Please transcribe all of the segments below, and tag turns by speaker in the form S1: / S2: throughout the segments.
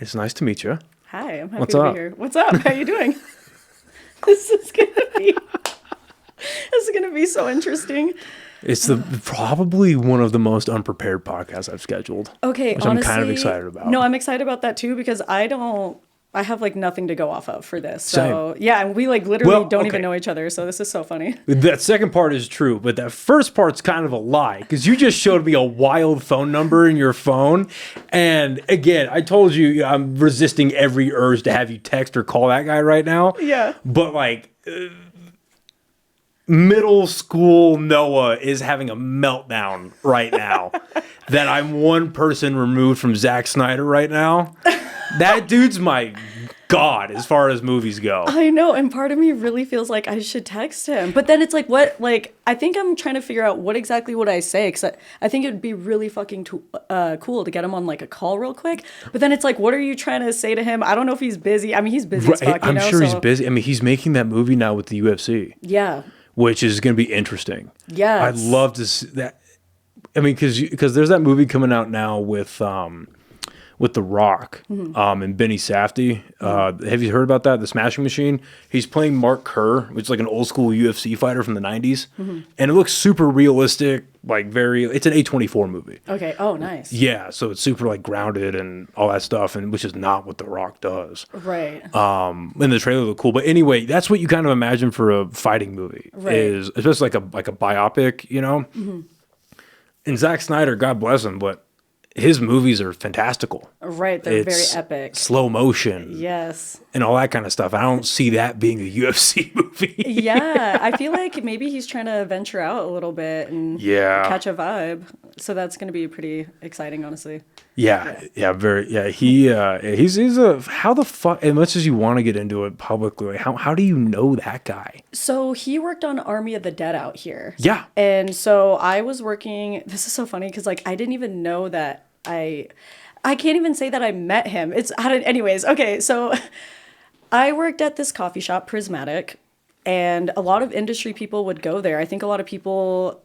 S1: It's nice to meet you.
S2: Hi, I'm happy to be here. What's up? How you doing? This is gonna be so interesting.
S1: It's probably one of the most unprepared podcasts I've scheduled.
S2: Okay,
S1: which
S2: honestly,
S1: I'm kind of excited about.
S2: No, I'm excited about that too because I have like nothing to go off of for this. So yeah, and we like literally don't even know each other. So this is so funny.
S1: That second part is true, but that first part's kind of a lie because you just showed me a wild phone number in your phone. And again, I told you I'm resisting every urge to have you text or call that guy right now.
S2: Yeah.
S1: But like middle school Noah is having a meltdown right now that I'm one person removed from Zack Snyder right now. That dude's my god as far as movies go.
S2: I know, and part of me really feels like I should text him. But then it's like, what? Like, I think I'm trying to figure out what exactly would I say, because I think it would be really fucking cool to get him on like a call real quick. But then it's like, what are you trying to say to him? I don't know if he's busy. I mean, he's busy as fuck,
S1: I'm sure he's busy. I mean, he's making that movie now with the UFC.
S2: Yeah.
S1: Which is going to be interesting.
S2: Yeah.
S1: I'd love to see that. I mean, because there's that movie coming out now with The Rock and Benny Safdie. Have you heard about that? The Smashing Machine. He's playing Mark Kerr, which is like an old school UFC fighter from the 90s. And it looks super realistic, like it's an A24 movie.
S2: Okay. Oh, nice.
S1: Yeah. So it's super like grounded and all that stuff, and which is not what The Rock does.
S2: Right.
S1: And the trailer looked cool. But anyway, that's what you kind of imagine for a fighting movie.
S2: Right.
S1: Is especially like a biopic, you know? And Zack Snyder, God bless him, but his movies are fantastical.
S2: Right, they're very epic.
S1: Slow motion.
S2: Yes.
S1: And all that kind of stuff. I don't see that being a UFC movie.
S2: Yeah, I feel like maybe he's trying to venture out a little bit and catch a vibe. So that's going to be pretty exciting, honestly.
S1: Yeah. He's how the fuck, as much as you want to get into it publicly, how do you know that guy?
S2: So he worked on Army of the Dead out here.
S1: Yeah.
S2: And so I was working, this is so funny because like I didn't even know that I can't even say that I met him. Anyways, okay, so I worked at this coffee shop, Prismatic, and a lot of industry people would go there. I think a lot of people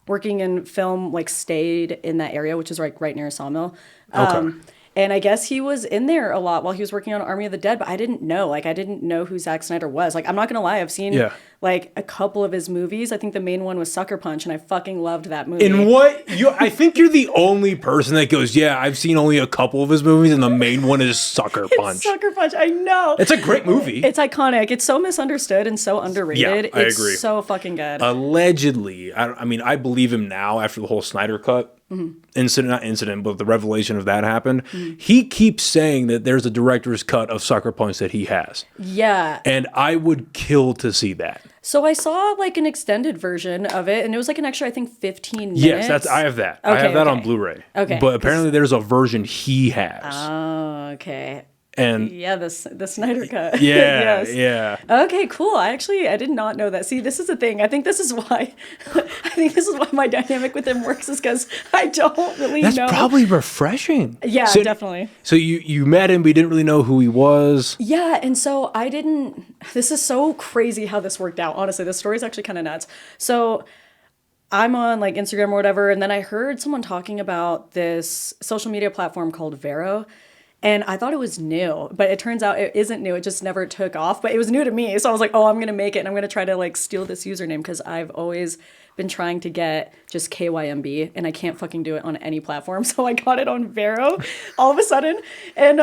S2: working in film like stayed in that area, which is like right near a sawmill.
S1: Okay.
S2: And I guess he was in there a lot while he was working on Army of the Dead, but I didn't know. Like, I didn't know who Zack Snyder was. Like, I'm not going to lie. I've seen, like, a couple of his movies. I think the main one was Sucker Punch, and I fucking loved that movie.
S1: I think you're the only person that goes, yeah, I've seen only a couple of his movies, and the main one is Sucker Punch.
S2: Sucker Punch, I know.
S1: It's a great movie.
S2: It's iconic. It's so misunderstood and so underrated.
S1: Yeah, I agree.
S2: It's so fucking good.
S1: Allegedly, I mean, I believe him now after the whole Snyder Cut. But the revelation of that happened. He keeps saying that there's a director's cut of Sucker Punch that he has.
S2: Yeah.
S1: And I would kill to see that.
S2: So I saw like an extended version of it, and it was like an extra, I think, 15 minutes.
S1: Yes, I have that.
S2: Okay,
S1: I have that on Blu-ray.
S2: Okay.
S1: But apparently there's a version he has.
S2: Oh, okay.
S1: And
S2: yeah, the Snyder Cut.
S1: Yeah,
S2: yes.
S1: yeah.
S2: Okay, cool. I did not know that. See, this is the thing. I think this is why my dynamic with him works, is because I don't really know.
S1: That's probably refreshing.
S2: Yeah, definitely.
S1: So you met him, but you didn't really know who he was.
S2: Yeah, and so I didn't. This is so crazy how this worked out. Honestly, this story is actually kind of nuts. So I'm on like Instagram or whatever, and then I heard someone talking about this social media platform called Vero. And I thought it was new, but it turns out it isn't new. It just never took off, but it was new to me. So I was like, oh, I'm going to make it. And I'm going to try to like steal this username because I've always been trying to get just KYMB and I can't fucking do it on any platform. So I got it on Vero all of a sudden. And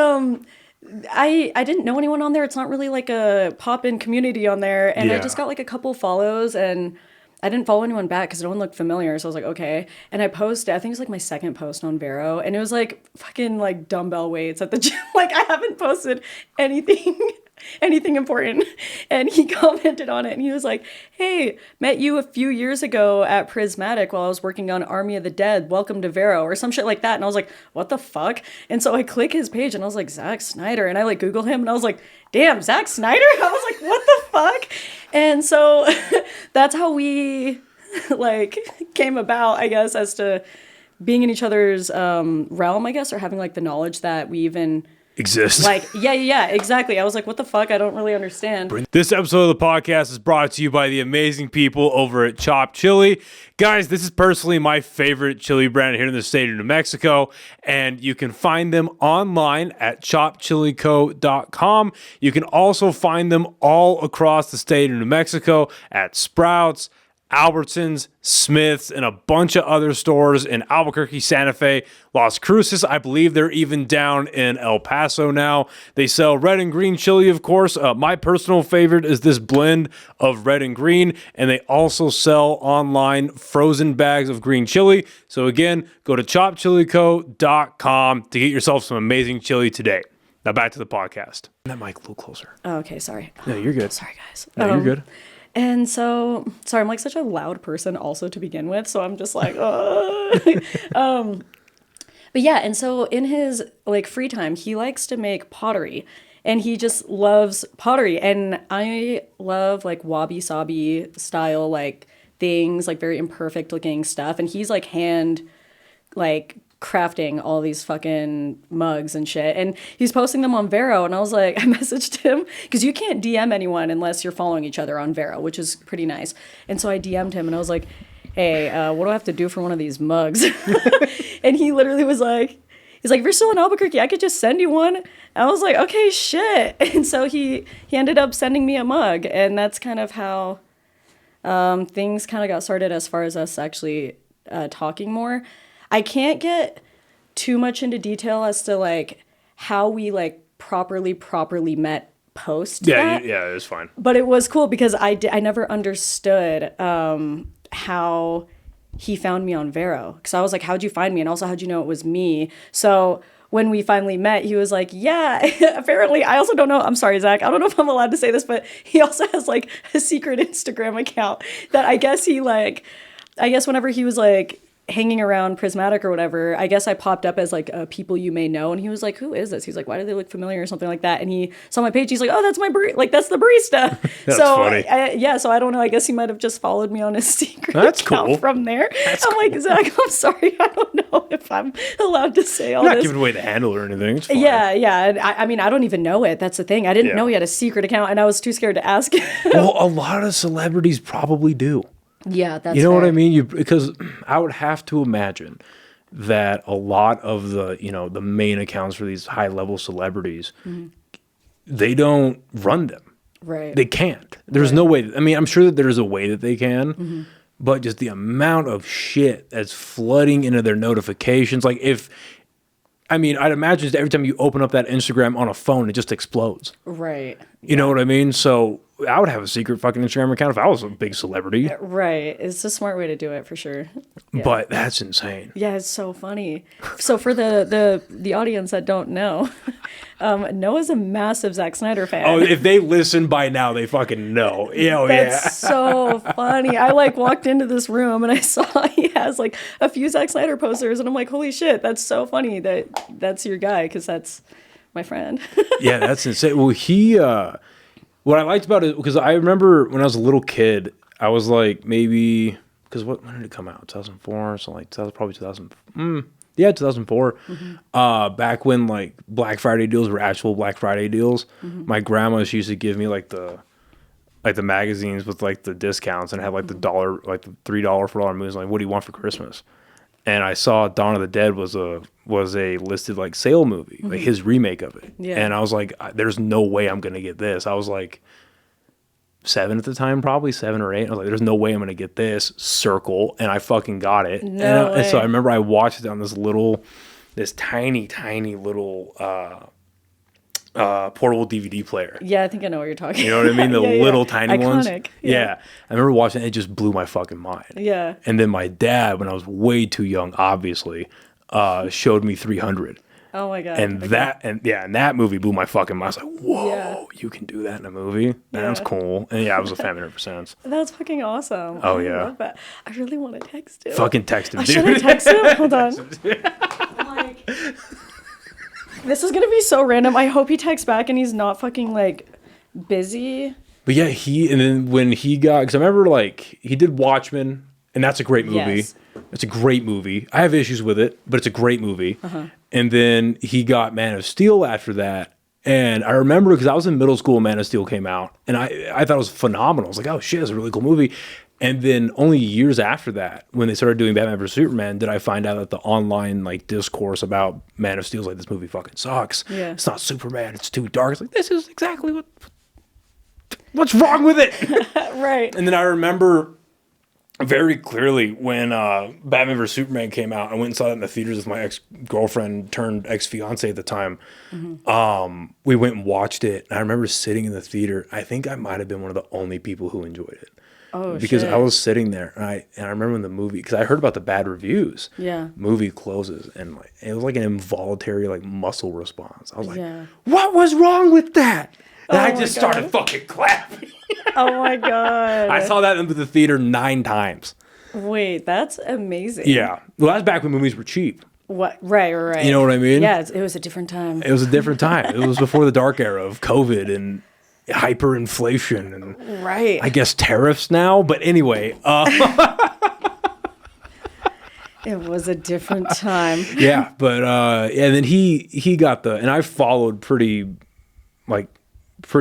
S2: I didn't know anyone on there. It's not really like a pop-in community on there. And I just got like a couple follows, and I didn't follow anyone back because no one looked familiar. So I was like, okay. And I posted, I think it was like my second post on Vero. And it was like fucking like dumbbell weights at the gym. Like I haven't posted anything important. And he commented on it and he was like, hey, met you a few years ago at Prismatic while I was working on Army of the Dead. Welcome to Vero, or some shit like that. And I was like, what the fuck? And so I click his page and I was like, Zack Snyder. And I like Google him and I was like, damn, Zack Snyder? I was like, what the fuck? And so that's how we like came about, I guess, as to being in each other's realm, I guess, or having like the knowledge that we even
S1: exist.
S2: like, yeah, exactly. I was like, what the fuck? I don't really understand.
S1: This episode of the podcast is brought to you by the amazing people over at Chopped Chili. Guys, this is personally my favorite chili brand here in the state of New Mexico, and you can find them online at choppedchilico.com. You can also find them all across the state of New Mexico at Sprouts, Albertsons, Smith's, and a bunch of other stores in Albuquerque, Santa Fe, Las Cruces. I believe they're even down in El Paso now. They sell red and green chili, of course. My personal favorite is this blend of red and green, and they also sell online frozen bags of green chili. So again, go to choppedchilico.com to get yourself some amazing chili today. Now back to the podcast. That mic a little closer.
S2: Oh, okay, sorry.
S1: No, you're good.
S2: Sorry, guys.
S1: No, you're good.
S2: And so, sorry, I'm like such a loud person also to begin with. So I'm just like, but yeah. And so in his like free time, he likes to make pottery and he just loves pottery. And I love like wabi sabi style, like things, like very imperfect looking stuff. And he's like like crafting all these fucking mugs and shit, and he's posting them on Vero, and I was like, I messaged him because you can't DM anyone unless you're following each other on Vero, which is pretty nice. And so I DM'd him and I was like, hey, what do I have to do for one of these mugs? And he literally was like, he's like, if you're still in Albuquerque, I could just send you one. And I was like, okay, shit. And so he ended up sending me a mug, and that's kind of how things kind of got started as far as us actually talking more. I can't get too much into detail as to like how we like properly met post that.
S1: Yeah, it was fine.
S2: But it was cool because I never understood how he found me on Vero, because I was like, how'd you find me? And also, how'd you know it was me? So when we finally met, he was like, yeah, apparently, I also don't know. I'm sorry, Zach. I don't know if I'm allowed to say this, but he also has like a secret Instagram account that I guess whenever he was like hanging around Prismatic or whatever, I guess I popped up as like people you may know, and he was like, who is this? He's like, why do they look familiar or something like that? And he saw my page, he's like, oh, that's that's the barista.
S1: That's
S2: so
S1: funny.
S2: So I don't know, I guess he might have just followed me on his secret
S1: That's
S2: account
S1: cool.
S2: from there.
S1: That's
S2: I'm
S1: cool.
S2: like, Zach, I'm sorry, I don't know if I'm allowed to say all
S1: I'm not
S2: this.
S1: giving away the handle or anything. It's fine.
S2: Yeah. I mean, I don't even know it. That's the thing. I didn't know he had a secret account, and I was too scared to ask him.
S1: Well, a lot of celebrities probably do.
S2: Yeah, that's
S1: You know what
S2: fair.
S1: I mean? Because I would have to imagine that a lot of the, the main accounts for these high level celebrities, they don't run them.
S2: Right.
S1: They can't. There's no way. I mean, I'm sure that there's a way that they can, but just the amount of shit that's flooding into their notifications. Like I'd imagine every time you open up that Instagram on a phone, it just explodes.
S2: Right.
S1: You know what I mean? So I would have a secret fucking Instagram account if I was a big celebrity.
S2: Right. It's a smart way to do it for sure. Yeah.
S1: But that's insane.
S2: Yeah, it's so funny. So for the audience that don't know, Noah's a massive Zack Snyder fan.
S1: Oh, if they listen by now, they fucking know.
S2: That's so funny. I like walked into this room and I saw he has like a few Zack Snyder posters, and I'm like, holy shit, that's so funny that's your guy, because that's my friend.
S1: Yeah, that's insane. Well, what I liked about it, because I remember when I was a little kid, I was like maybe, because when did it come out? 2004, so like probably 2000. Yeah, 2004. Back when like Black Friday deals were actual Black Friday deals. My grandma, she used to give me like the magazines with like the discounts, and had like the $1, like the $3, $4 movies. Like, what do you want for Christmas? And I saw Dawn of the Dead was a listed like sale movie, like his remake of it.
S2: Yeah.
S1: And I was like, there's no way I'm gonna get this. I was like 7 at the time, probably 7 or 8. I was like, there's no way I'm gonna get this. Circle, and I fucking got it. And so I remember I watched it on this tiny little portable DVD player.
S2: Yeah, I think I know what you're talking about.
S1: You know what I mean? The little tiny ones.
S2: Iconic.
S1: Yeah. I remember watching it. It just blew my fucking mind.
S2: Yeah.
S1: And then my dad, when I was way too young, obviously, showed me 300.
S2: Oh my God.
S1: And that movie blew my fucking mind. I was like, whoa, you can do that in a movie? That's cool. And yeah, I was a fan ever since.
S2: That's fucking awesome.
S1: Oh,
S2: I
S1: yeah.
S2: love that. I really want to text him.
S1: Fucking text him, dude.
S2: Should I text him? Hold on. Like, this is gonna be so random. I hope he texts back and he's not fucking like busy.
S1: But yeah, and then when he got, because I remember like he did Watchmen, and that's a great movie.
S2: Yes.
S1: It's a great movie. I have issues with it, but it's a great movie. And then he got Man of Steel after that. And I remember because I was in middle school when Man of Steel came out, and I thought it was phenomenal. I was like, oh shit, it's a really cool movie. And then only years after that, when they started doing Batman vs Superman, did I find out that the online like discourse about Man of Steel is like, this movie fucking sucks.
S2: Yeah.
S1: It's not Superman. It's too dark. It's like, this is exactly what's wrong with it.
S2: Right.
S1: And then I remember very clearly when Batman vs Superman came out. I went and saw it in the theaters with my ex-girlfriend turned ex-fiance at the time. We went and watched it. And I remember sitting in the theater. I think I might have been one of the only people who enjoyed it.
S2: Oh,
S1: because
S2: shit.
S1: I was sitting there and I remember when the movie, because I heard about the bad reviews.
S2: Yeah.
S1: Movie closes and like it was like an involuntary like muscle response. I was like,
S2: Yeah.
S1: what was wrong with that? And
S2: Oh
S1: I
S2: my
S1: just
S2: God.
S1: started fucking clapping.
S2: Oh my God.
S1: I saw that in the theater 9 times.
S2: Wait, that's amazing.
S1: Yeah. Well, that's back when movies were cheap.
S2: What? Right.
S1: You know what I mean?
S2: Yeah, it was a different time.
S1: It was a different time. It was before the dark era of COVID and hyperinflation and
S2: Right.
S1: I guess tariffs now. But anyway,
S2: It was a different time.
S1: yeah. But and then he got and I followed pretty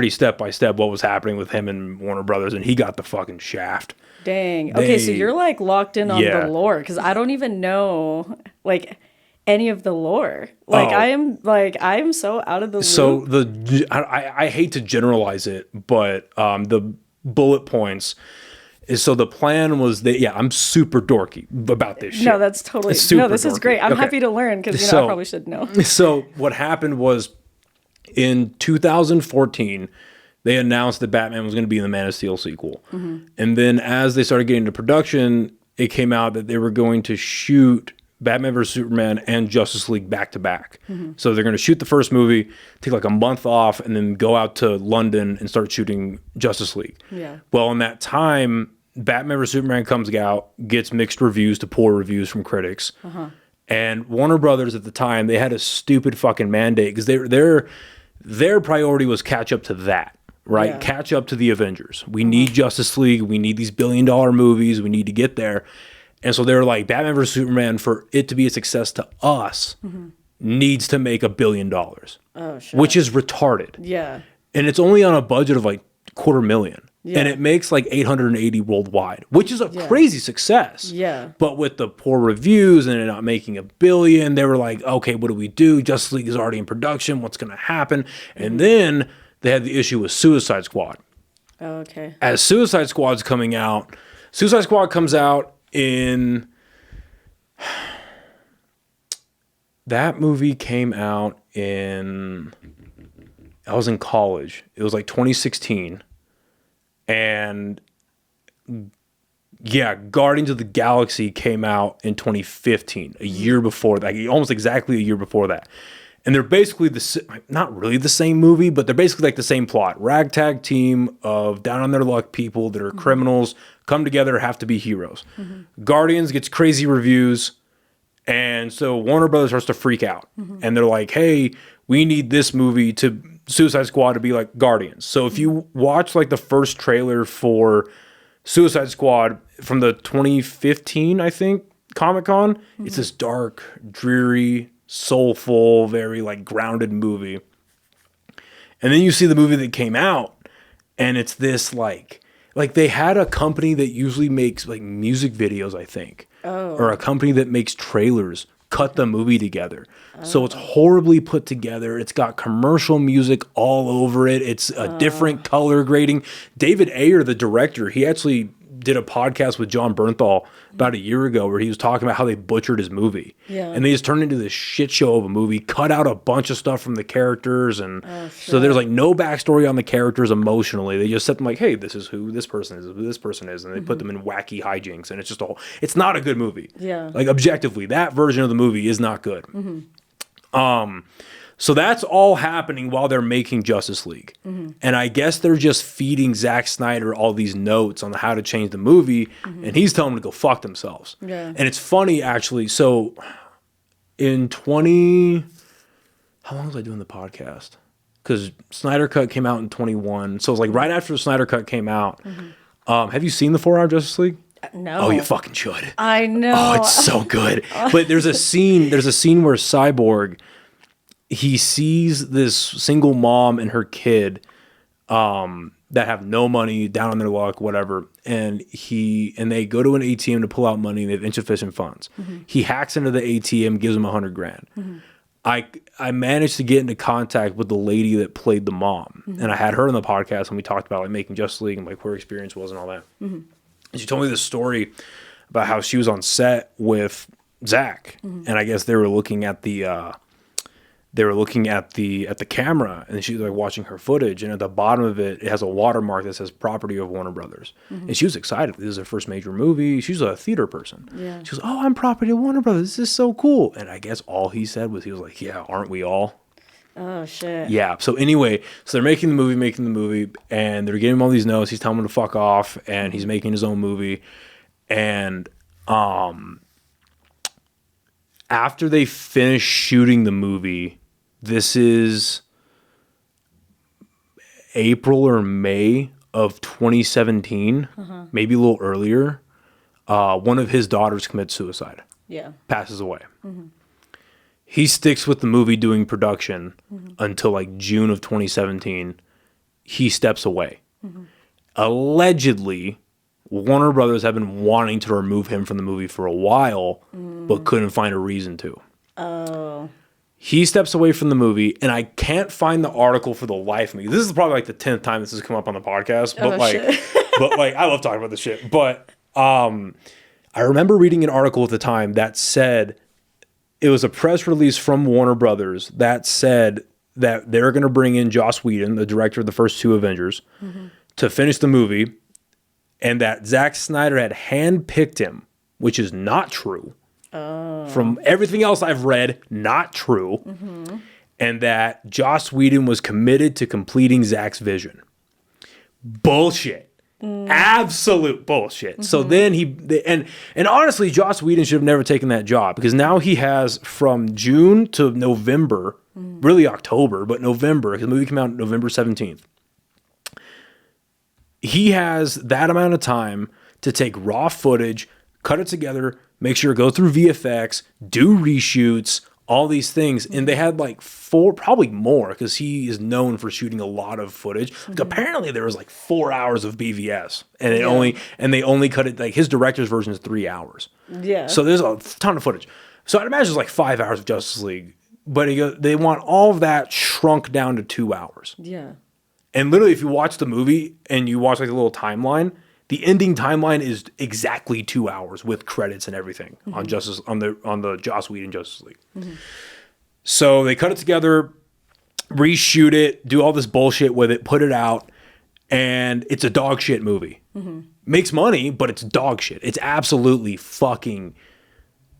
S1: step by step what was happening with him and Warner Brothers, and he got the fucking shaft.
S2: Dang. Okay, so you're like locked in on
S1: Yeah.
S2: the lore because I don't even know like any of the lore. Like
S1: Oh.
S2: I am so out of the loop.
S1: So I hate to generalize it, but the bullet points is so the plan was that I'm super dorky about this shit.
S2: No, that's totally
S1: It's super
S2: this is
S1: dorky.
S2: great. I'm
S1: Okay.
S2: happy to learn because I
S1: So-
S2: probably should know.
S1: So what happened was in 2014, they announced that Batman was going to be in the Man of Steel sequel. And then as they started getting into production, it came out that they were going to shoot Batman vs. Superman and Justice League back to back. So they're going to shoot the first movie, take like a month off, and then go out to London and start shooting Justice League.
S2: Yeah.
S1: Well, in that time, Batman vs. Superman comes out, gets mixed reviews to poor reviews from critics. And Warner Brothers at the time, they had a stupid fucking mandate because their priority was catch up to that, right?
S2: Yeah.
S1: Catch up to the Avengers. We need Justice League. We need these billion-dollar movies. We need to get there. And so they were like, Batman vs. Superman, for it to be a success to us, needs to make $1 billion.
S2: Oh shit.
S1: Which is retarded.
S2: Yeah.
S1: And it's only on a budget of like $250,000.
S2: Yeah.
S1: And it makes like 880 worldwide, which is a crazy success.
S2: Yeah.
S1: But with the poor reviews and it not making $1 billion, they were like, okay, what do we do? Justice League is already in production. What's going to happen? And then they had the issue with Suicide Squad.
S2: Oh, okay.
S1: As Suicide Squad's coming out, Suicide Squad comes out in... That movie came out in... I was in college. It was like 2016. And yeah, Guardians of the Galaxy came out in 2015, a year before that, almost exactly a year before that. And they're basically not really the same movie, but they're basically like the same plot. Ragtag team of down on their luck people that are criminals come together, have to be heroes. Guardians gets crazy reviews. And so Warner Brothers starts to freak out. And they're like, hey, we need this movie to Suicide Squad to be like Guardians. So if you watch like the first trailer for Suicide Squad from the 2015, I think, Comic-Con, it's this dark, dreary, soulful, very like grounded movie. And then you see the movie that came out and it's this like they had a company that usually makes like music videos, I think. Or a company that makes trailers cut the movie together. So it's horribly put together. It's got commercial music all over it. It's a different color grading. David Ayer, the director, he actually did a podcast with John Bernthal about a year ago where he was talking about how they butchered his movie.
S2: Yeah.
S1: And they just turned into this shit show of a movie, cut out a bunch of stuff from the characters. And so there's like no backstory on the characters emotionally. They just set them like, hey, this is who this person is, who this person is. And they put them in wacky hijinks. And it's just it's not a good movie.
S2: Yeah.
S1: Like objectively, that version of the movie is not good. So that's all happening while they're making Justice League. And I guess they're just feeding Zack Snyder all these notes on how to change the movie. And he's telling them to go fuck themselves.
S2: Yeah.
S1: And it's funny, actually. So in how long was I doing the podcast? Because Snyder Cut came out in 21. So it was like right after the Snyder Cut came out. Have you seen the 4-Hour Justice League?
S2: No.
S1: Oh, you fucking should.
S2: I know.
S1: Oh, it's so good. But there's a scene where Cyborg, he sees this single mom and her kid that have no money, down on their luck, whatever, and they go to an ATM to pull out money, and they have insufficient funds. He hacks into the ATM, gives them $100,000. I managed to get into contact with the lady that played the mom, and I had her on the podcast, and we talked about like making Justice League and like what her experience was and all that. And she told me this story about how she was on set with Zack, and I guess they were looking at the camera, and she was like watching her footage, and at the bottom of it has a watermark that says property of Warner Brothers. And she was excited. This is her first major movie. She's a theater person.
S2: Yeah.
S1: She goes, "Oh, I'm property of Warner Brothers. This is so cool." And I guess all he said was, he was like, "Yeah, aren't we all?"
S2: Oh, shit.
S1: Yeah. So anyway, so they're making the movie, and they're giving him all these notes. He's telling him to fuck off, and he's making his own movie. And after they finish shooting the movie, this is April or May of 2017, maybe a little earlier. One of his daughters commits suicide.
S2: Yeah.
S1: Passes away. He sticks with the movie doing production until like June of 2017. He steps away. Allegedly, Warner Brothers have been wanting to remove him from the movie for a while, but couldn't find a reason to.
S2: Oh.
S1: He steps away from the movie, and I can't find the article for the life of me. This is probably like the 10th time this has come up on the podcast, but but like I love talking about this shit. But I remember reading an article at the time that said, it was a press release from Warner Brothers that said that they're going to bring in Joss Whedon, the director of the first two Avengers, to finish the movie, and that Zack Snyder had handpicked him, which is not true. From everything else I've read, not true. And that Joss Whedon was committed to completing Zack's vision. Bullshit. Absolute bullshit. So then and honestly, Joss Whedon should have never taken that job, because now he has from June to November, really October, but November, because the movie came out November 17th. He has that amount of time to take raw footage, cut it together, make sure it goes through VFX, do reshoots, all these things. And they had like 4, probably more, because he is known for shooting a lot of footage. Like, apparently there was like 4 hours of BVS, and they only cut it, like his director's version is 3 hours.
S2: Yeah.
S1: So there's a ton of footage. So I'd imagine it's like 5 hours of Justice League, but they want all of that shrunk down to 2 hours.
S2: Yeah.
S1: And literally, if you watch the movie and you watch like the little timeline, the ending timeline is exactly 2 hours with credits and everything on the Joss Whedon Justice League. So they cut it together, reshoot it, do all this bullshit with it, put it out, and it's a dog shit movie. Makes money, but it's dog shit. It's absolutely fucking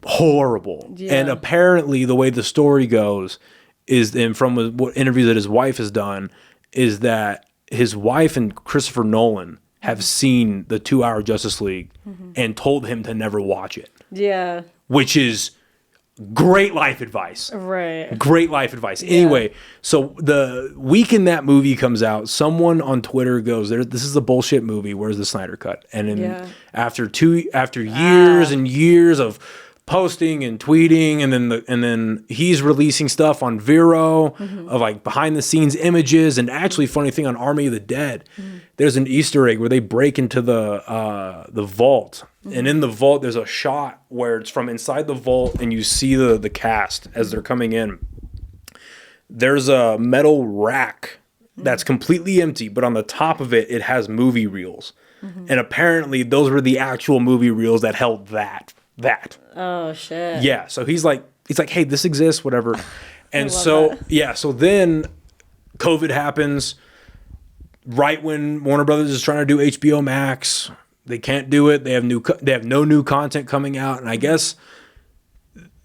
S1: horrible. Yeah. And apparently, the way the story goes is, and from what interviews that his wife has done, is that his wife and Christopher Nolan have seen the 2-hour Justice League and told him to never watch it.
S2: Yeah.
S1: Which is great life advice.
S2: Right.
S1: Great life advice. Yeah. Anyway, so the weekend that movie comes out, someone on Twitter goes, "This is a bullshit movie. Where's the Snyder Cut?" And then after years and years of posting and tweeting, and then he's releasing stuff on Vero of like behind the scenes images, and actually, funny thing, on Army of the Dead, there's an Easter egg where they break into the vault, and in the vault there's a shot where it's from inside the vault, and you see the cast as they're coming in. There's a metal rack that's completely empty, but on the top of it has movie reels, and apparently those were the actual movie reels that held that.
S2: Oh shit.
S1: Yeah, so he's like, hey, this exists, whatever. And so so then COVID happens right when Warner Brothers is trying to do HBO Max. They can't do it. They have no new content coming out, and I guess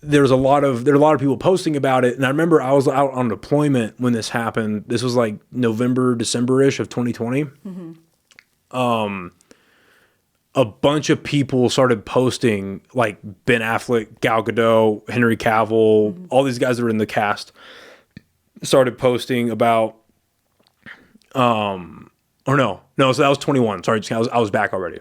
S1: there are a lot of people posting about it. And I remember I was out on deployment when this happened. This was like November, December-ish of 2020. A bunch of people started posting, like Ben Affleck, Gal Gadot, Henry Cavill, all these guys that were in the cast started posting about, so that was 21. Sorry, I was back already.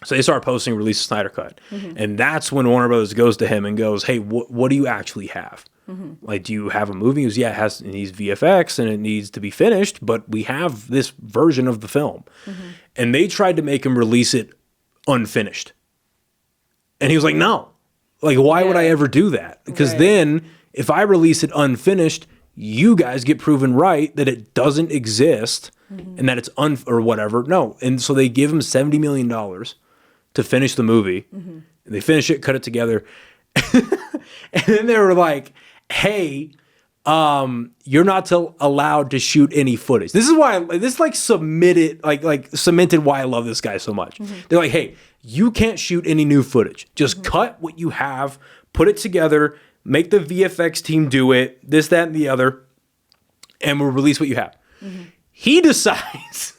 S1: So they start posting release the Snyder Cut. And that's when Warner Brothers goes to him and goes, hey, what do you actually have? Like, do you have a movie? He goes, yeah, it needs VFX and it needs to be finished, but we have this version of the film. And they tried to make him release it unfinished. And he was like, no. Like, why would I ever do that? Because then if I release it unfinished, you guys get proven right that it doesn't exist and that it's or whatever. No. And so they give him $70 million to finish the movie. And they finish it, cut it together. And then they were like, hey, you're not allowed to shoot any footage. This is why this like cemented why I love this guy so much. They're like, hey, you can't shoot any new footage. Just cut what you have, put it together, make the VFX team do it, this, that, and the other, and we'll release what you have. He decides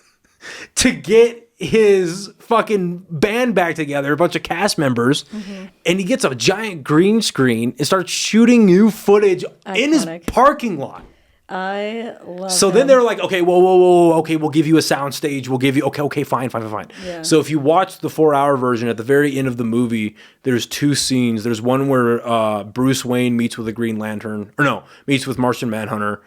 S1: to get his fucking band back together, a bunch of cast members, and he gets a giant green screen and starts shooting new footage in his parking lot.
S2: I love
S1: So then they're like, okay, whoa, okay, we'll give you a sound stage. We'll give you, okay, fine.
S2: Yeah.
S1: So if you watch the 4-hour version, at the very end of the movie, there's 2 scenes. There's one where Bruce Wayne meets with a Green Lantern, meets with Martian Manhunter.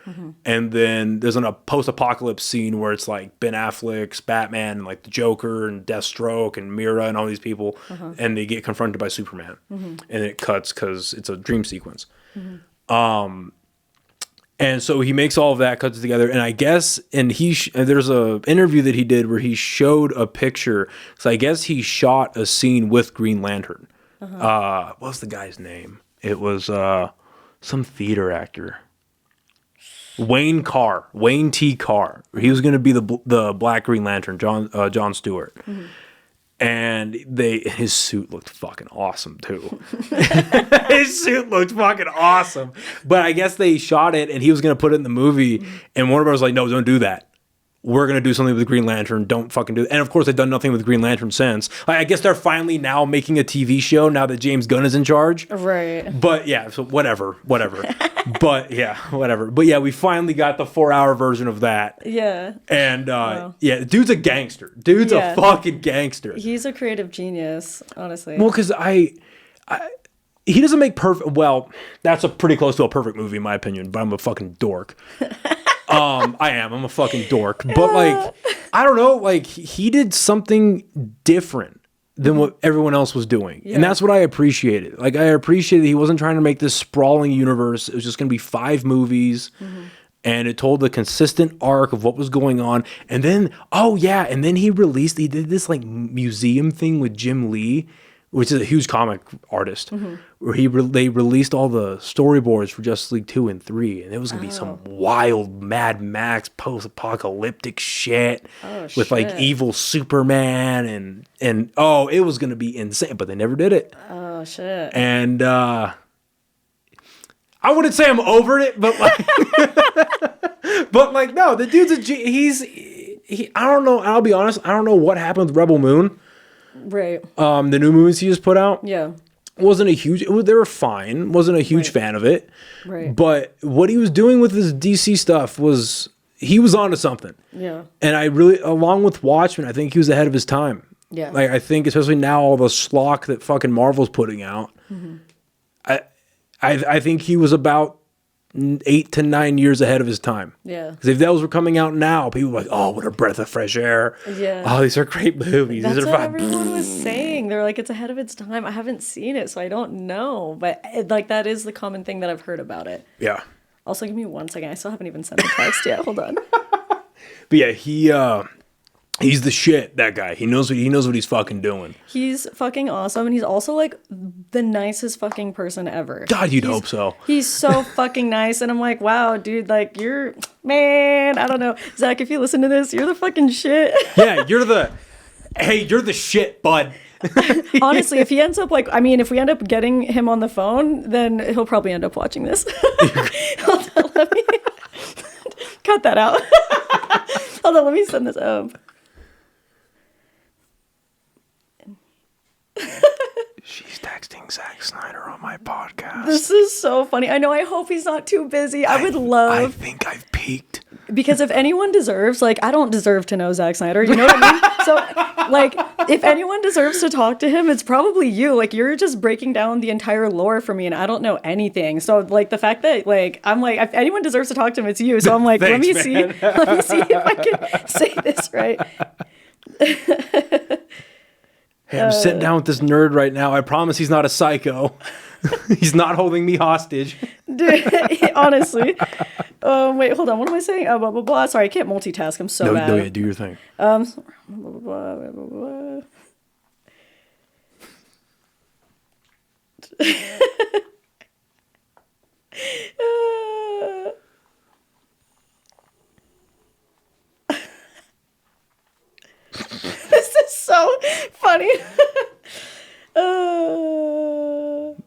S1: And then there's a post-apocalypse scene where it's like Ben Affleck's Batman, and like the Joker and Deathstroke and Mira and all these people. And they get confronted by Superman. And it cuts because it's a dream sequence. And so he makes all of that, cuts it together, and I guess, there's a interview that he did where he showed a picture. So I guess he shot a scene with Green Lantern. What was the guy's name? It was some theater actor, Wayne T. Carr. He was going to be the Black Green Lantern, John Stewart. And his suit looked fucking awesome too. His suit looked fucking awesome. But I guess they shot it and he was going to put it in the movie. And Warner Bros. Was like, no, don't do that. We're going to do something with Green Lantern. Don't fucking do it. And of course, they've done nothing with Green Lantern since. Like, I guess they're finally now making a TV show now that James Gunn is in charge.
S2: Right.
S1: But yeah, so whatever. But yeah, whatever. But yeah, we finally got the 4-hour version of that.
S2: Yeah.
S1: And yeah, dude's a gangster. Dude's a fucking gangster.
S2: He's a creative genius, honestly.
S1: Well, because he doesn't make perfect. Well, that's a pretty close to a perfect movie in my opinion. But I'm a fucking dork. I'm a fucking dork. But like, I don't know. Like, he did something different than what everyone else was doing. Yeah. And that's what I appreciated. Like, I appreciated he wasn't trying to make this sprawling universe. It was just going to be 5 movies. And it told the consistent arc of what was going on. And then, and then he did this like museum thing with Jim Lee, which is a huge comic artist, where they released all the storyboards for Justice League 2 and 3, and it was going to be some wild Mad Max post-apocalyptic shit with like evil Superman, and it was going to be insane, but they never did it.
S2: Oh, shit.
S1: And I wouldn't say I'm over it, but like, no, the dude's I don't know, I'll be honest, I don't know what happened with Rebel Moon.
S2: Right.
S1: The new movies he just put out.
S2: Yeah.
S1: They were fine. Wasn't a huge fan of it. Right. But what he was doing with his DC stuff he was onto something. Yeah. And I really, along with Watchmen, I think he was ahead of his time. Yeah. Like, I think especially now all the schlock that fucking Marvel's putting out, I think he was about 8 to 9 years ahead of his time. Yeah. Because if those were coming out now, people were like, oh, what a breath of fresh air. Yeah. Oh, these are great movies.
S2: That's what everyone was saying. They're like, it's ahead of its time. I haven't seen it, so I don't know. But that is the common thing that I've heard about it. Yeah. Also, give me 1 second. I still haven't even sent the text yet. Hold on.
S1: But yeah, he's the shit, that guy. He knows what he's fucking doing.
S2: He's fucking awesome, and he's also like the nicest fucking person ever.
S1: God, you'd hope so. He's
S2: so fucking nice, and I'm like, wow, dude, like, man, I don't know. Zach, if you listen to this, you're the fucking shit.
S1: Yeah, you're the shit, bud.
S2: Honestly, if he ends up if we end up getting him on the phone, then he'll probably end up watching this. Hold on, let me cut that out. Hold on, let me send this up.
S1: She's texting Zack Snyder on my podcast.
S2: This is so funny. I know. I hope he's not too busy. I would love.
S1: I think I've peaked.
S2: Because if anyone deserves, like, I don't deserve to know Zack Snyder, you know what I mean? So, like, if anyone deserves to talk to him, it's probably you. Like, you're just breaking down the entire lore for me, and I don't know anything. So, like, the fact that, like, I'm like, if anyone deserves to talk to him, it's you. So I'm like,
S1: Thanks,
S2: let me see if I can say this right.
S1: Hey, I'm sitting down with this nerd right now. I promise he's not a psycho. He's not holding me hostage.
S2: Dude, honestly. Wait, hold on. What am I saying? Blah, blah, blah. Sorry, I can't multitask. I'm so bad.
S1: No, yeah, do your thing.
S2: Blah, blah, blah, blah, blah. This is so funny.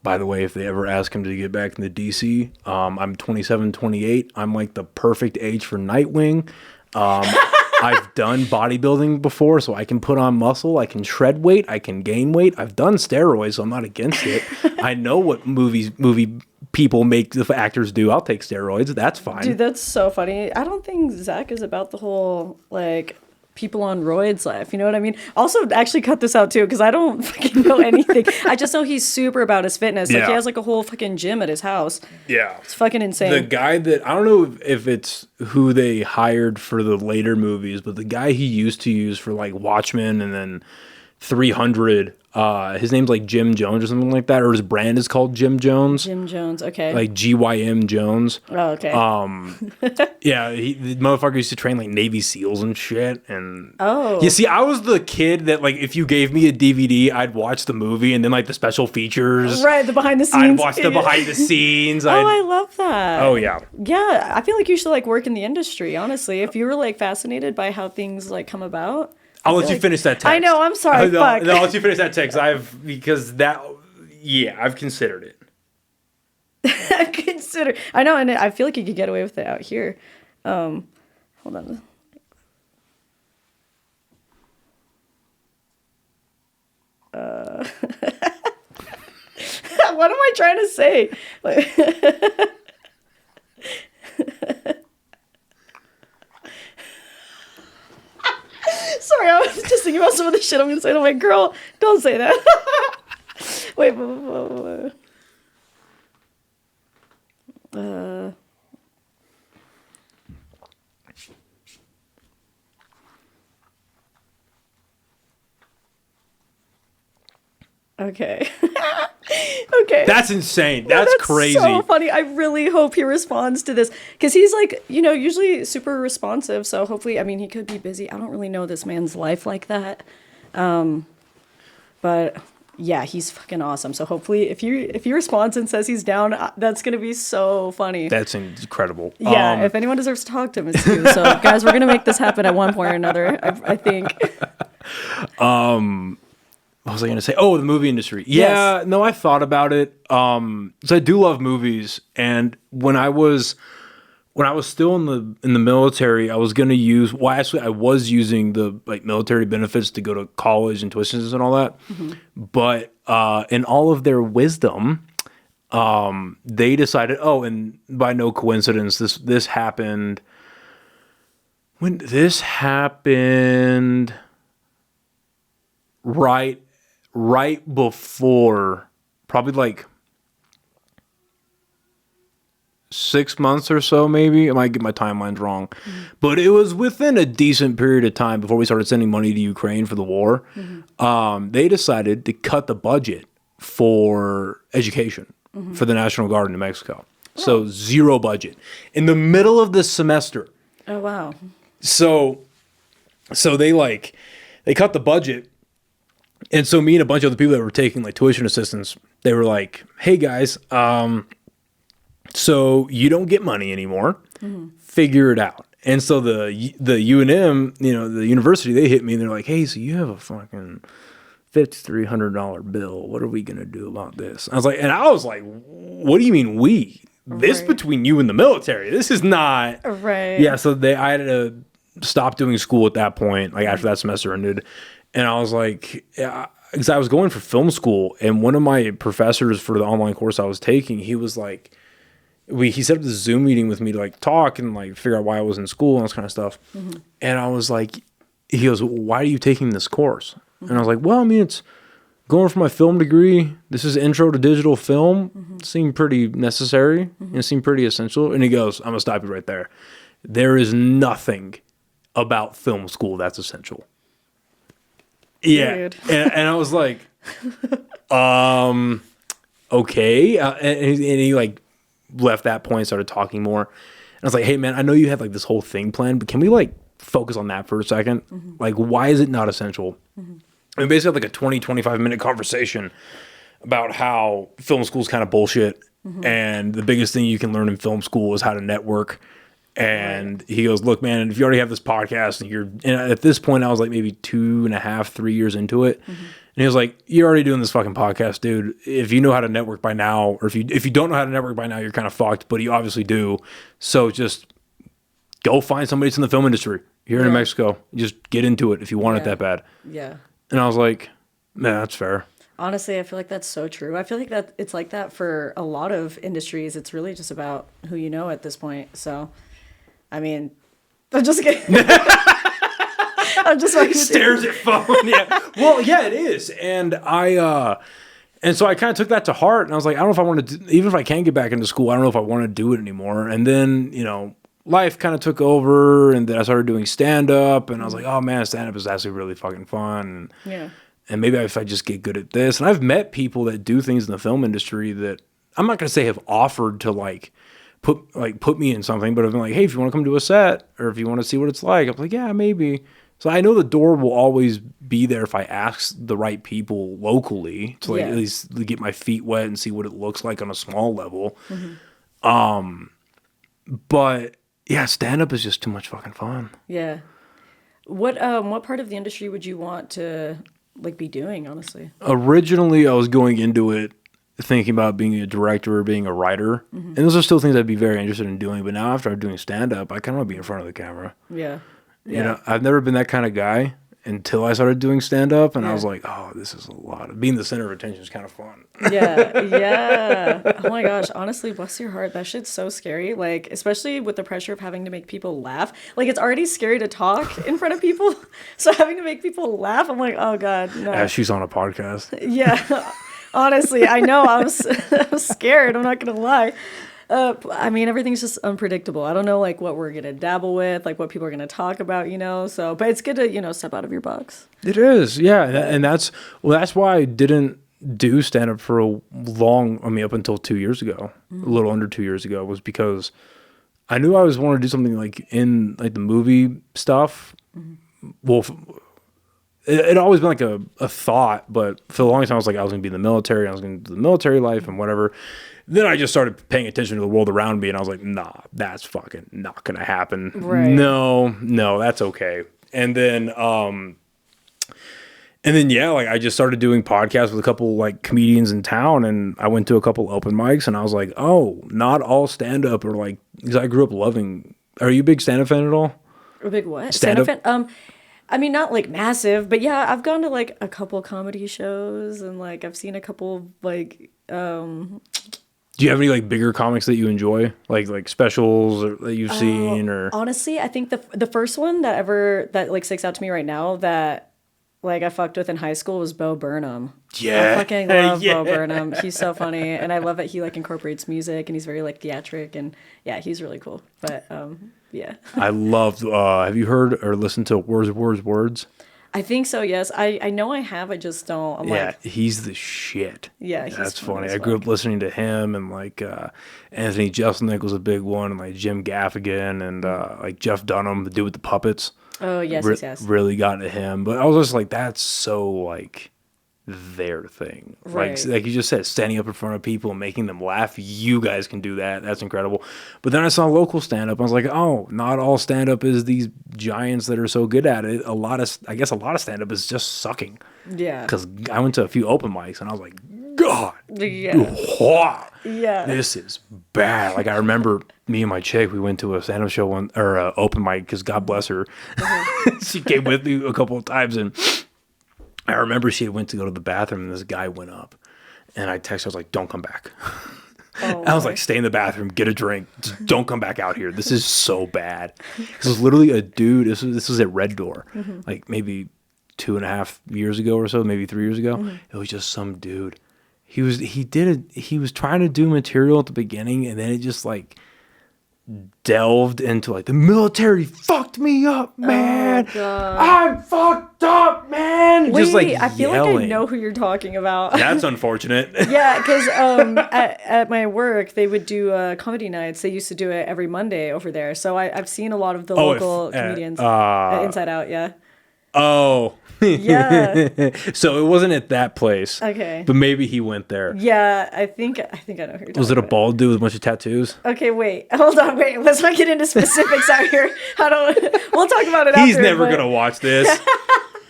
S1: By the way, if they ever ask him to get back into DC, I'm 27, 28. I'm like the perfect age for Nightwing. I've done bodybuilding before, so I can put on muscle. I can shred weight. I can gain weight. I've done steroids, so I'm not against it. I know what movie people make the actors do. I'll take steroids. That's fine.
S2: Dude, that's so funny. I don't think Zach is about the whole, like, people on roids life. You know what I mean? Also, actually cut this out, too, because I don't fucking know anything. I just know he's super about his fitness. Like, he has, like, a whole fucking gym at his house.
S1: Yeah.
S2: It's fucking insane.
S1: The guy that, I don't know if it's who they hired for the later movies, but the guy he used to use for, like, Watchmen and then 300, his name's like Jim Jones or something like that, or his brand is called Jim Jones.
S2: Jim Jones, okay.
S1: Like GYM Jones.
S2: Oh, okay.
S1: Yeah, the motherfucker used to train like Navy SEALs and shit. And
S2: oh,
S1: you see, I was the kid that, like, if you gave me a DVD, I'd watch the movie and then like the special features.
S2: Right, the behind the scenes.
S1: I'd watch the behind the scenes.
S2: I love that.
S1: Oh yeah.
S2: Yeah, I feel like you should like work in the industry. Honestly, if you were like fascinated by how things like come about.
S1: I'll let you finish that text.
S2: I know. I'm sorry.
S1: No,
S2: fuck.
S1: I'll let you finish that text. I've considered it.
S2: I've considered. I know, and I feel like you could get away with it out here. Hold on. What am I trying to say? Sorry, I was just thinking about some of the shit I'm gonna say. I'm like, girl, don't say that. Wait, okay. Okay.
S1: That's insane. That's crazy.
S2: So funny. I really hope he responds to this because he's like, you know, usually super responsive. So hopefully, I mean, he could be busy. I don't really know this man's life like that. But yeah, he's fucking awesome. So hopefully, if he responds and says he's down, that's gonna be so funny.
S1: That's incredible.
S2: Yeah, if anyone deserves to talk to him, it's you. So guys, we're gonna make this happen at one point or another. I think.
S1: What was I going to say? Oh, the movie industry. Yeah,
S2: Yes.
S1: no, I thought about it. So I do love movies, and when I was still in the military, I was going to use. Well, actually, I was using the like military benefits to go to college and tuitions and all that. Mm-hmm. But in all of their wisdom, they decided. Oh, and by no coincidence, this happened. When this happened, right before, probably like 6 months or so, maybe. I might get my timelines wrong. Mm-hmm. But it was within a decent period of time before we started sending money to Ukraine for the war. Mm-hmm. They decided to cut the budget for education for the National Guard in New Mexico. Oh. So zero budget. In the middle of this semester.
S2: Oh, wow.
S1: So they cut the budget. And so me and a bunch of other people that were taking like tuition assistance, they were like, hey guys, so you don't get money anymore. Mm-hmm. Figure it out. And so the UNM, you know, the university, they hit me and they're like, hey, so you have a fucking $5,300 bill. What are we going to do about this? I was like, what do you mean we? This between you and the military. This is not.
S2: Right.
S1: Yeah, so I had to stop doing school at that point, like after that semester ended. And I was like, yeah, because I was going for film school, and one of my professors for the online course I was taking, he was like, he set up this Zoom meeting with me to like talk and like figure out why I was in school and all this kind of stuff. And I was like, he goes, why are you taking this course? And I was like, well, I mean, it's going for my film degree. This is intro to digital film. It seemed pretty necessary and it seemed pretty essential. And he goes, I'm gonna stop you right there. There is nothing about film school that's essential. Yeah. And I was like, okay. And he like left that point, started talking more. And I was like, hey man, I know you had like this whole thing planned, but can we like focus on that for a second? Like, why is it not essential? I mean, basically like a 20, 25 minute conversation about how film school is kind of bullshit. And the biggest thing you can learn in film school is how to network. And he goes, look, man, if you already have this podcast and at this point I was like maybe 2.5, 3 years into it. And he was like, you're already doing this fucking podcast, dude. If you know how to network by now, or if you don't know how to network by now, you're kind of fucked, but you obviously do. So just go find somebody that's in the film industry here in New Mexico. Just get into it if you want it that bad.
S2: Yeah.
S1: And I was like, man, that's fair.
S2: Honestly, I feel like that's so true. I feel like that it's like that for a lot of industries. It's really just about who you know at this point. So, I mean, I'm just kidding. I'm just like
S1: stares at phone. Yeah. Well, yeah, it is. And so I kind of took that to heart, and I was like, I don't know if I want to, even if I can get back into school, I don't know if I want to do it anymore. And then, life kind of took over, and then I started doing stand-up, and I was like, oh man, stand-up is actually really fucking fun. And maybe if I just get good at this. And I've met people that do things in the film industry that I'm not going to say have offered to put me in something, but I've been like, hey, if you want to come to a set, or if you want to see what it's like, I'm like, yeah, maybe. So I know the door will always be there if I ask the right people locally to at least get my feet wet and see what it looks like on a small level. But yeah, stand-up is just too much fucking fun.
S2: Yeah. What part of the industry would you want to be doing, honestly?
S1: Originally, I was going into it thinking about being a director or being a writer. And those are still things I'd be very interested in doing. But now after I'm doing stand-up, I kind of want to be in front of the camera.
S2: Yeah.
S1: I've never been that kind of guy until I started doing stand-up. And I was like, oh, this is a lot. Being the center of attention is kind of fun.
S2: Yeah. Oh my gosh. Honestly, bless your heart. That shit's so scary. Especially with the pressure of having to make people laugh. It's already scary to talk in front of people. So having to make people laugh, I'm like, oh God, no.
S1: As she's on a podcast.
S2: Yeah. Honestly, I know. I was scared. I'm not going to lie. I mean, everything's just unpredictable. I don't know, what we're going to dabble with, what people are going to talk about, So, but it's good to, step out of your box.
S1: It is. Yeah. And that's why I didn't do stand-up for up until 2 years ago, a little under 2 years ago, was because I knew I was wanting to do something in the movie stuff. Well, it always been a thought, but for the longest time I was like, I was going to be in the military, I was going to do the military life and whatever. Then I just started paying attention to the world around me, and I was like, nah, that's fucking not going to happen.
S2: Right.
S1: No, that's okay. And then, I just started doing podcasts with a couple comedians in town, and I went to a couple open mics, and I was like, oh, not all stand-up because I grew up loving. Are you a big stand-up fan at all?
S2: A big what?
S1: Stand-up
S2: fan? I mean, not massive, but yeah, I've gone to a couple comedy shows, and I've seen a couple
S1: Do you have any bigger comics that you enjoy, like specials that you've seen, or?
S2: Honestly, I think the first one that sticks out to me right now that I fucked with in high school was Bo Burnham.
S1: Yeah,
S2: I fucking love Bo Burnham. He's so funny, and I love that he incorporates music, and he's very theatric, and yeah, he's really cool. But yeah, I
S1: love. Have you heard or listened to Words?
S2: I think so, yes. I know I have. I just don't.
S1: He's the shit.
S2: Yeah,
S1: that's funny. I grew up listening to him, and Anthony Jeselnik was a big one, and Jim Gaffigan, and Jeff Dunham, the dude with the puppets.
S2: Oh yes, yes.
S1: Really got into him, but I was just that's so their thing.
S2: Right.
S1: Like you just said, standing up in front of people and making them laugh. You guys can do that. That's incredible. But then I saw local stand-up. I was like, oh, not all stand-up is these giants that are so good at it. I guess a lot of stand-up is just sucking.
S2: Yeah.
S1: Because I went to a few open mics and I was like, God.
S2: Yeah. Yeah.
S1: This is bad. I remember me and my chick, we went to a stand-up show open mic because God bless her. She came with me a couple of times, and I remember she went to go to the bathroom, and this guy went up, and I texted her, I was like, don't come back. I was like, stay in the bathroom, get a drink, just don't come back out here. This is so bad. This was literally a dude. This was at Red Door, like maybe 2.5 years ago or so, maybe 3 years ago. It was just some dude. He was trying to do material at the beginning, and then it just like delved into like the military fucked me up, man. I'm fucked up, man.
S2: Wait,
S1: just like
S2: I feel
S1: yelling.
S2: like I know who you're talking about.
S1: That's unfortunate.
S2: Yeah, because at my work they would do comedy nights. They used to do it every Monday over there. So I've seen a lot of the local comedians at Inside Out. Yeah.
S1: Oh.
S2: Yeah.
S1: So it wasn't at that place.
S2: Okay.
S1: But maybe he went there.
S2: Yeah, I think I know who you're talking about.
S1: Was it a bald dude with a bunch of tattoos?
S2: Okay, wait. Hold on, wait. Let's not get into specifics out here. We'll talk about it after.
S1: He's never going to watch this.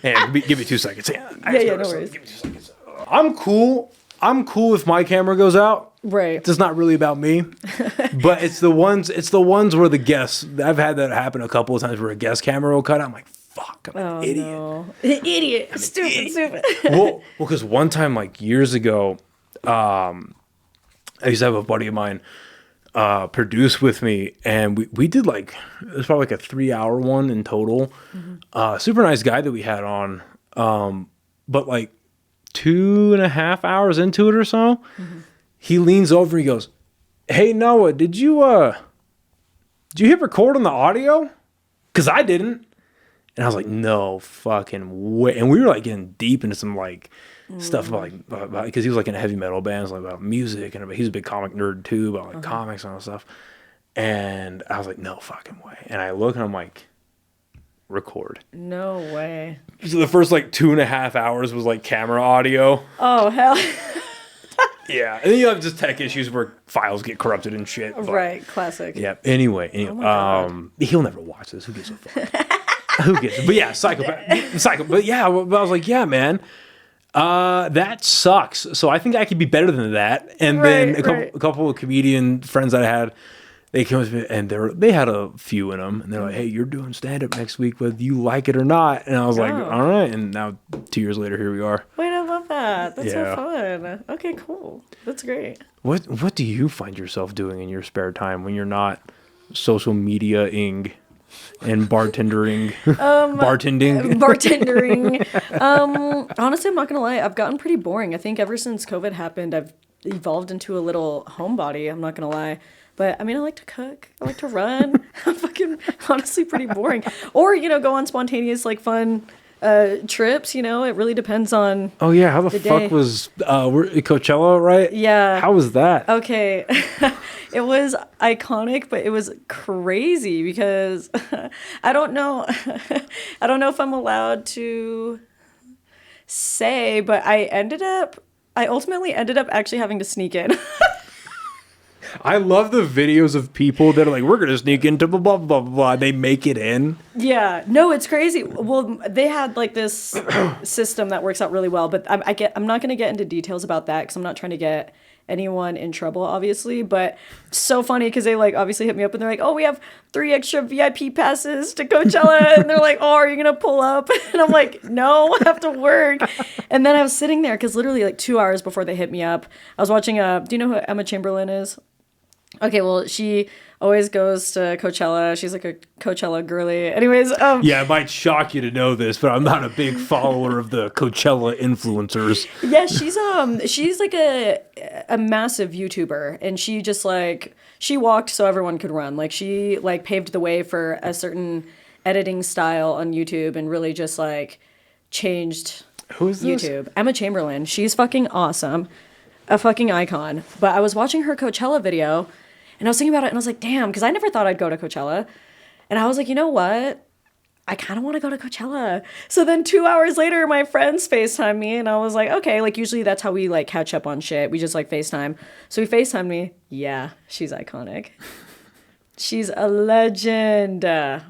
S1: Hey, give me 2 seconds.
S2: Yeah, no worries.
S1: Give me 2 seconds. I'm cool if my camera goes out.
S2: Right.
S1: It's not really about me. But it's the ones where the guests, I've had that happen a couple of times where a guest camera will cut out. I'm like, fuck, I'm an idiot.
S2: No. Idiot. Stupid.
S1: Well, because one time, like years ago, I used to have a buddy of mine produce with me, and we did like, it was probably like a 3-hour one in total. Super nice guy that we had on, but like 2.5 hours into it or so, he leans over, he goes, "Hey Noah, did you hit record on the audio? Because I didn't." And I was like, "No fucking way." And we were like getting deep into some like stuff about like, because he was like in a heavy metal band, so like about music, and he's a big comic nerd too, about like comics and all that stuff. And I was like, "No fucking way." And I look and I'm like, "Record."
S2: No way.
S1: So the first like 2.5 hours was like camera audio.
S2: Oh, hell.
S1: Yeah. And then you have just tech issues where files get corrupted and shit. But,
S2: Right. Classic.
S1: yeah. Anyway, he'll never watch this. Who gives a fuck? Who gets it? But yeah, psychopath. But yeah, but I was like, yeah, man, that sucks. So I think I could be better than that. And then a couple of comedian friends that I had, they came with me and they had a few in them, and they're like, "Hey, you're doing stand up next week, whether you like it or not." And I was like, "All right." And now 2 years later, here we are.
S2: Wait, I love that. That's so fun. Okay, cool. That's great.
S1: What do you find yourself doing in your spare time when you're not social media-ing? And bartending. Honestly, I'm not gonna lie, I've gotten pretty boring. I think ever since COVID happened, I've evolved into a little homebody. I'm not gonna lie, but I mean, I like to cook, I like to run. I'm fucking honestly pretty boring. Or go on spontaneous like fun trips. It really depends on. Oh yeah, how the fuck was we're at Coachella, right?
S2: Yeah.
S1: How was that?
S2: Okay. It was iconic, but it was crazy because I don't know if I'm allowed to say, but I ultimately ended up actually having to sneak in.
S1: I love the videos of people that are like, "We're gonna sneak into blah blah blah blah." They make it in.
S2: Yeah, no, it's crazy. Well, they had like this system that works out really well, but I'm not gonna get into details about that because I'm not trying to get anyone in trouble, obviously. But so funny because they like obviously hit me up and they're like, "Oh, we have 3 extra VIP passes to Coachella," and they're like, "Oh, are you gonna pull up?" And I'm like, "No, I have to work." And then I was sitting there because literally like 2 hours before they hit me up, I was watching do you know who Emma Chamberlain is? Okay, well, she always goes to Coachella. She's like a Coachella girly. Anyways,
S1: yeah, it might shock you to know this, but I'm not a big follower of the Coachella influencers.
S2: Yeah, she's like a massive YouTuber, and she just like she walked so everyone could run. Like she like paved the way for a certain editing style on YouTube, and really just like changed
S1: Who's this?
S2: YouTube. Emma Chamberlain. She's fucking awesome. A fucking icon. But I was watching her Coachella video and I was thinking about it and I was like, damn, because I never thought I'd go to Coachella. And I was like, you know what? I kind of want to go to Coachella. So then 2 hours later, my friends FaceTime me and I was like, okay, like usually that's how we like catch up on shit. We just like FaceTime. So he FaceTimed me. Yeah, she's iconic. She's a legend.
S1: Yeah,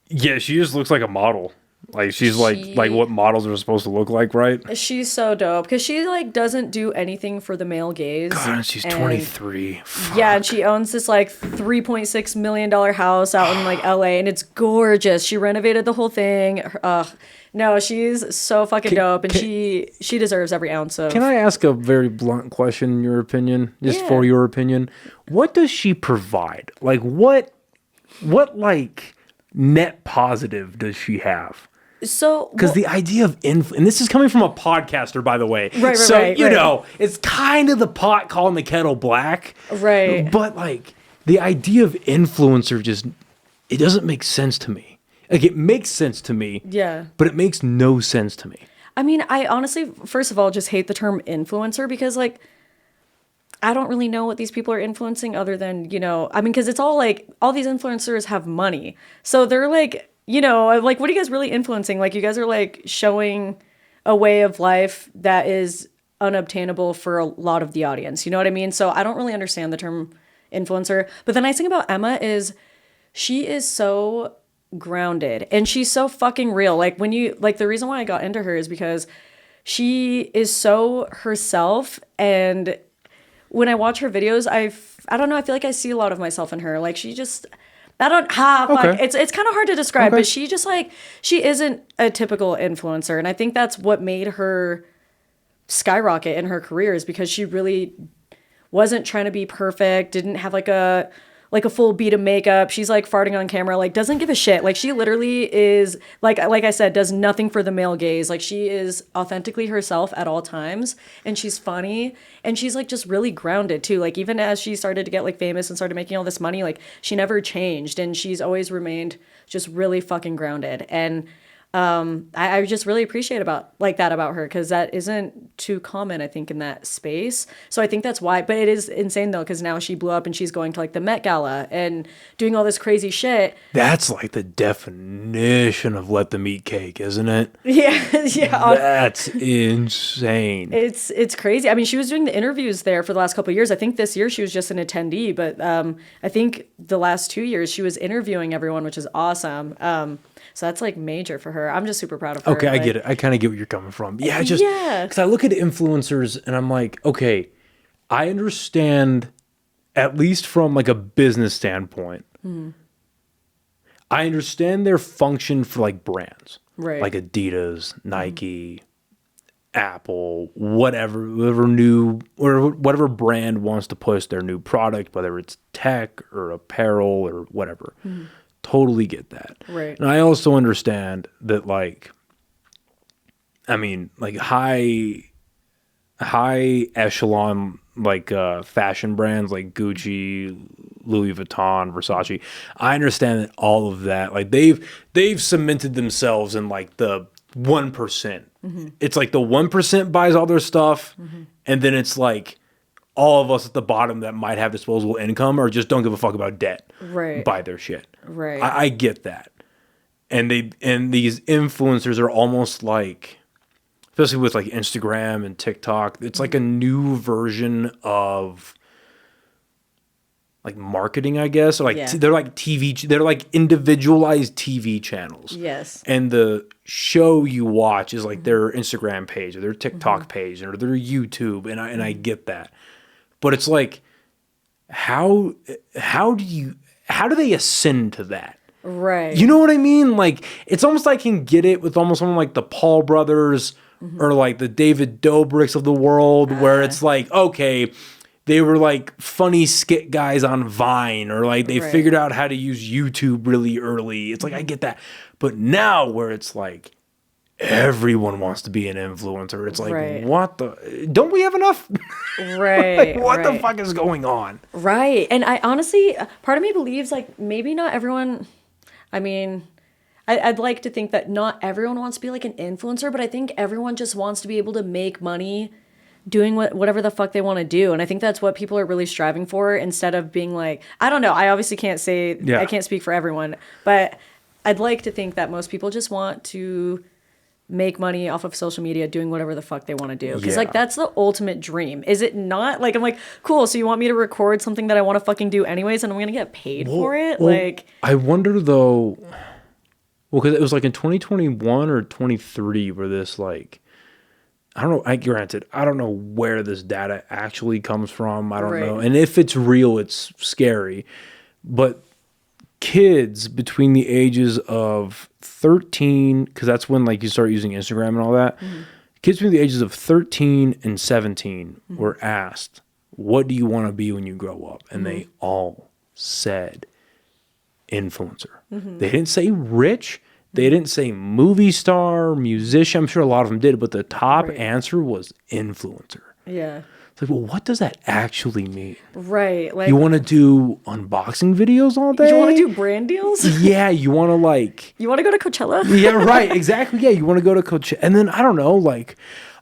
S1: she just looks like a model. Like she's like what models are supposed to look like, right?
S2: She's so dope because she like doesn't do anything for the male gaze.
S1: God, she's 23.
S2: Yeah, and she owns this like $3.6 million house out in like LA, and it's gorgeous. She renovated the whole thing. No, she's so fucking dope, and she deserves every ounce of.
S1: Can I ask a very blunt question in your opinion? Just for your opinion. What does she provide? Like what like net positive does she have?
S2: So,
S1: because the idea of and this is coming from a podcaster, by the way.
S2: Right,
S1: so
S2: right,
S1: you know, it's kind of the pot calling the kettle black.
S2: Right.
S1: But like the idea of influencer just it doesn't make sense to me. Like it makes sense to me.
S2: Yeah.
S1: But it makes no sense to me.
S2: I mean, I honestly, first of all, just hate the term influencer because like I don't really know what these people are influencing other than, you know, I mean, because it's all like all these influencers have money. So they're like, you know, like, what are you guys really influencing? Like, you guys are like showing a way of life that is unobtainable for a lot of the audience. You know what I mean? So I don't really understand the term influencer. But the nice thing about Emma is she is so grounded and she's so fucking real. Like when you like the reason why I got into her is because she is so herself, and when I watch her videos, I don't know, I feel like I see a lot of myself in her. Like she just fuck. It's kind of hard to describe, but she just like she isn't a typical influencer, and I think that's what made her skyrocket in her career is because she really wasn't trying to be perfect, didn't have like a full beat of makeup. She's like farting on camera, like doesn't give a shit. Like she literally is like I said, does nothing for the male gaze. Like she is authentically herself at all times, and she's funny, and she's like just really grounded too. Like even as she started to get like famous and started making all this money, like she never changed, and she's always remained just really fucking grounded. And I just really appreciate about her because that isn't too common, I think, in that space. So I think that's why. But it is insane though because now she blew up and she's going to like the Met Gala and doing all this crazy shit.
S1: That's like the definition of let them eat cake, isn't it?
S2: Yeah.
S1: That's insane.
S2: It's crazy. I mean, she was doing the interviews there for the last couple of years. I think this year she was just an attendee, but I think the last 2 years she was interviewing everyone, which is awesome. So that's like major for her. I'm just super proud of her.
S1: Okay, I get it. I kind of get where you're coming from. Yeah, because I look at influencers and I'm like, okay, I understand at least from like a business standpoint. I understand their function for like brands,
S2: right?
S1: Like Adidas, Nike, Apple, whatever new or whatever brand wants to push their new product, whether it's tech or apparel or whatever. Totally get that.
S2: Right.
S1: And I also understand that, like, I mean, like high echelon, like fashion brands like Gucci, Louis Vuitton, Versace. I understand that all of that, like they've cemented themselves in like the 1%. It's like the 1% buys all their stuff, and then it's like all of us at the bottom that might have disposable income or just don't give a fuck about debt, buy their shit.
S2: Right.
S1: I get that. And these influencers are almost like, especially with like Instagram and TikTok, it's like a new version of like marketing, I guess. Or like they're like they're like individualized TV channels.
S2: Yes.
S1: And the show you watch is like their Instagram page or their TikTok page or their YouTube, and I get that. But it's like, how do they ascend to that?
S2: Right.
S1: You know what I mean? Like, it's almost like I can get it with almost someone like the Paul brothers or like the David Dobrik's of the world, where it's like, okay, they were like funny skit guys on Vine, or like they figured out how to use YouTube really early. It's like, I get that. But now where it's like, everyone wants to be an influencer. It's like, what the? Don't we have enough?
S2: Right.
S1: Like, what the fuck is going on?
S2: Right. And I honestly, part of me believes like maybe not everyone. I mean, I'd like to think that not everyone wants to be like an influencer, but I think everyone just wants to be able to make money doing whatever the fuck they want to do. And I think that's what people are really striving for, instead of being like, I don't know. I obviously can't say, I can't speak for everyone, but I'd like to think that most people just want to make money off of social media doing whatever the fuck they want to do. Because like that's the ultimate dream. Is it not? Like I'm like, cool, so you want me to record something that I want to fucking do anyways and I'm gonna get paid for it? Like,
S1: I wonder though, Well, because it was like in 2021 or 23 where this like, I don't know. Granted, I don't know where this data actually comes from. I don't know. And if it's real, it's scary. But kids between the ages of 13, because that's when like you start using Instagram and all that. Kids between the ages of 13 and 17 were asked, what do you want to be when you grow up? And they all said influencer. They didn't say rich. They didn't say movie star, musician. I'm sure a lot of them did, but the top answer was influencer.
S2: Yeah.
S1: It's like, well, what does that actually mean?
S2: Right. Like,
S1: you want to do unboxing videos all day?
S2: You want to do brand deals?
S1: Yeah. You want to like...
S2: You want to go to Coachella?
S1: Yeah, right. Exactly. Yeah. You want to go to Coachella. And then, I don't know, like,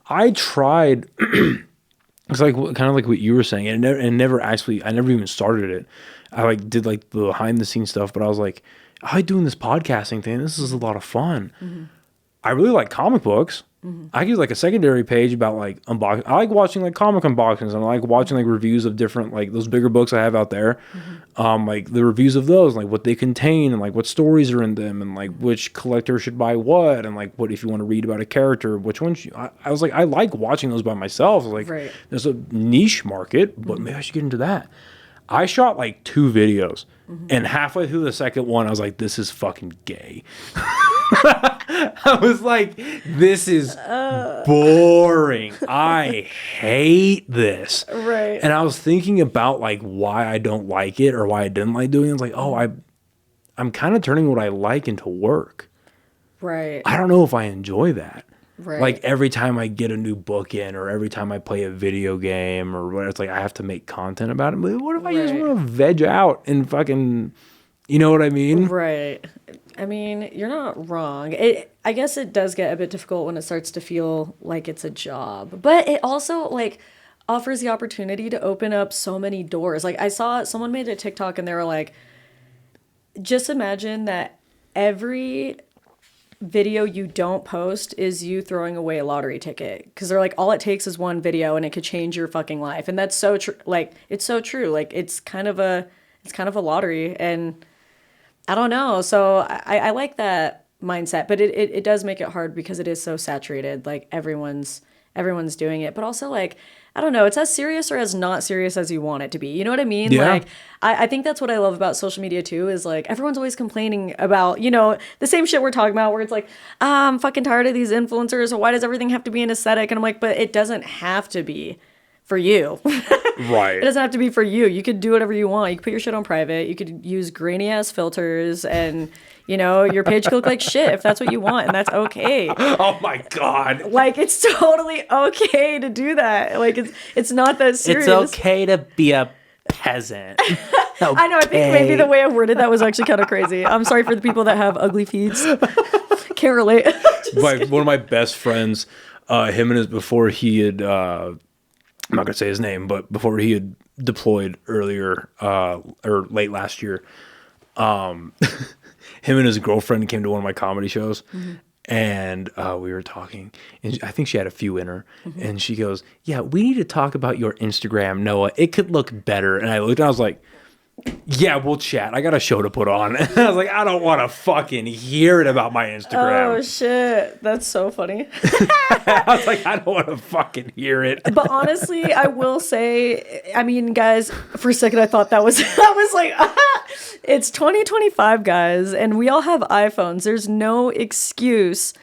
S1: I tried... It's like kind of like what you were saying. And never actually... I never even started it. I like did like the behind the scenes stuff, but I was like, I like doing this podcasting thing. This is a lot of fun. I really like comic books. I use like a secondary page about like unboxing. I like watching like comic unboxings, and I like watching like reviews of different like those bigger books I have out there. Like the reviews of those, like what they contain and like what stories are in them, and like which collector should buy what, and like what if you want to read about a character, which one should, I was like, I like watching those by myself. I was like, there's a niche market, but maybe I should get into that. I shot like 2 videos, and halfway through the second one, I was like, this is fucking gay. I was like, this is boring. I hate this.
S2: Right.
S1: And I was thinking about like why I don't like it or why I didn't like doing it. It's like, oh, I'm kind of turning what I like into work.
S2: Right.
S1: I don't know if I enjoy that.
S2: Right.
S1: Like every time I get a new book in or every time I play a video game or whatever, it's like I have to make content about it. But what if I just want to veg out and fucking, you know what I mean?
S2: Right. I mean, you're not wrong. I guess it does get a bit difficult when it starts to feel like it's a job. But it also like offers the opportunity to open up so many doors. Like I saw someone made a TikTok and they were like, just imagine that every video you don't post is you throwing away a lottery ticket, because they're like, all it takes is one video and it could change your fucking life. And that's so true. Like it's so true. Like it's kind of a lottery, and I don't know. So I like that mindset, but it does make it hard because it is so saturated. Like everyone's doing it, but also like, I don't know, it's as serious or as not serious as you want it to be. You know what I mean?
S1: Yeah.
S2: Like, I think that's what I love about social media too, is like everyone's always complaining about, you know, the same shit we're talking about where it's like, I'm fucking tired of these influencers, or why does everything have to be an aesthetic? And I'm like, but it doesn't have to be for you.
S1: Right.
S2: It doesn't have to be for you. You could do whatever you want. You could put your shit on private. You could use grainy ass filters, and you know, your page could look like shit if that's what you want, and that's okay.
S1: Oh my God.
S2: Like it's totally okay to do that. Like it's not that serious.
S1: It's okay to be a peasant. Okay.
S2: I know, I think maybe the way I worded that was actually kind of crazy. I'm sorry for the people that have ugly feeds. Can't relate.
S1: One of my best friends, him and his, before he had I'm not gonna say his name, but before he had deployed earlier or late last year, him and his girlfriend came to one of my comedy shows, and we were talking, and I think she had a few in her, and she goes, "Yeah, we need to talk about your Instagram, Noah. It could look better." And I looked, and I was like, "Yeah, we'll chat. I got a show to put on." And I was like, "I don't want to fucking hear it about my Instagram."
S2: Oh shit, that's so funny.
S1: I was like, "I don't want to fucking hear it."
S2: But honestly, I will say, I mean, guys, for a second I thought that was, I was like, it's 2025, guys, and we all have iPhones. There's no excuse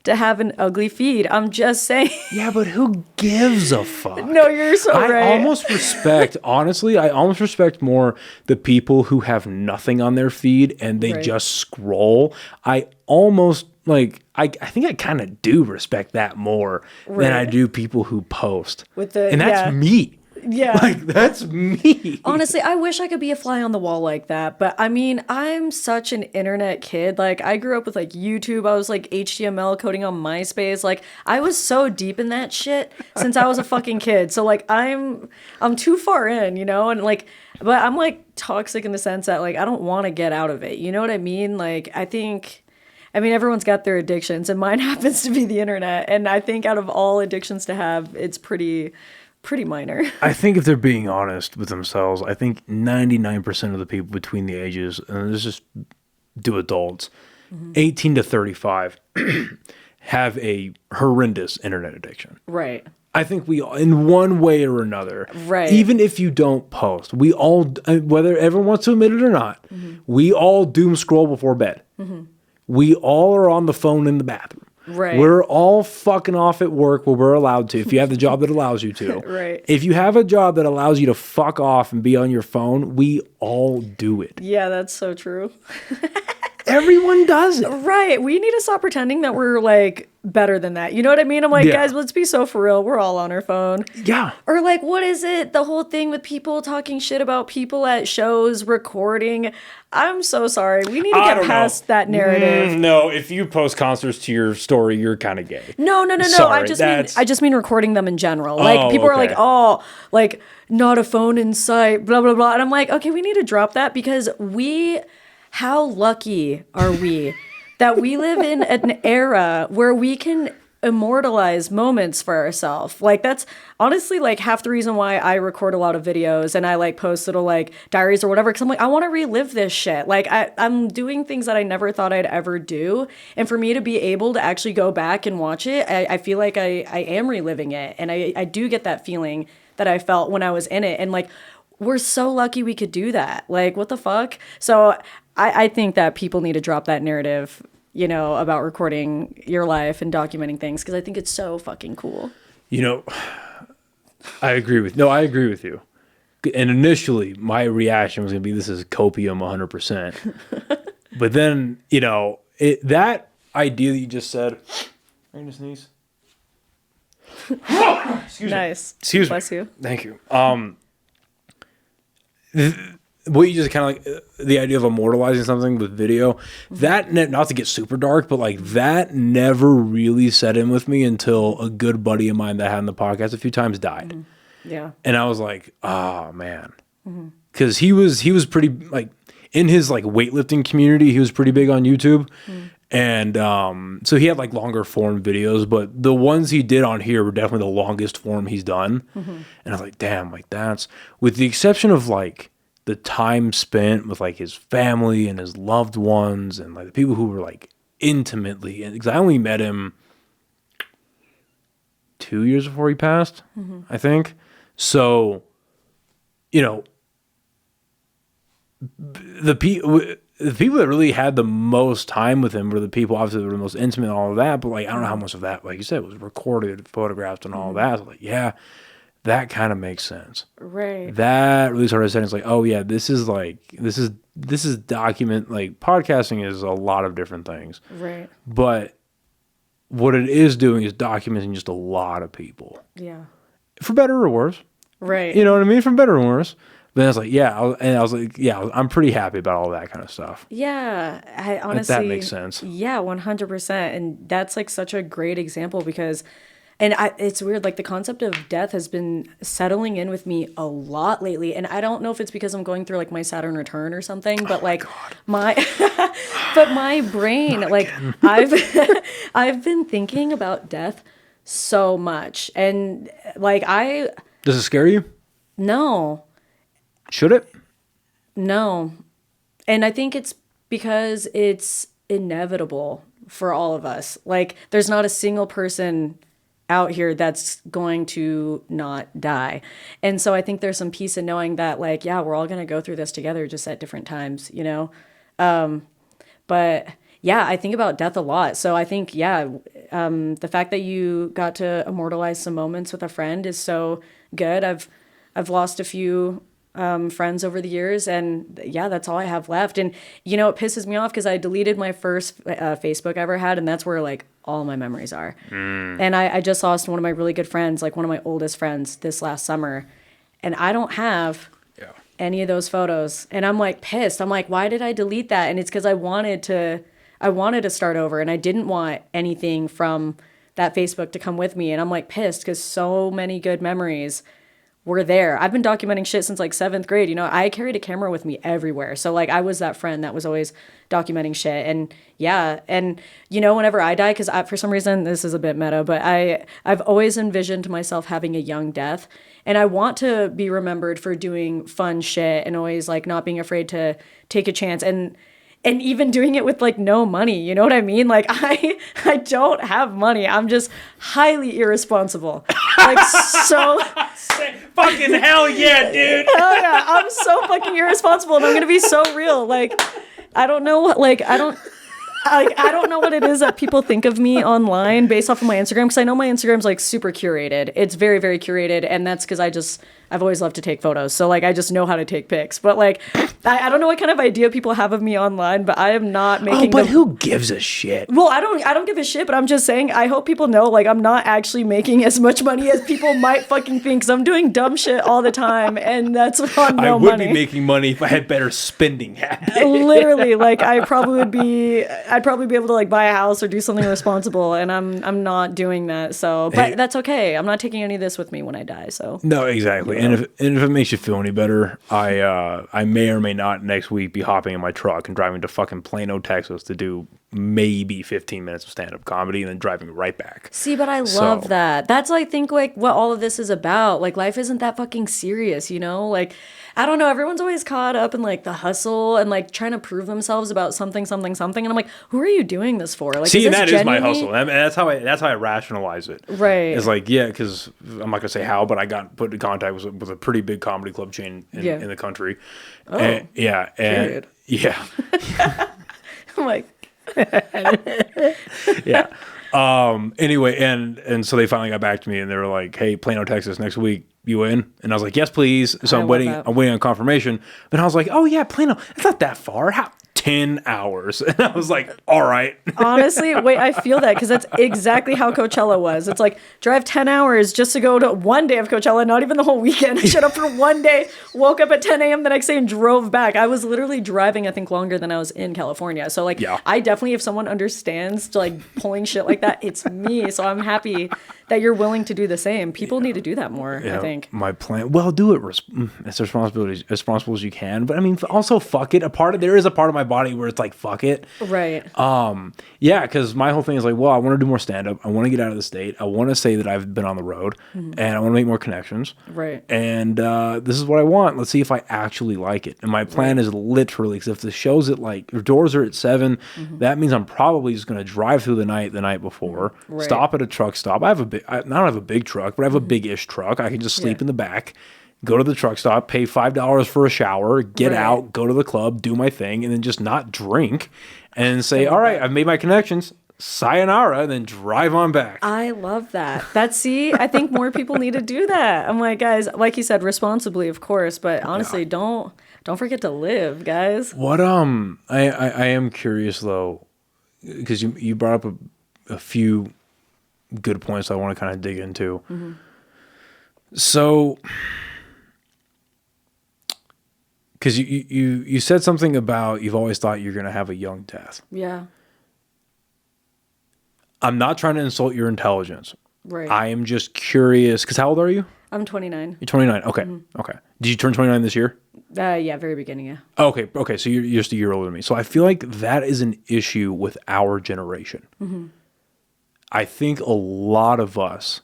S2: to have an ugly feed. I'm just saying.
S1: Yeah, but who gives a fuck?
S2: No, you're so right.
S1: I almost respect, honestly, I almost respect more the people who have nothing on their feed and they just scroll. I almost, like, I think I kind of do respect that more than I do people who post. And that's me.
S2: Yeah.
S1: Like, that's me.
S2: Honestly, I wish I could be a fly on the wall like that. But I mean, I'm such an internet kid. Like, I grew up with like YouTube. I was like HTML coding on MySpace. Like, I was so deep in that shit since I was a fucking kid. So like, I'm too far in, you know? And like, but I'm like toxic in the sense that like, I don't want to get out of it. You know what I mean? Like, I mean, everyone's got their addictions, and mine happens to be the internet. And I think out of all addictions to have, it's pretty minor.
S1: I think if they're being honest with themselves, I think 99% of the people between the ages, and let's just do adults, 18 to 35 have a horrendous internet addiction.
S2: Right.
S1: I think we all, in one way or another,
S2: Right.
S1: even if you don't post, we all, whether everyone wants to admit it or not, we all doom scroll before bed. We all are on the phone in the bathroom.
S2: Right.
S1: We're all fucking off at work where we're allowed to, if you have the job that allows you to.
S2: Right.
S1: If you have a job that allows you to fuck off and be on your phone, we all do it.
S2: Yeah, that's so true.
S1: Everyone does it.
S2: Right. We need to stop pretending that we're like better than that. You know what I mean? I'm like,
S1: Yeah.
S2: guys, let's be so for real. We're all on our phone.
S1: Yeah.
S2: Or like, what is it? The whole thing with people talking shit about people at shows recording. I'm so sorry. We need to get past that narrative.
S1: No, if you post concerts to your story, you're kind of gay.
S2: No.
S1: Sorry,
S2: I just mean recording them in general. Like people are like,
S1: okay.
S2: oh, like not a phone in sight, blah blah blah. And I'm like, okay, we need to drop that because how lucky are we that we live in an era where we can immortalize moments for ourselves. Like that's honestly like half the reason why I record a lot of videos and I like post little like diaries or whatever, because I'm like, I want to relive this shit. Like I'm doing things that I never thought I'd ever do, and for me to be able to actually go back and watch it, I feel like I am reliving it, and I do get that feeling that I felt when I was in it. And like we're so lucky we could do that. Like what the fuck? So I think that people need to drop that narrative, you know, about recording your life and documenting things, because I think it's so fucking cool.
S1: You know, I agree with you. And initially, my reaction was going to be, this is copium 100%. But then, you know, that idea that you just said, are you going to sneeze? Excuse
S2: Nice.
S1: me. Excuse
S2: Bless
S1: me.
S2: you.
S1: Thank you. What you just kind of like, the idea of immortalizing something with video, that, not to get super dark, but like that never really set in with me until a good buddy of mine that I had on the podcast a few times died.
S2: Yeah.
S1: And I was like, oh man. Because he was pretty, like, in his like weightlifting community, he was pretty big on YouTube. And so he had like longer form videos, but the ones he did on here were definitely the longest form he's done. And I was like, damn, like that's, with the exception of like the time spent with like his family and his loved ones and like the people who were like intimately, and because I only met him 2 years before he passed, I think. So, you know, the people that really had the most time with him were the people, obviously, that were the most intimate and all of that. But like, I don't know how much of that, like you said, was recorded, photographed, and all of that. So like, yeah, that kind of makes sense.
S2: Right.
S1: That really started saying, it's like, oh yeah, this is document, like podcasting is a lot of different things.
S2: Right.
S1: But what it is doing is documenting just a lot of people,
S2: Yeah.
S1: for better or worse.
S2: Right.
S1: You know what I mean? For better or worse. But then I was like, yeah, I'm pretty happy about all that kind of stuff.
S2: Yeah, I honestly,
S1: If that makes sense.
S2: Yeah, 100%. And that's like such a great example because, it's weird, like the concept of death has been settling in with me a lot lately. And I don't know if it's because I'm going through like my Saturn return or something, but like but my brain, like I've been thinking about death so much. And like
S1: Does it scare you?
S2: no.
S1: Should it?
S2: No. And I think it's because it's inevitable for all of us. Like, there's not a single person out here that's going to not die. And so I think there's some peace in knowing that, like, yeah, we're all going to go through this together, just at different times, you know? But yeah, I think about death a lot. So I think, the fact that you got to immortalize some moments with a friend is so good. I've lost a few friends over the years, and yeah, that's all I have left. And you know, it pisses me off because I deleted my first Facebook I ever had, and that's where like all my memories are. And I just lost one of my really good friends, like one of my oldest friends, this last summer, and I don't have any of those photos. And I'm like pissed. I'm like, why did I delete that? And it's because I wanted to start over, and I didn't want anything from that Facebook to come with me. And I'm like pissed because so many good memories were there. I've been documenting shit since like 7th grade. You know, I carried a camera with me everywhere. So like I was that friend that was always documenting shit. And yeah. And you know, whenever I die, because for some reason, this is a bit meta, but I've always envisioned myself having a young death. And I want to be remembered for doing fun shit and always like not being afraid to take a chance. And and even doing it with like no money. You know what I mean? Like I don't have money. I'm just highly irresponsible. Like so
S1: fucking hell yeah, dude.
S2: hell yeah, I'm so fucking irresponsible, and I'm gonna be so real. Like I don't know what I don't know what it is that people think of me online based off of my Instagram, because I know my Instagram's like super curated. It's very, very curated, and that's because I've always loved to take photos. So like I just know how to take pics. But like I don't know what kind of idea people have of me online, but I am not making
S1: who gives a shit?
S2: Well, I don't give a shit, but I'm just saying I hope people know like I'm not actually making as much money as people might fucking think, because I'm doing dumb shit all the time, and that's on no money.
S1: I would be making money if I had better spending habits.
S2: Literally, like I'd probably be able to like buy a house or do something responsible, and I'm not doing that. So, but that's okay. I'm not taking any of this with me when I die. So
S1: no, exactly. And if it makes you feel any better, I may or may not next week be hopping in my truck and driving to fucking Plano, Texas to do maybe 15 minutes of stand-up comedy and then driving right back.
S2: See, but I love that. That's I think like what all of this is about. Like life isn't that fucking serious, you know? Like I don't know, everyone's always caught up in like the hustle and like trying to prove themselves about something, and I'm like, who are you doing this for? Like,
S1: see, that is my hustle. I mean, that's how I rationalize it.
S2: Right.
S1: It's like, yeah, because I'm not gonna say how, but I got put in contact with a pretty big comedy club chain in the country.
S2: Oh,
S1: and, yeah, and
S2: period.
S1: yeah,
S2: I'm like,
S1: yeah. Anyway, and so they finally got back to me and they were like, "Hey, Plano, Texas, next week, you in?" And I was like, "Yes, please." So I'm waiting on confirmation. But I was like, "Oh yeah, Plano, it's not that far. How 10 hours?" And I was like, "All right."
S2: Honestly, wait, I feel that because that's exactly how Coachella was. It's like drive 10 hours just to go to one day of Coachella, not even the whole weekend. I showed up for one day, woke up at 10 a.m. the next day and drove back. I was literally driving, I think, longer than I was in California. So like, yeah. I definitely, if someone understands like pulling shit like that, it's me. So I'm happy that you're willing to do the same. People need to do that more, I think. My
S1: plan, well, do it as responsible as you can. But I mean, also fuck it. There is a part of my body where it's like, fuck it.
S2: Right.
S1: Yeah, because my whole thing is like, well, I want to do more stand-up. I want to get out of the state. I want to say that I've been on the road, and I want to make more connections.
S2: Right.
S1: And this is what I want. Let's see if I actually like it. And my plan is literally, because if the show's at like, your doors are at 7, that means I'm probably just going to drive through the night before, stop at a truck stop. I don't have a big truck, but I have a big-ish truck. I can just sleep in the back, go to the truck stop, pay $5 for a shower, get out, go to the club, do my thing, and then just not drink and say, all right, I've made my connections. Sayonara, and then drive on back.
S2: I love that. I think more people need to do that. I'm like, guys, like you said, responsibly, of course, but honestly, don't forget to live, guys.
S1: What I am curious though, because you brought up a few good points I want to kind of dig into. So, because you said something about you've always thought you're going to have a young death.
S2: Yeah.
S1: I'm not trying to insult your intelligence.
S2: Right.
S1: I am just curious, because how old are you?
S2: I'm 29.
S1: You're 29. Okay. Okay. Did you turn 29 this year?
S2: Yeah, very beginning, yeah.
S1: Okay. Okay. So you're just a year older than me. So I feel like that is an issue with our generation. I think a lot of us,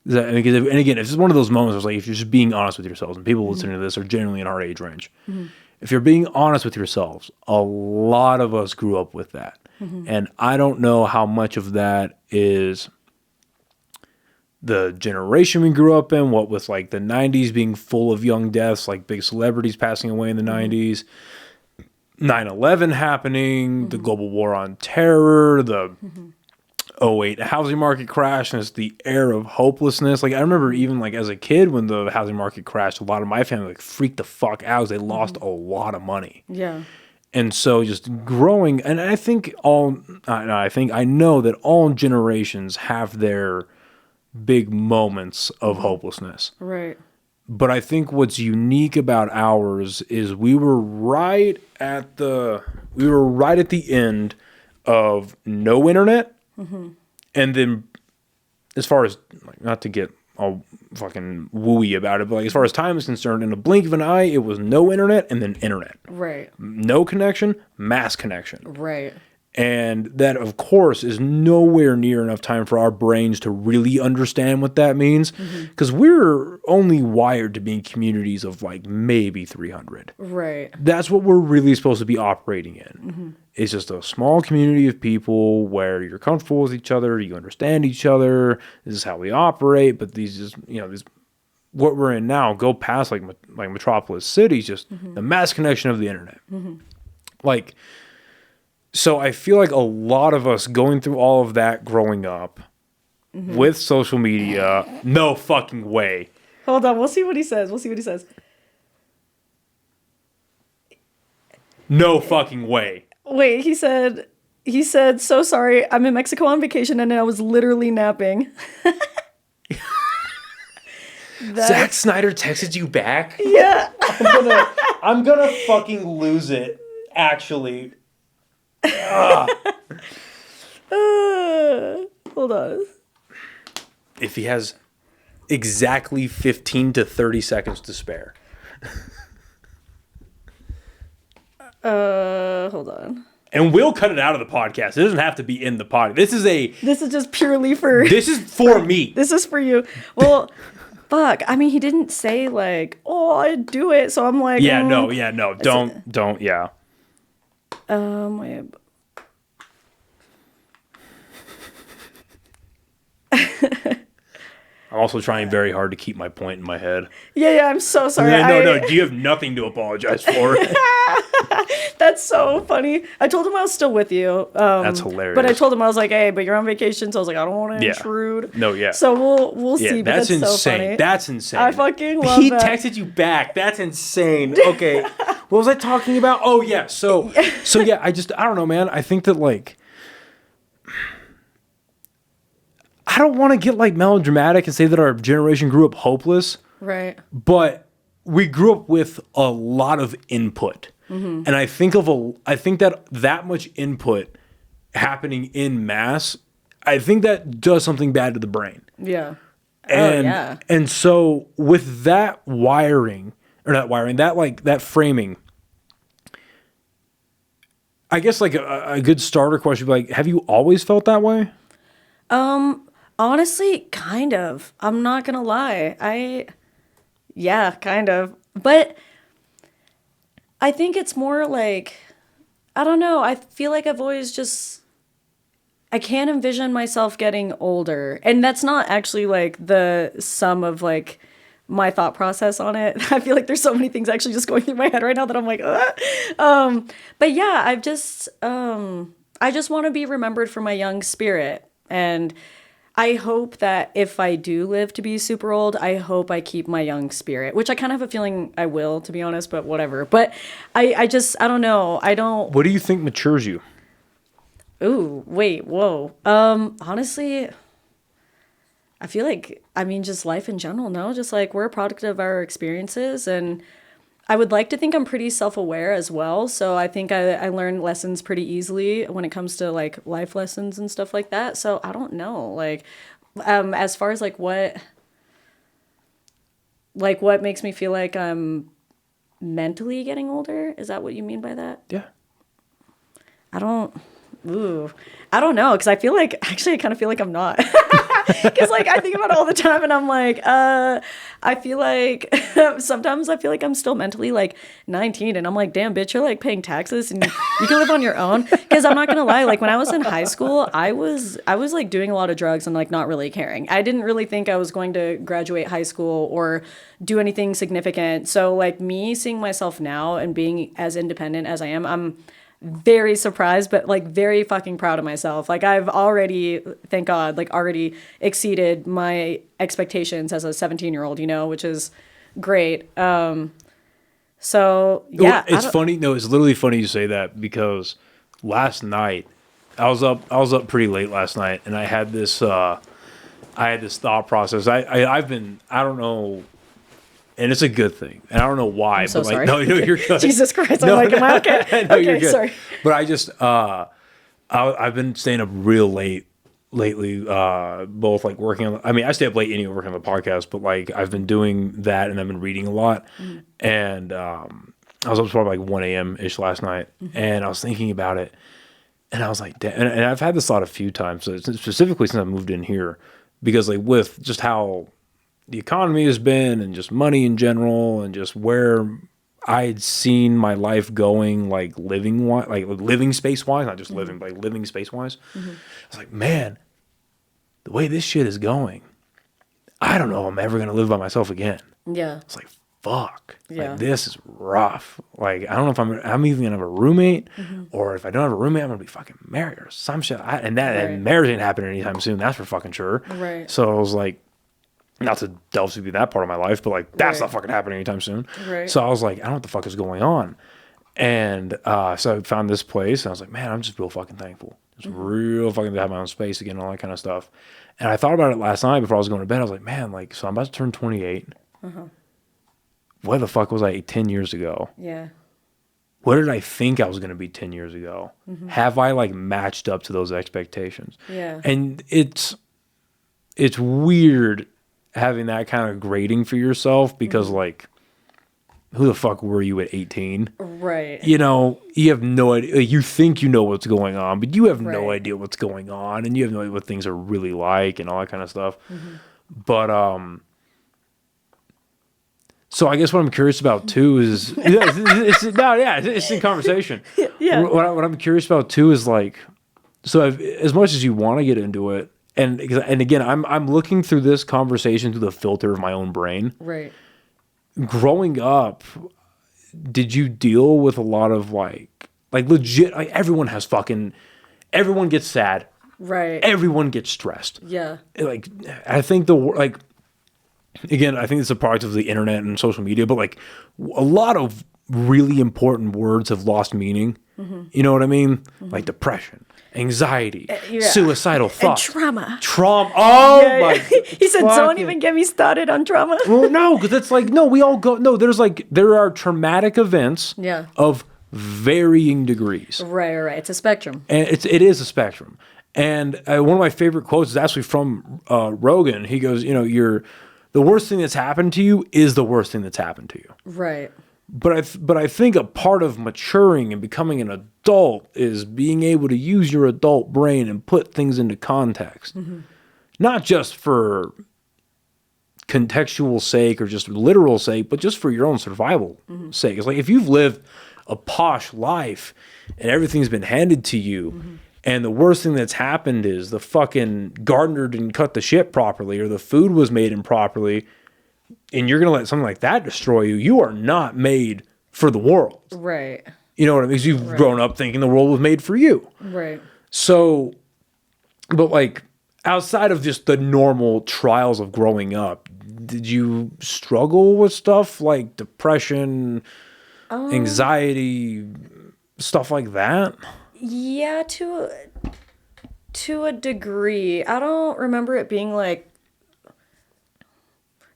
S1: and again, if it's one of those moments where it's like, if you're just being honest with yourselves, and people listening to this are generally in our age range, if you're being honest with yourselves, a lot of us grew up with that. And I don't know how much of that is the generation we grew up in, what with like the 90s being full of young deaths, like big celebrities passing away in the 90s, 9/11 happening, the global war on terror, the 08 housing market crash, and it's the air of hopelessness. Like I remember even like as a kid when the housing market crashed, a lot of my family like freaked the fuck out because they lost a lot of money.
S2: Yeah.
S1: And so just growing, and I think I know that all generations have their big moments of hopelessness.
S2: Right.
S1: But I think what's unique about ours is we were right at the end of no internet. And then as far as, like, not to get all fucking wooey about it, but like as far as time is concerned, in a blink of an eye, it was no internet and then internet.
S2: Right.
S1: No connection, mass connection.
S2: Right.
S1: And that, of course, is nowhere near enough time for our brains to really understand what that means. Because we're only wired to be in communities of like maybe 300.
S2: Right.
S1: That's what we're really supposed to be operating in. It's just a small community of people where you're comfortable with each other, you understand each other. This is how we operate. But these just, what we're in now, go past like metropolis cities, just the mass connection of the internet. Like, so I feel like a lot of us going through all of that growing up with social media, no fucking way.
S2: Hold on, we'll see what he says.
S1: No fucking way.
S2: Wait, he said, so sorry, I'm in Mexico on vacation and I was literally napping.
S1: Zack Snyder texted you back?
S2: Yeah.
S1: I'm gonna fucking lose it, actually.
S2: Hold on.
S1: If he has exactly 15 to 30 seconds to spare.
S2: Hold on.
S1: And we'll cut it out of the podcast. It doesn't have to be in the podcast. This is
S2: just purely for...
S1: This is for me.
S2: This is for you. Well, fuck. I mean, he didn't say like, oh, I'd do it. So I'm like...
S1: Yeah, no. Don't, yeah.
S2: Wait.
S1: I'm also trying very hard to keep my point in my head.
S2: Yeah, I'm so sorry.
S1: No, you have nothing to apologize for.
S2: That's so funny. I told him I was still with you.
S1: That's hilarious.
S2: But I told him I was like, hey, but you're on vacation, so I was like, I don't want to intrude.
S1: No, yeah.
S2: So we'll see. But
S1: that's insane.
S2: So funny.
S1: That's insane.
S2: I fucking love
S1: He
S2: that.
S1: texted you back. That's insane. Okay. What was I talking about? Oh yeah. So yeah, I don't know, man. I think that like I don't want to get like melodramatic and say that our generation grew up hopeless.
S2: Right.
S1: But we grew up with a lot of input. And I think that much input happening in mass, I think that does something bad to the brain.
S2: Yeah.
S1: And so with that that framing, I guess like a good starter question would be like, have you always felt that way?
S2: Honestly, kind of. I'm not gonna lie. Yeah, kind of. But I think it's more like, I don't know. I feel like I've always I can't envision myself getting older. And that's not actually like the sum of like my thought process on it. I feel like there's so many things actually just going through my head right now that I'm like, but yeah, I just want to be remembered for my young spirit. And I hope that if I do live to be super old, I hope I keep my young spirit, which I kind of have a feeling I will, to be honest, but whatever. But I don't know.
S1: What do you think matures you?
S2: Ooh, wait, whoa. Honestly, I feel like, just life in general, no? Just like we're a product of our experiences, and I would like to think I'm pretty self-aware as well. So I think I learn lessons pretty easily when it comes to like life lessons and stuff like that. So I don't know, like, as far as like what makes me feel like I'm mentally getting older. Is that what you mean by that?
S1: Yeah.
S2: I don't know. Cause I feel like, actually, I kind of feel like I'm not. Because like I think about it all the time, and I'm like, I feel like sometimes I feel like I'm still mentally like 19, and I'm like, damn, bitch, you're like paying taxes and you can live on your own. Because I'm not gonna lie, like when I was in high school, I was like doing a lot of drugs and like not really caring. I didn't really think I was going to graduate high school or do anything significant. So like me seeing myself now and being as independent as I am, I'm very surprised, but like very fucking proud of myself. Like I've already, thank God, like already exceeded my expectations as a 17-year-old, which is great. So yeah,
S1: it's funny. No, it's literally funny you say that, because last night I was up pretty late last night, and I had this thought process. I don't know. And it's a good thing. And I don't know why.
S2: I'm so
S1: but like,
S2: sorry.
S1: No, you're good.
S2: Jesus Christ. I'm like, am I okay?
S1: No,
S2: okay,
S1: you're good.
S2: Sorry.
S1: But I just, I've been staying up real late lately, both like working on, I stay up late anyway working on the podcast, but like I've been doing that, and I've been reading a lot. And I was up to probably like 1 a.m. ish last night, and I was thinking about it. And I was like, damn. And I've had this thought a few times, so specifically since I moved in here, because like with just how the economy has been and just money in general and just where I'd seen my life going, like living space wise, not just living, but like living space wise. I was like, man, the way this shit is going, I don't know if I'm ever going to live by myself again.
S2: Yeah.
S1: It's like, fuck.
S2: Yeah.
S1: Like, this is rough. Like, I don't know if I'm even going to have a roommate, or if I don't have a roommate, I'm going to be fucking married or some shit. And marriage ain't happening anytime soon. That's for fucking sure.
S2: Right.
S1: So I was like, not to delve to be that part of my life, but like, that's not fucking happening anytime soon.
S2: Right.
S1: So I was like, I don't know what the fuck is going on. And so I found this place, and I was like, man, I'm just real fucking thankful. Just real fucking to have my own space again, all that kind of stuff. And I thought about it last night before I was going to bed. I was like, man, like, so I'm about to turn 28. Where the fuck was I 10 years ago?
S2: Yeah.
S1: What did I think I was going to be 10 years ago? Have I like matched up to those expectations?
S2: Yeah.
S1: And it's weird having that kind of grading for yourself, because like, who the fuck were you at 18?
S2: Right.
S1: You know, you have no idea. You think you know what's going on, but you have no idea what's going on, and you have no idea what things are really like and all that kind of stuff. But so I guess what I'm curious about too is it's in conversation.
S2: Yeah.
S1: What I'm curious about too is like, so as much as you want to get into it, and again, I'm looking through this conversation through the filter of my own brain.
S2: Right.
S1: Growing up, did you deal with a lot of like legit, like everyone gets sad.
S2: Right.
S1: Everyone gets stressed.
S2: Yeah.
S1: Like, I think again, I think it's a product of the internet and social media, but like a lot of really important words have lost meaning. You know what I mean? Like depression, anxiety, suicidal thoughts.
S2: And trauma.
S1: Oh my.
S2: He said, don't even get me started on trauma.
S1: Well, no, because it's like, no, we all go, no, there are traumatic events of varying degrees.
S2: Right. It's a spectrum.
S1: And it is a spectrum. And one of my favorite quotes is actually from Rogan. He goes, the worst thing that's happened to you is the worst thing that's happened to you.
S2: Right.
S1: But I think a part of maturing and becoming an adult is being able to use your adult brain and put things into context. Not just for contextual sake or just literal sake, but just for your own survival sake. It's like if you've lived a posh life and everything's been handed to you, and the worst thing that's happened is the fucking gardener didn't cut the shit properly, or the food was made improperly, and you're going to let something like that destroy you, you are not made for the world.
S2: Right.
S1: You know what I mean? Because you've grown up thinking the world was made for you.
S2: Right.
S1: So, but like outside of just the normal trials of growing up, did you struggle with stuff like depression, anxiety, stuff like that?
S2: Yeah, to a degree. I don't remember it being like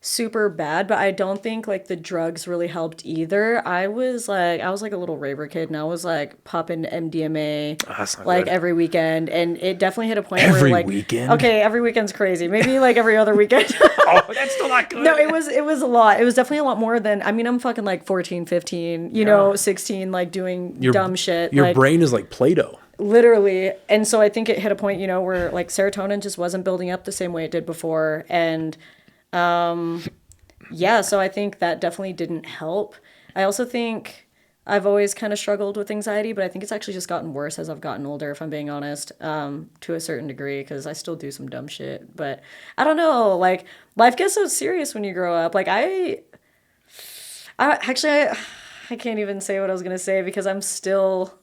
S2: super bad, but I don't think like the drugs really helped either. I was like a little raver kid, and I was like popping MDMA like good. Every weekend, and it definitely hit a point where like
S1: weekend?
S2: Okay, every weekend's crazy. Maybe like every other weekend.
S1: Oh, that's still not good.
S2: No, it was a lot. It was definitely a lot more than, I mean, I'm fucking like 14, 15, you know, 16, like doing dumb shit.
S1: Your
S2: like,
S1: brain is like Play-Doh.
S2: Literally. And so I think it hit a point, you know, where like serotonin just wasn't building up the same way it did before. And yeah, so I think that definitely didn't help. I also think I've always kind of struggled with anxiety, but I think it's actually just gotten worse as I've gotten older, if I'm being honest, to a certain degree, because I still do some dumb shit. But I don't know, like, life gets so serious when you grow up. Like, I can't even say what I was going to say, because I'm still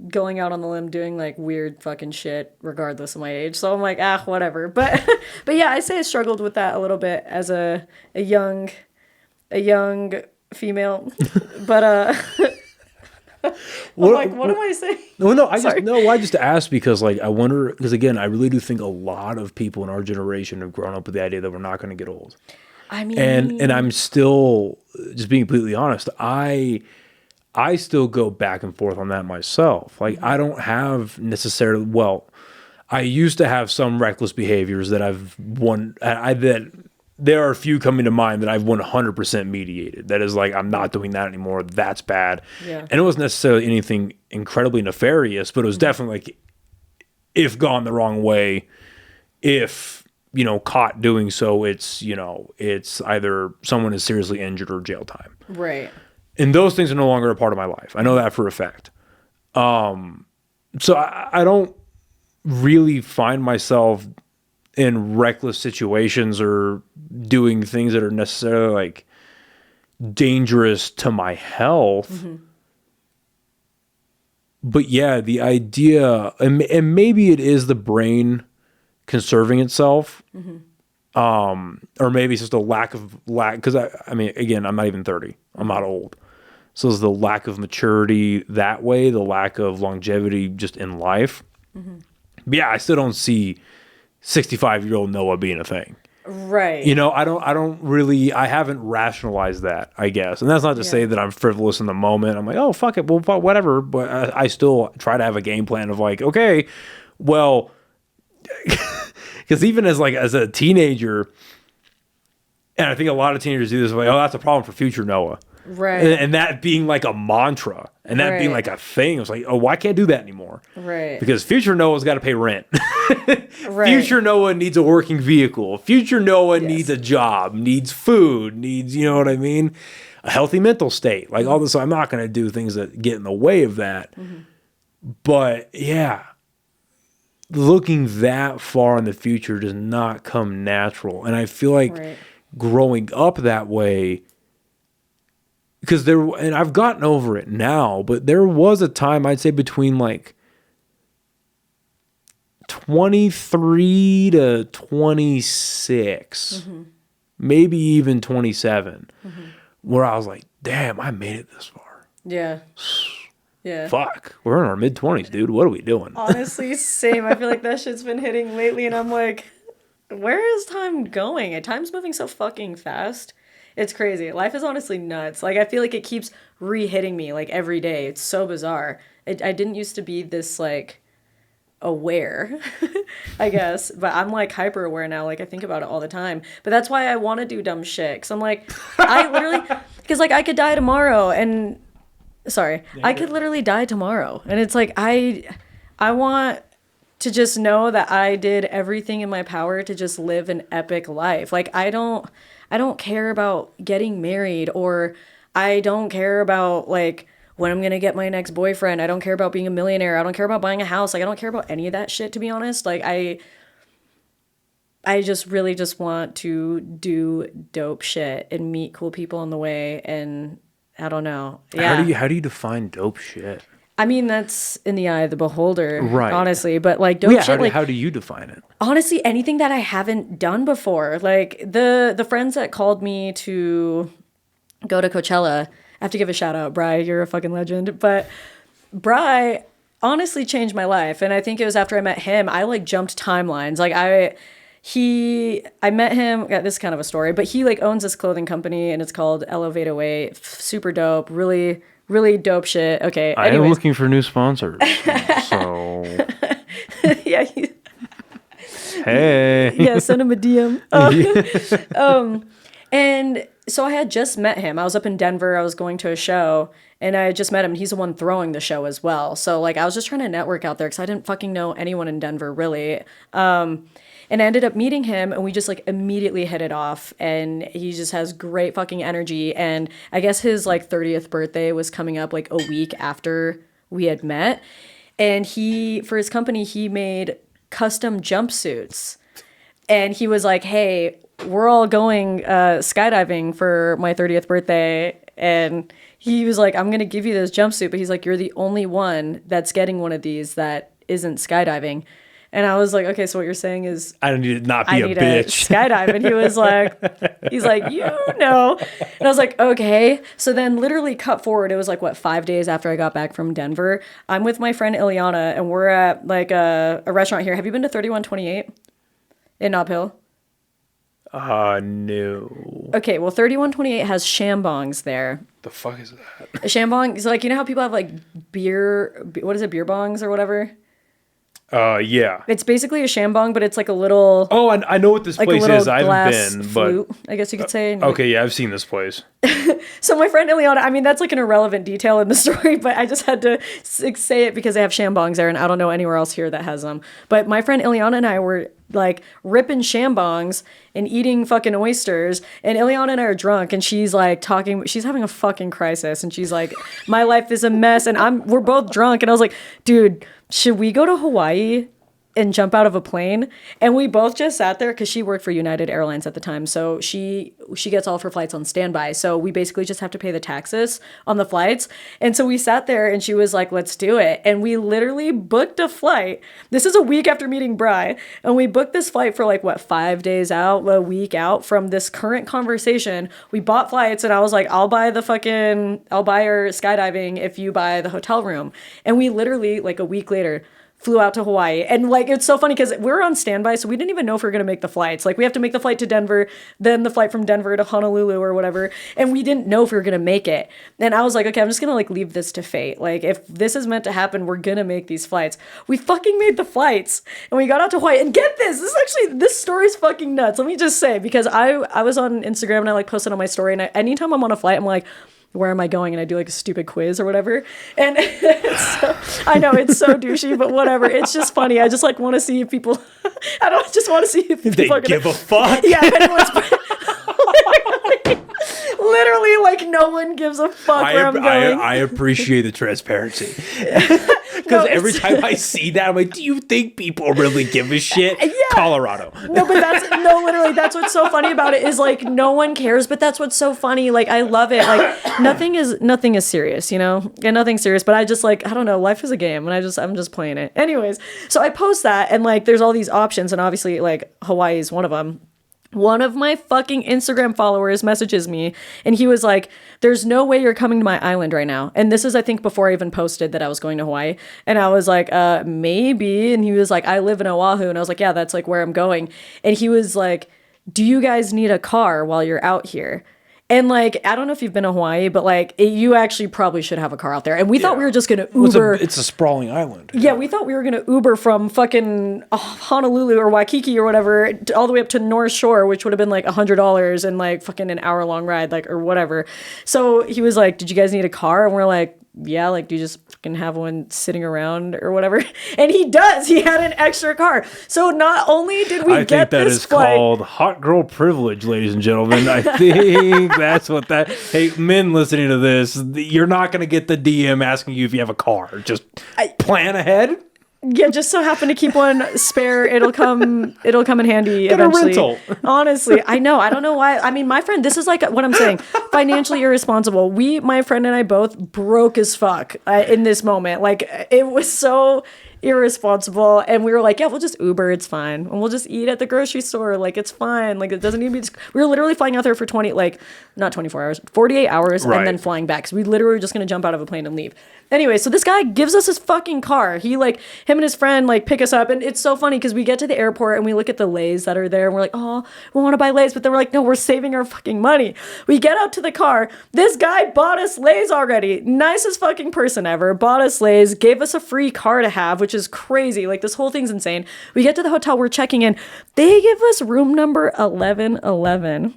S2: going out on the limb doing like weird fucking shit regardless of my age. So I'm like, whatever. But yeah, I say I struggled with that a little bit as a young female. But what am I saying?
S1: I just asked because like I wonder, because again, I really do think a lot of people in our generation have grown up with the idea that we're not going to get old.
S2: I mean,
S1: and I'm still, just being completely honest, I still go back and forth on that myself. Like, I don't have necessarily, well, I used to have some reckless behaviors that that there are a few coming to mind that I've 100% mediated. That is like, I'm not doing that anymore. That's bad.
S2: Yeah.
S1: And it wasn't necessarily anything incredibly nefarious, but it was definitely like, if gone the wrong way, if, you know, caught doing so, it's, you know, it's either someone is seriously injured or jail time.
S2: Right.
S1: And those things are no longer a part of my life. I know that for a fact. So I don't really find myself in reckless situations or doing things that are necessarily like dangerous to my health. Mm-hmm. But yeah, the idea, and maybe it is the brain conserving itself, mm-hmm. Or maybe it's just a lack, because I mean, again, I'm not even 30. I'm not old. So it's the lack of maturity that way, the lack of longevity just in life. Mm-hmm. But yeah, I still don't see 65-year-old Noah being a thing.
S2: Right.
S1: You know, I haven't rationalized that, I guess. And that's not to say that I'm frivolous in the moment. I'm like, oh, fuck it, well, whatever. But I still try to have a game plan of like, okay, well, because even as a teenager, and I think a lot of teenagers do this, like, oh, that's a problem for future Noah.
S2: Right.
S1: And that being like a mantra and that being like a thing. It was like, oh, well, I can't do that anymore.
S2: Right.
S1: Because future Noah's got to pay rent.
S2: Right.
S1: Future Noah needs a working vehicle. Future Noah needs a job, needs food, needs, you know what I mean? A healthy mental state. Like all this. So I'm not going to do things that get in the way of that. Mm-hmm. But yeah, looking that far in the future does not come natural. And I feel like growing up that way, because and I've gotten over it now, but there was a time, I'd say between like 23 to 26, mm-hmm. maybe even 27, mm-hmm. where I was like, damn, I made it this far.
S2: Yeah. Yeah.
S1: Fuck, we're in our mid-20s, dude. What are we doing?
S2: Honestly, same. I feel like that shit's been hitting lately, and I'm like, where is time going? Time's moving so fucking fast. It's crazy. Life is honestly nuts. Like, I feel like it keeps re-hitting me, like, every day. It's so bizarre. I didn't used to be this, like, aware, I guess. But I'm, like, hyper-aware now. Like, I think about it all the time. But that's why I want to do dumb shit. Because I'm like, I literally... Because, like, I could die tomorrow, and... Sorry. I could literally die tomorrow. And it's like, I want to just know that I did everything in my power to just live an epic life. Like, I don't care about getting married, or I don't care about like when I'm going to get my next boyfriend. I don't care about being a millionaire. I don't care about buying a house. Like, I don't care about any of that shit, to be honest. Like, I just really just want to do dope shit and meet cool people on the way. And I don't know. Yeah.
S1: How do you define dope shit?
S2: I mean, that's in the eye of the beholder,
S1: right?
S2: Honestly, but like dope shit.
S1: How do you define it?
S2: Honestly, anything that I haven't done before. Like the friends that called me to go to Coachella. I have to give a shout out, Bri. You're a fucking legend. But Bri honestly changed my life, and I think it was after I met him. I like jumped timelines. Like I met him. This is kind of a story, but he like owns this clothing company, and it's called Elevate Away. Super dope. Really. Really dope shit. Okay.
S1: I am looking for new sponsors. So.
S2: Yeah.
S1: Hey.
S2: Yeah, send him a DM. And so I had just met him. I was up in Denver. I was going to a show, and I had just met him. And he's the one throwing the show as well. So like I was just trying to network out there because I didn't fucking know anyone in Denver really. And I ended up meeting him, and we just like immediately hit it off, and he just has great fucking energy. And I guess his like 30th birthday was coming up like a week after we had met. And for his company, he made custom jumpsuits. And he was like, hey, we're all going skydiving for my 30th birthday. And he was like, I'm going to give you this jumpsuit. But he's like, you're the only one that's getting one of these that isn't skydiving. And I was like, okay, so what you're saying is
S1: I need to not be a bitch.
S2: Skydive. And he was like, you know. And I was like, okay. So then literally cut forward, it was like, 5 days after I got back from Denver. I'm with my friend Ileana, and we're at like a restaurant here. Have you been to 3128 in Nob Hill?
S1: No.
S2: Okay, well, 3128 has Shambongs there.
S1: The fuck is that?
S2: Shambong is like, you know how people have like beer bongs or whatever?
S1: Yeah.
S2: It's basically a shambong, but it's like a little...
S1: Oh, I know what this
S2: like
S1: place
S2: a little
S1: is. I haven't
S2: glass
S1: been,
S2: flute,
S1: but...
S2: I guess you could say. And
S1: Okay, yeah, I've seen this place.
S2: So my friend Ileana, I mean, that's like an irrelevant detail in the story, but I just had to say it because they have shambongs there, and I don't know anywhere else here that has them. But my friend Ileana and I were like ripping shambongs and eating fucking oysters, and Ileana and I are drunk, and she's like talking, she's having a fucking crisis, and she's like, my life is a mess, and we're both drunk, and I was like, dude, should we go to Hawaii and jump out of a plane? And we both just sat there because she worked for United Airlines at the time, so she gets all of her flights on standby, so we basically just have to pay the taxes on the flights. And so we sat there and she was like, let's do it. And we literally booked a flight. This is a week after meeting Bri, and we booked this flight for like what, 5 days out, a week out from this current conversation. We bought flights, and I was like, I'll buy our skydiving if you buy the hotel room. And we literally, like a week later, flew out to Hawaii. And like, it's so funny because we're on standby, so we didn't even know if we were going to make the flights. Like, we have to make the flight to Denver, then the flight from Denver to Honolulu or whatever. And we didn't know if we were going to make it. And I was like, okay, I'm just going to like leave this to fate. Like, if this is meant to happen, we're going to make these flights. We fucking made the flights, and we got out to Hawaii. And get this, this story's fucking nuts. Let me just say, because I was on Instagram and I like posted on my story, and anytime I'm on a flight, I'm like, where am I going? And I do like a stupid quiz or whatever. And I know it's so douchey, but whatever. It's just funny. I just like want to see if people, I don't just want to see if people
S1: They give a fuck.
S2: Yeah, if anyone's literally like no one gives a fuck where I'm going.
S1: I appreciate the transparency. Because every time I see that, I'm like, do you think people really give a shit?
S2: Yeah.
S1: Colorado.
S2: No, but literally, that's what's so funny about it is like no one cares, but that's what's so funny. Like, I love it. Like, nothing is serious, you know? And nothing's serious, but I just like, I don't know, life is a game, and I'm just playing it. Anyways, so I post that, and like there's all these options, and obviously like Hawaii is one of them. One of my fucking Instagram followers messages me, and he was like, there's no way you're coming to my island right now. And this is, I think, before I even posted that I was going to Hawaii. And I was like, maybe. And he was like, I live in Oahu. And I was like, yeah, that's like where I'm going. And he was like, do you guys need a car while you're out here? And like, I don't know if you've been to Hawaii, but like, you actually probably should have a car out there. And we thought we were just going to Uber.
S1: Well, it's a sprawling island.
S2: Yeah, we thought we were going to Uber from fucking Honolulu or Waikiki or whatever all the way up to North Shore, which would have been like $100 and like fucking an hour-long ride, like, or whatever. So he was like, did you guys need a car? And we're like, yeah, like, do you just fucking have one sitting around or whatever? And he does. He had an extra car. So not only did we get this flight. I think that is
S1: called hot girl privilege, ladies and gentlemen. I think that's what that... Hey, men listening to this, you're not going to get the DM asking you if you have a car. Just plan ahead.
S2: Yeah, just so happen to keep one spare. It'll come in handy
S1: Get
S2: eventually.
S1: A rental.
S2: Honestly, I know. I don't know why. I mean, my friend, this is like what I'm saying. Financially irresponsible. My friend and I both broke as fuck in this moment. Like, it was so irresponsible, and we were like, yeah, we'll just Uber, it's fine, and we'll just eat at the grocery store, like, it's fine, like, it doesn't need to be we were literally flying out there for 48 hours, right. And then flying back, so we literally were just gonna jump out of a plane and leave. Anyway, so this guy gives us his fucking car. He like, him and his friend like pick us up, and it's so funny because we get to the airport and we look at the Lays that are there, and we're like, oh, we want to buy Lays, but then we're like, no, we're saving our fucking money. We get out to the car, this guy bought us Lays already, nicest fucking person ever, bought us Lays, gave us a free car to have, which is crazy. Like, this whole thing's insane. We get to the hotel, we're checking in, they give us room number 1111,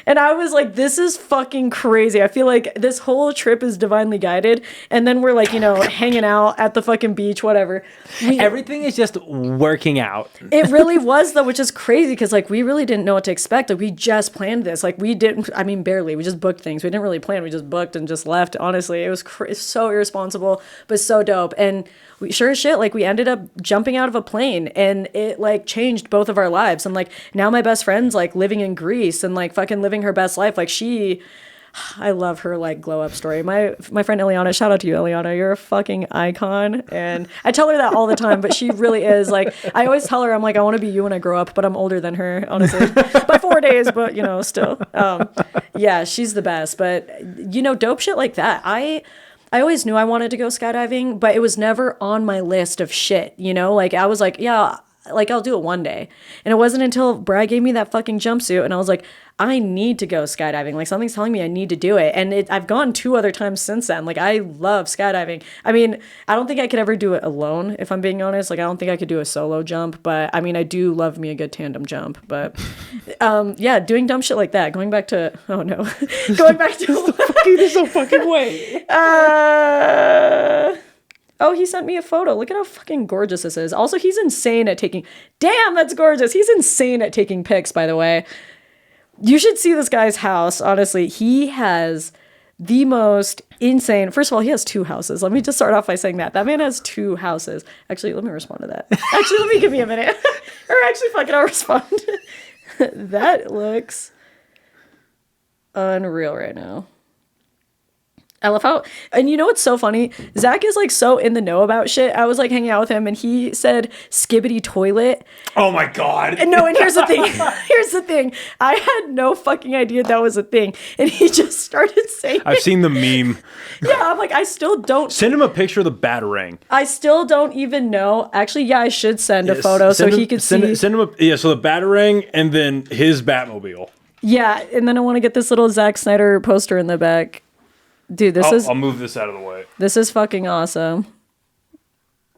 S2: and I was like, this is fucking crazy. I feel like this whole trip is divinely guided. And then we're like, you know, hanging out at the fucking beach, whatever.
S1: Everything is just working out.
S2: It really was, though, which is crazy because like we really didn't know what to expect. Like, we just planned this. Like, we didn't, I mean, barely. We just booked things. We didn't really plan. We just booked and just left. Honestly, it was so irresponsible, but so dope. And we sure as shit, like, we ended up jumping out of a plane, and it like changed both of our lives. And like, now my best friend's like living in Greece and like fucking living her best life. Like, I love her like glow up story. My friend Ileana, shout out to you, Ileana. You're a fucking icon. And I tell her that all the time, but she really is. Like, I always tell her, I'm like, I want to be you when I grow up, but I'm older than her, honestly, by 4 days, but you know, still. Yeah, she's the best. But you know, dope shit like that. I always knew I wanted to go skydiving, but it was never on my list of shit, you know? Like, I was like, yeah, like I'll do it one day. And it wasn't until Brad gave me that fucking jumpsuit and I was like, I need to go skydiving. Like something's telling me I need to do it. And I've gone 2 other times since then. Like I love skydiving. I mean, I don't think I could ever do it alone, if I'm being honest. Like I don't think I could do a solo jump, but I mean, I do love me a good tandem jump. But yeah, doing dumb shit like that. Going back to, oh no, going back to,
S1: There's no fucking way.
S2: Oh, he sent me a photo. Look at how fucking gorgeous this is. Also, he's insane at taking, damn, that's gorgeous. He's insane at taking pics, by the way. You should see this guy's house. Honestly, he has the most insane. First of all, he has 2 houses. Let me just start off by saying that. That man has 2 houses. Actually, let me respond to that. Actually, let me give me a minute. Or actually, fuck it, I'll respond. That looks unreal right now. I love how, and you know what's so funny? Zach is like so in the know about shit. I was like hanging out with him and he said skibbity toilet.
S1: Oh my God.
S2: And no, and here's the thing. Here's the thing. I had no fucking idea that was a thing. And he just started saying
S1: I've seen the meme.
S2: Yeah, I'm like, I still don't.
S1: Send him a picture of the Batarang.
S2: I still don't even know. Actually, yeah, I should send a photo so he could see.
S1: Send him so the Batarang and then his Batmobile.
S2: Yeah, and then I want to get this little Zack Snyder poster in the back. Dude,
S1: I'll move this out of the way.
S2: This is fucking awesome.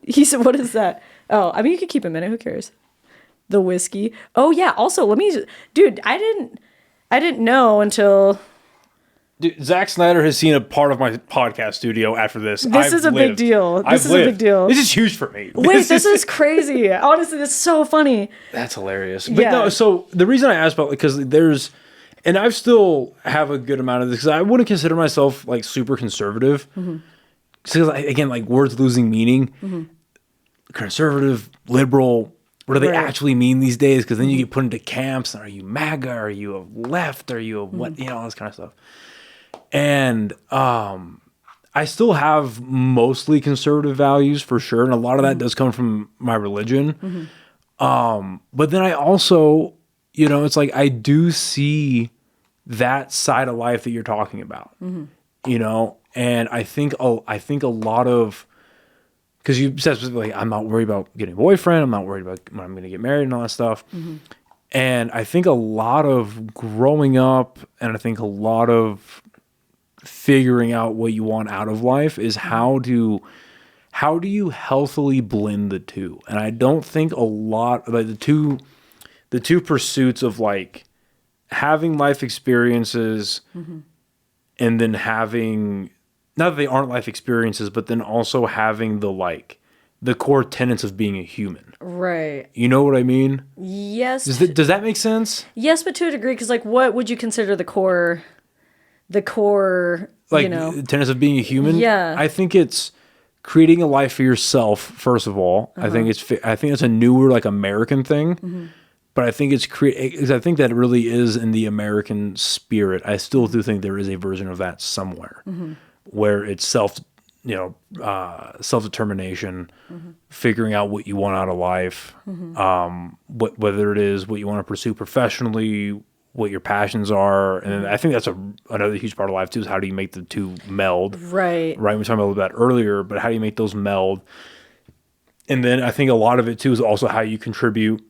S2: He said, what is that? Oh, I mean, you could keep a minute. Who cares? The whiskey. Oh, yeah. Also, dude, I didn't know until...
S1: Dude, Zack Snyder has seen a part of my podcast studio after this.
S2: This is a big deal. This is a big deal.
S1: This is huge for me.
S2: Wait, this is crazy. Honestly, this is so funny.
S1: That's hilarious. But no, so the reason I asked about, because there's... And I still have a good amount of this because I wouldn't consider myself like super conservative. Because again, like words losing meaning. Conservative, liberal, what do they actually mean these days? Because then you get put into camps. Are you MAGA? Are you a left? Are you a what? You know, all this kind of stuff. And I still have mostly conservative values for sure. And a lot of that does come from my religion. But then I also, you know, it's like I do see that side of life that you're talking about, you know, and I think a lot of, because you said specifically, I'm not worried about getting a boyfriend, I'm not worried about when I'm going to get married and all that stuff, and I think a lot of growing up, and I think a lot of figuring out what you want out of life is how do you healthily blend the two, and I don't think a lot like the two pursuits of like having life experiences and then having, not that they aren't life experiences, but then also having the core tenets of being a human. Right. You know what I mean?
S2: Yes.
S1: Does that make sense?
S2: Yes, but to a degree, because like what would you consider the core, like, you know?
S1: Tenets of being a human?
S2: Yeah.
S1: I think it's creating a life for yourself, first of all. I think it's a newer like American thing. But I think I think that it really is in the American spirit. I still do think there is a version of that somewhere where it's self-determination, figuring out what you want out of life, whether it is what you want to pursue professionally, what your passions are. And I think that's another huge part of life too, is how do you make the two meld? Right. We were talking about that earlier, but how do you make those meld? And then I think a lot of it too is also how you contribute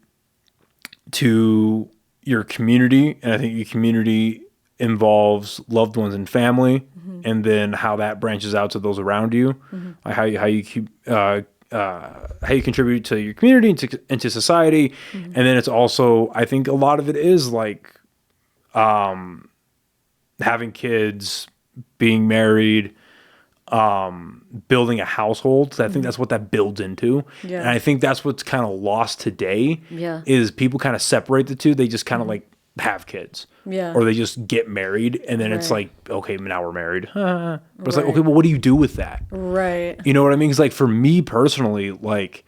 S1: to your community, and I think your community involves loved ones and family, and then how that branches out to those around you, like how you contribute to your community and to society, and then it's also, I think a lot of it is like having kids, being married, building a household. So I think that's what that builds into. Yeah. And I think that's what's kind of lost today. Yeah. Is people kind of separate the two. They just kind of like have kids. Yeah. Or they just get married and then it's like, okay, now we're married. But it's like, okay, well, what do you do with that? Right. You know what I mean? Because like for me personally, like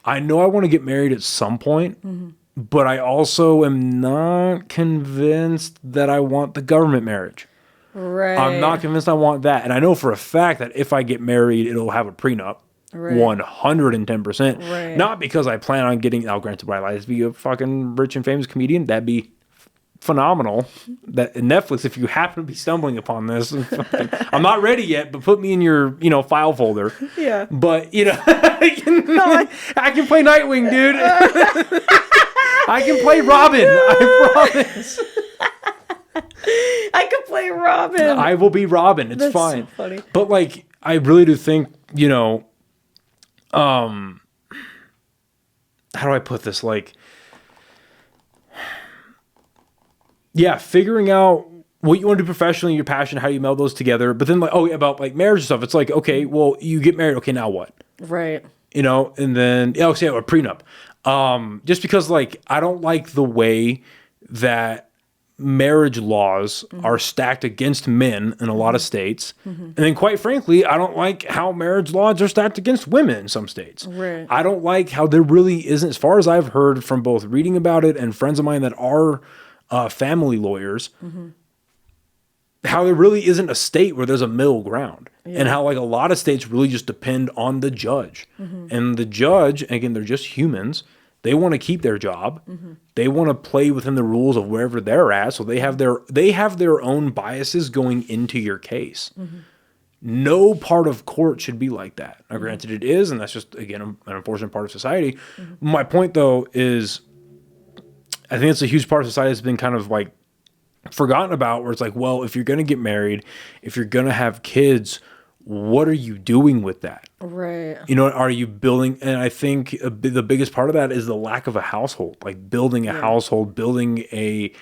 S1: I know I want to get married at some point, but I also am not convinced that I want the government marriage. Right. I'm not convinced I want that. And I know for a fact that if I get married, it'll have a prenup. Right. 110%. Right. Not because I plan on getting, now granted, would I like to be a fucking rich and famous comedian? That'd be phenomenal. That Netflix, if you happen to be stumbling upon this, I'm not ready yet, but put me in your, file folder.
S2: Yeah.
S1: But, I can play Nightwing, dude. I can play Robin. I promise.
S2: I could play Robin.
S1: I will be Robin. It's fine.
S2: So funny.
S1: But like, I really do think, how do I put this? Like, yeah, figuring out what you want to do professionally, your passion, how you meld those together. But then like, about like marriage and stuff. It's like, okay, well, you get married. Okay, now what?
S2: Right.
S1: And then, a prenup. Just because like, I don't like the way that marriage laws are stacked against men in a lot of states. And then quite frankly, I don't like how marriage laws are stacked against women in some states.
S2: Right.
S1: I don't like how there really isn't, as far as I've heard from both reading about it and friends of mine that are family lawyers, how there really isn't a state where there's a middle ground. And how like a lot of states really just depend on the judge. And the judge, again, they're just humans. They want to keep their job. They want to play within the rules of wherever they're at. So they have their own biases going into your case. No part of court should be like that. Now, granted, it is, and that's just, again, an unfortunate part of society. My point, though, is I think it's a huge part of society that's been kind of like forgotten about, where it's like, well, if you're going to get married, if you're going to have kids, what are you doing with that?
S2: Right.
S1: Are you building? And I think the biggest part of that is the lack of a household, like building a household, building a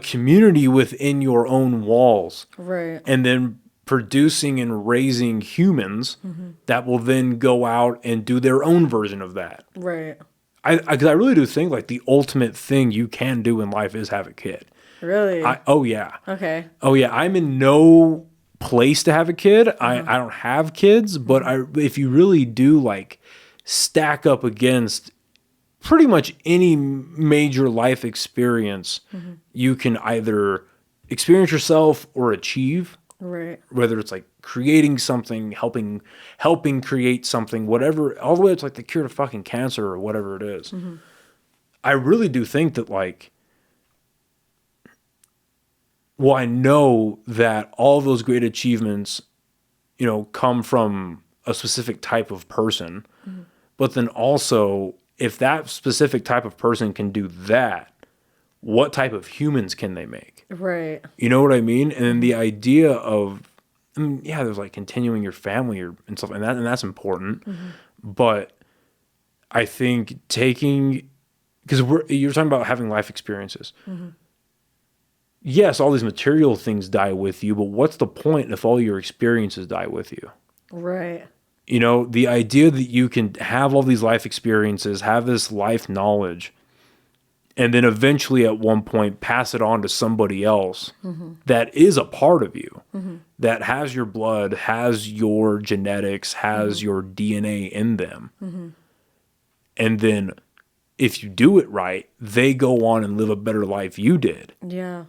S1: community within your own walls. Right. And then producing and raising humans that will then go out and do their own version of that. Right. Because I really do think like the ultimate thing you can do in life is have a kid.
S2: Really?
S1: Oh, yeah.
S2: Okay.
S1: Oh, yeah. I'm in no place to have a kid. I don't have kids, but if you really do like stack up against pretty much any major life experience, you can either experience yourself or achieve. Right. Whether it's like creating something, helping create something, whatever, all the way to like the cure to fucking cancer or whatever it is. I really do think that like, well, I know that all those great achievements, come from a specific type of person. But then also, if that specific type of person can do that, what type of humans can they make? Right. You know what I mean? And then the idea of, there's like continuing your family and stuff, and that's important. But I think because you're talking about having life experiences. Yes, all these material things die with you, but what's the point if all your experiences die with you? Right. The idea that you can have all these life experiences, have this life knowledge, and then eventually at one point pass it on to somebody else that is a part of you, that has your blood, has your genetics, has your DNA in them. And then if you do it right, they go on and live a better life you did. Yeah.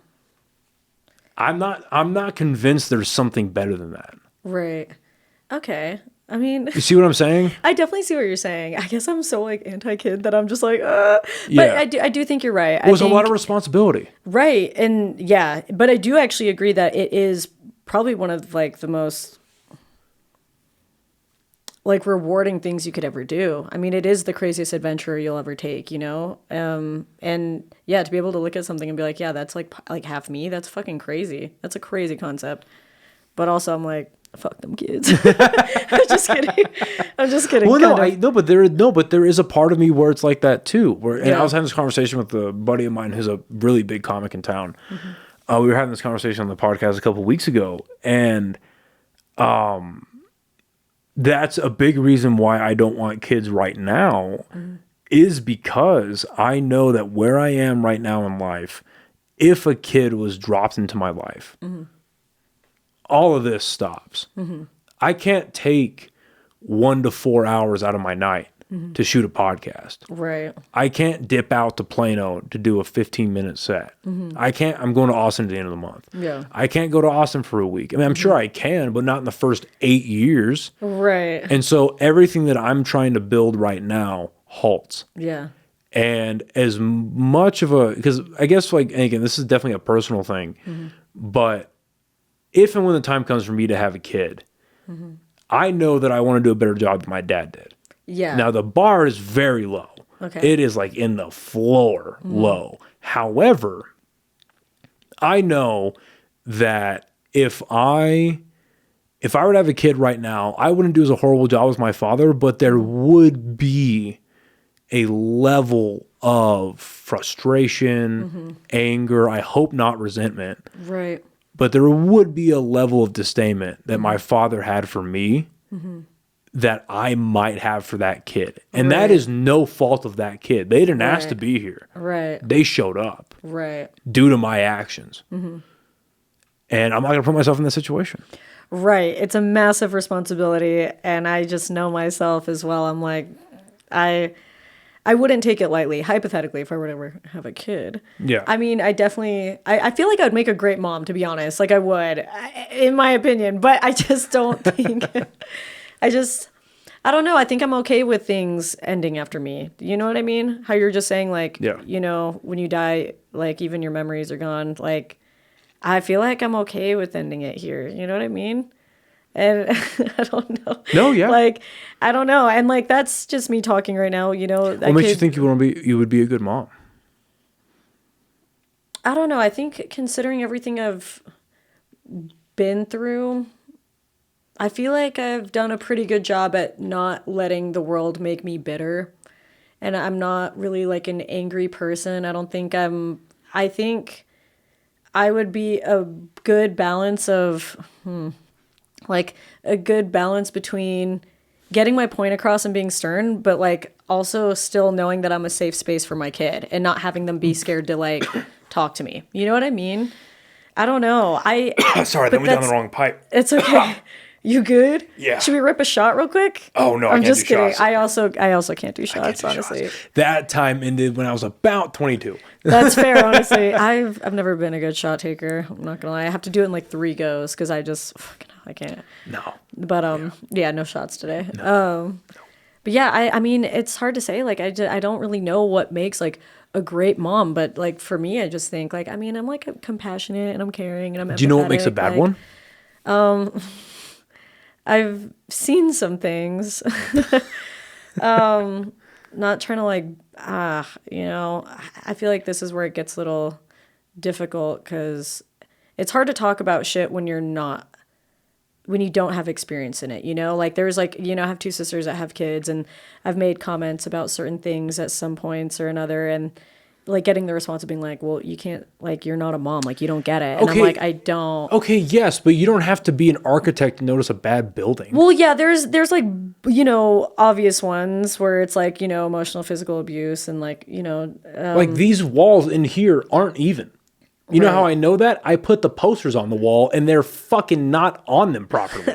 S1: I'm not convinced there's something better than that. Right. Okay. I mean, you see what I'm saying? I definitely see what you're saying. I guess I'm so like anti-kid that I'm just like, But I do think you're right. Well, it's a lot of responsibility.
S2: Right. And yeah, but I do actually agree that it is probably one of like the most like rewarding things you could ever do. I mean, it is the craziest adventure you'll ever take, and yeah, to be able to look at something and be like, yeah, that's like half me. That's fucking crazy. That's a crazy concept. But also I'm like, fuck them kids. I'm just kidding.
S1: Well, but there is a part of me where it's like that too. And I was having this conversation with a buddy of mine who's a really big comic in town. We were having this conversation on the podcast a couple of weeks ago, and that's a big reason why I don't want kids right now, is because I know that where I am right now in life, if a kid was dropped into my life, all of this stops. I can't take 1 to 4 hours out of my night to shoot a podcast. Right. I can't dip out to Plano to do a 15-minute set. I'm going to Austin at the end of the month. Yeah. I can't go to Austin for a week. I mean, I'm sure I can, but not in the first 8 years. Right. And so everything that I'm trying to build right now halts. Yeah. And as much of a, because I guess like, and again, this is definitely a personal thing, but if and when the time comes for me to have a kid, I know that I want to do a better job than my dad did.
S2: Yeah.
S1: Now the bar is very low.
S2: Okay.
S1: It is like in the floor low. However, I know that if I were to have a kid right now, I wouldn't do as a horrible job as my father, but there would be a level of frustration, anger, I hope not resentment.
S2: Right.
S1: But there would be a level of disdainment that my father had for me that I might have for that kid. And that is no fault of that kid. They didn't ask to be here.
S2: Right.
S1: They showed up.
S2: Right.
S1: Due to my actions. And I'm not going to put myself in this situation.
S2: Right. It's a massive responsibility. And I just know myself as well. I'm like, I wouldn't take it lightly, hypothetically, if I were to ever have a kid.
S1: Yeah.
S2: I mean, I definitely, I feel like I would make a great mom, to be honest. Like I would, in my opinion. But I just don't think, I don't know. I think I'm okay with things ending after me. You know what I mean? How you're just saying, like, you know, when you die, like, even your memories are gone. Like, I feel like I'm okay with ending it here. You know what I mean? And I don't know.
S1: No, yeah.
S2: Like, I don't know. And like, that's just me talking right now, you know.
S1: What makes you think you would be a good mom?
S2: I don't know. I think considering everything I've been through, I feel like I've done a pretty good job at not letting the world make me bitter. And I'm not really like an angry person. I think I would be a good balance of, like a good balance between getting my point across and being stern, but like also still knowing that I'm a safe space for my kid and not having them be scared to like talk to me. You know what I mean? I don't know.
S1: Sorry, then we down the wrong pipe.
S2: It's okay. You good?
S1: Yeah.
S2: Should we rip a shot real quick?
S1: Oh no,
S2: I'm
S1: I can't
S2: just
S1: do
S2: kidding.
S1: shots.
S2: I also can't do shots, honestly.
S1: That time ended when I was about 22.
S2: That's fair, honestly. I've never been a good shot taker. I'm not gonna lie. I have to do it in like 3 goes because I can't.
S1: No.
S2: But yeah, no shots today. No. But yeah, I mean, it's hard to say. Like I don't really know what makes like a great mom, but like for me, I just think like, I mean, I'm like compassionate and I'm caring and I'm empathetic.
S1: Do you know what makes a bad one?
S2: I've seen some things. Not trying to like, you know, I feel like this is where it gets a little difficult because it's hard to talk about shit when you don't have experience in it, you know? Like there's like, you know, I have 2 sisters that have kids and I've made comments about certain things at some points or another and like getting the response of being like, well, you can't, like, you're not a mom, like you don't get it. And I'm like, I don't.
S1: Okay, yes, but you don't have to be an architect to notice a bad building.
S2: Well, yeah, there's like, you know, obvious ones where it's like, you know, emotional, physical abuse and like, you know.
S1: Like these walls in here aren't even. You know how I know that? I put the posters on the wall and they're fucking not on them properly.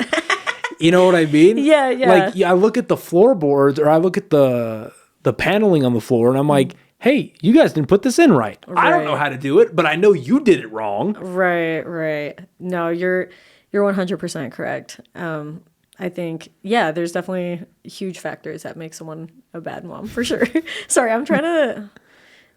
S1: You know what I mean?
S2: Yeah, yeah.
S1: Like, I look at the floorboards or I look at the paneling on the floor and I'm like, hey, you guys didn't put this in right. I don't know how to do it, but I know you did it wrong.
S2: Right. No, you're 100% correct. I think, yeah, there's definitely huge factors that make someone a bad mom, for sure. Sorry, I'm trying to,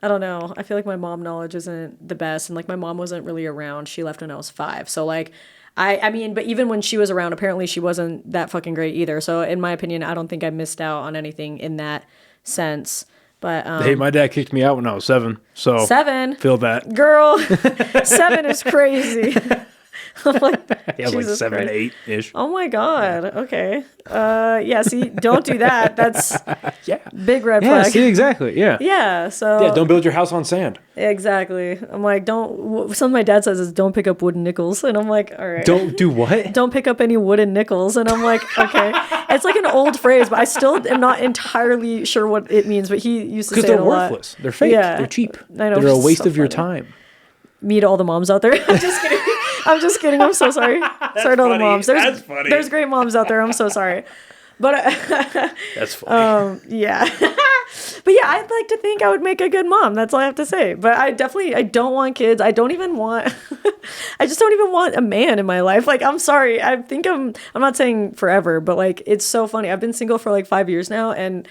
S2: I don't know. I feel like my mom knowledge isn't the best. And like my mom wasn't really around. She left when I was 5. So like, I mean, but even when she was around, apparently she wasn't that fucking great either. So in my opinion, I don't think I missed out on anything in that sense. But
S1: hey, my dad kicked me out when I was 7. So
S2: 7?
S1: Feel that.
S2: Girl, 7 is crazy. I'm like,
S1: yeah, like 7, 8-ish.
S2: Oh my God. Okay. Yeah, see, don't do that. That's big red flag.
S1: Yeah, see, exactly. Yeah.
S2: Yeah, so.
S1: Yeah, don't build your house on sand.
S2: Exactly. I'm like, something my dad says is don't pick up wooden nickels. And I'm like, all right.
S1: Don't do what?
S2: Don't pick up any wooden nickels. And I'm like, okay. It's like an old phrase, but I still am not entirely sure what it means. But he used to say it a lot. Because
S1: they're worthless. They're fake. Yeah. They're cheap.
S2: I know.
S1: They're a waste of your time.
S2: Me to all the moms out there. I'm just kidding. I'm just kidding. I'm so sorry. Sorry to all the moms.
S1: That's funny.
S2: There's great moms out there. I'm so sorry. But
S1: that's funny.
S2: Yeah. But yeah, I'd like to think I would make a good mom. That's all I have to say. But I don't want kids. I don't even want I just don't even want a man in my life. Like, I'm sorry. I think I'm not saying forever, but like it's so funny. I've been single for like 5 years now and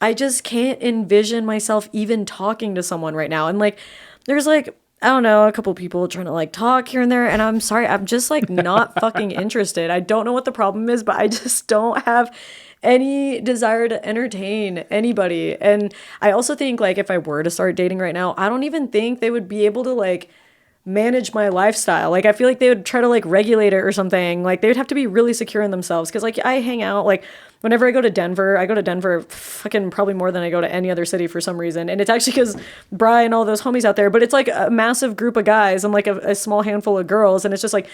S2: I just can't envision myself even talking to someone right now. And like, there's like, I don't know, a couple people trying to like talk here and there. And I'm sorry, I'm just like not fucking interested. I don't know what the problem is, but I just don't have any desire to entertain anybody. And I also think like if I were to start dating right now, I don't even think they would be able to like manage my lifestyle. Like I feel like they would try to like regulate it or something. Like they would have to be really secure in themselves. Cause like I hang out like whenever I go to Denver fucking probably more than I go to any other city for some reason. And it's actually because Bri and all those homies out there, but it's like a massive group of guys and like a small handful of girls. And it's just like,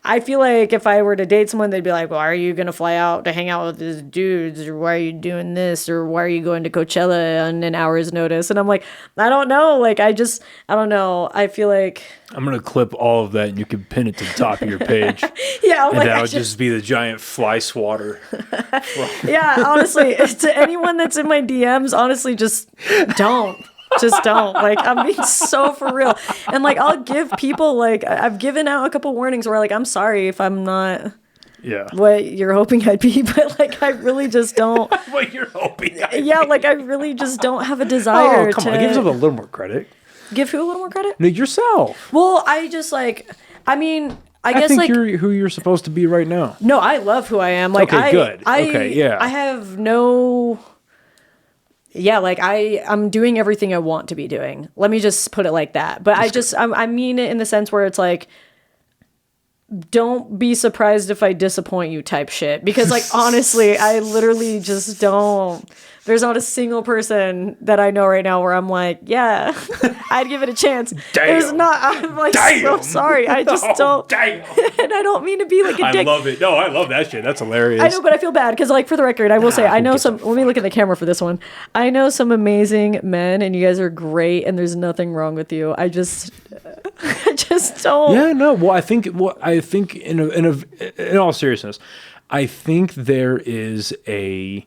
S2: I feel like if I were to date someone, they'd be like, well, are you going to fly out to hang out with these dudes? Or why are you doing this? Or why are you going to Coachella on an hour's notice? And I'm like, I don't know. Like, I don't know. I feel like...
S1: I'm going to clip all of that and you can pin it to the top of your page.
S2: Yeah.
S1: And like, that'll just be the giant fly swatter.
S2: Yeah, honestly, to anyone that's in my DMs, honestly, just don't. Just don't. Like, I'm being so for real. And like, I'll give people like, I've given out a couple warnings where like, I'm sorry if I'm not what you're hoping I'd be, but like, I really just don't.
S1: What you're hoping I'd
S2: Yeah,
S1: be.
S2: like I really just don't have a desire
S1: come on, give yourself a little more credit.
S2: Give who a little more credit?
S1: No, yourself.
S2: Well, I just like, I mean, I guess
S1: think
S2: like
S1: you're who you're supposed to be right now.
S2: No, I love who I am. Like,
S1: okay, good. Okay, yeah.
S2: I have no. Yeah, like I'm doing everything I want to be doing. Let me just put it like that. But I mean it in the sense where it's like, don't be surprised if I disappoint you type shit. Because like, honestly, I literally just don't. There's not a single person that I know right now where I'm like, yeah, I'd give it a chance.
S1: Damn.
S2: There's not. I'm like, so sorry. I just don't.
S1: Damn.
S2: And I don't mean to be like a dick.
S1: I love it. No, I love that shit. That's hilarious.
S2: I know, but I feel bad because, like, for the record, I will say I know some. Let me look at the camera for this one. I know some amazing men, and you guys are great, and there's nothing wrong with you. I just don't.
S1: Yeah, no. Well, I think in all seriousness, I think there is a.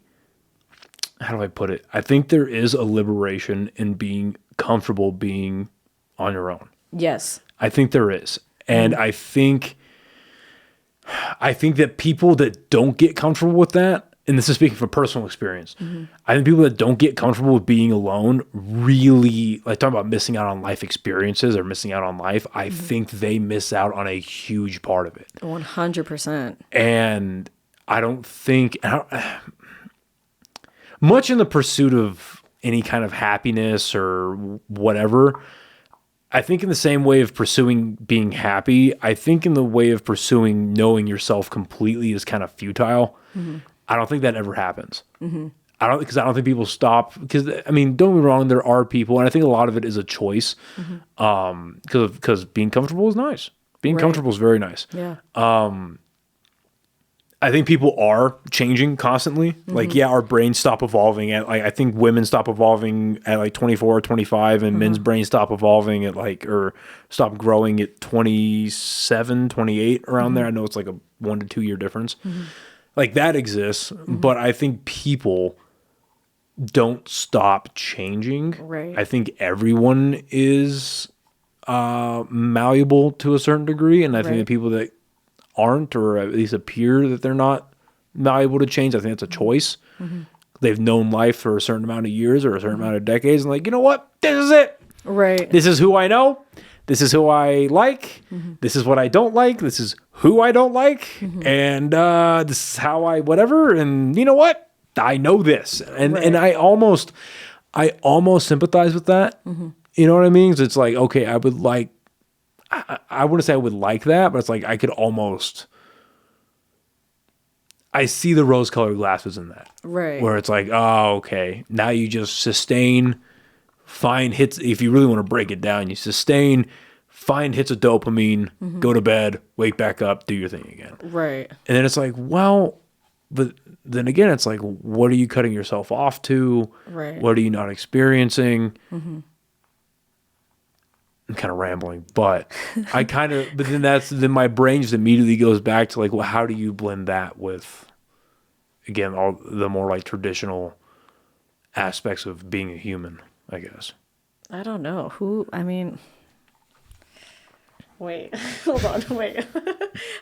S1: How do I put it? I think there is a liberation in being comfortable being on your own.
S2: Yes.
S1: I think there is. And I think that people that don't get comfortable with that, and this is speaking from personal experience, I think people that don't get comfortable with being alone really, like talking about missing out on life experiences or missing out on life, I think they miss out on a huge part of it.
S2: 100%.
S1: And I don't think... much in the pursuit of any kind of happiness or whatever, I think in the same way of pursuing being happy, I think in the way of pursuing knowing yourself completely is kind of futile. I don't think that ever happens. I don't think people stop because, I mean, don't get me wrong, there are people, and I think a lot of it is a choice because being comfortable is nice. Being comfortable is very nice.
S2: Yeah.
S1: I think people are changing constantly. Like, yeah, our brains stop evolving at like, I think women stop evolving at like 24 or 25 and men's brains stop evolving at like, or stop growing at 27, 28 around there. I know it's like a 1 to 2 year difference. Like that exists, but I think people don't stop changing.
S2: Right.
S1: I think everyone is malleable to a certain degree. And I think the people that aren't, or at least appear that they're not malleable to change, I think it's a choice. They've known life for a certain amount of years or a certain amount of decades, and like, you know what? This is it.
S2: Right.
S1: This is who I know. This is who I like. This is what I don't like. This is who I don't like. And this is how I whatever. And you know what? I know this. And and I almost sympathize with that. You know what I mean? So it's like, okay, I would like, I wouldn't say I would like that, but it's like I could almost, I see the rose-colored glasses in that.
S2: Right.
S1: Where it's like, oh, okay, now you just sustain, find hits. If you really want to break it down, you sustain, find hits of dopamine, go to bed, wake back up, do your thing again.
S2: Right.
S1: And then it's like, well, but then again, it's like, what are you cutting yourself off to?
S2: Right.
S1: What are you not experiencing? I'm kind of rambling, but but then my brain just immediately goes back to like, well, how do you blend that with, again, all the more like traditional aspects of being a human, I guess.
S2: I don't know wait, hold on, wait.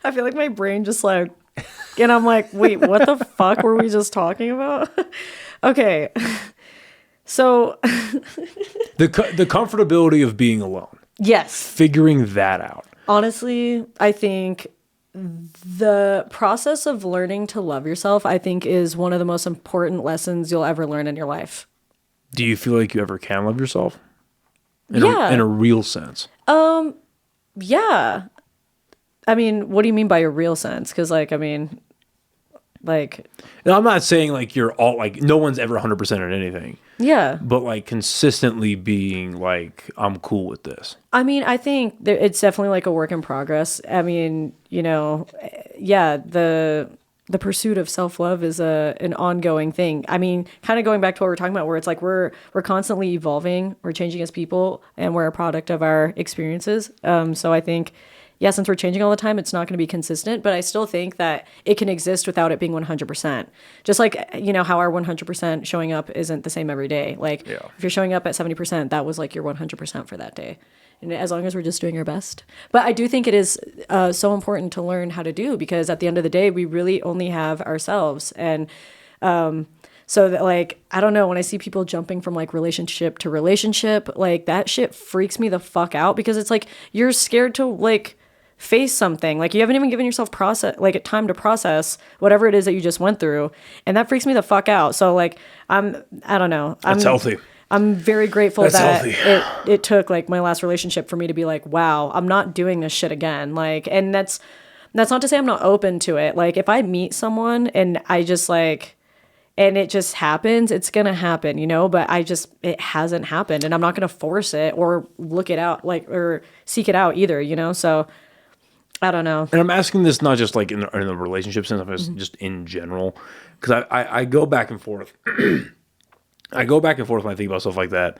S2: I feel like my brain just like, and I'm like, wait, what the fuck were we just talking about? Okay. So
S1: The comfortability of being alone,
S2: yes,
S1: figuring that out.
S2: honestly, I think the process of learning to love yourself, I think, is one of the most important lessons you'll ever learn in your life.
S1: Do you feel like you ever can love yourself?
S2: Yeah.
S1: In a real sense.
S2: Yeah. I mean, what do you mean by a real sense? Because, like, I mean, like,
S1: Now, I'm not saying like you're all like no one's ever 100% at anything,
S2: yeah.
S1: but like consistently being like I'm cool with this.
S2: I mean, I think it's definitely like a work in progress. I mean, you know, yeah, the pursuit of self-love is an ongoing thing. I mean, kind of going back to what we're talking about, where it's like we're constantly evolving, we're changing as people, and we're a product of our experiences. So I think, yeah, since we're changing all the time, it's not going to be consistent, but I still think that it can exist without it being 100%. Just like, you know, how our 100% showing up isn't the same every day. Like,
S1: Yeah.
S2: if you're showing up at 70%, that was like your 100% for that day. And as long as we're just doing our best. But I do think it is so important to learn how to do, because at the end of the day, we really only have ourselves. And so that, like, I don't know, when I see people jumping from like relationship to relationship, like that shit freaks me the fuck out, because it's like you're scared to like face something. Like you haven't even given yourself time to process whatever it is that you just went through. And that freaks me the fuck out. So like I don't know.
S1: That's healthy.
S2: I'm very grateful
S1: That's
S2: that
S1: healthy.
S2: it took like my last relationship for me to be like, wow, I'm not doing this shit again. Like, and that's not to say I'm not open to it. Like if I meet someone and I just like, and it just happens, it's going to happen, you know, but it hasn't happened, and I'm not going to force it or look it out, like, or seek it out either, you know? So I don't know.
S1: And I'm asking this not just like in a relationship sense, but just in general, because I go back and forth. I go back and forth when I think about stuff like that,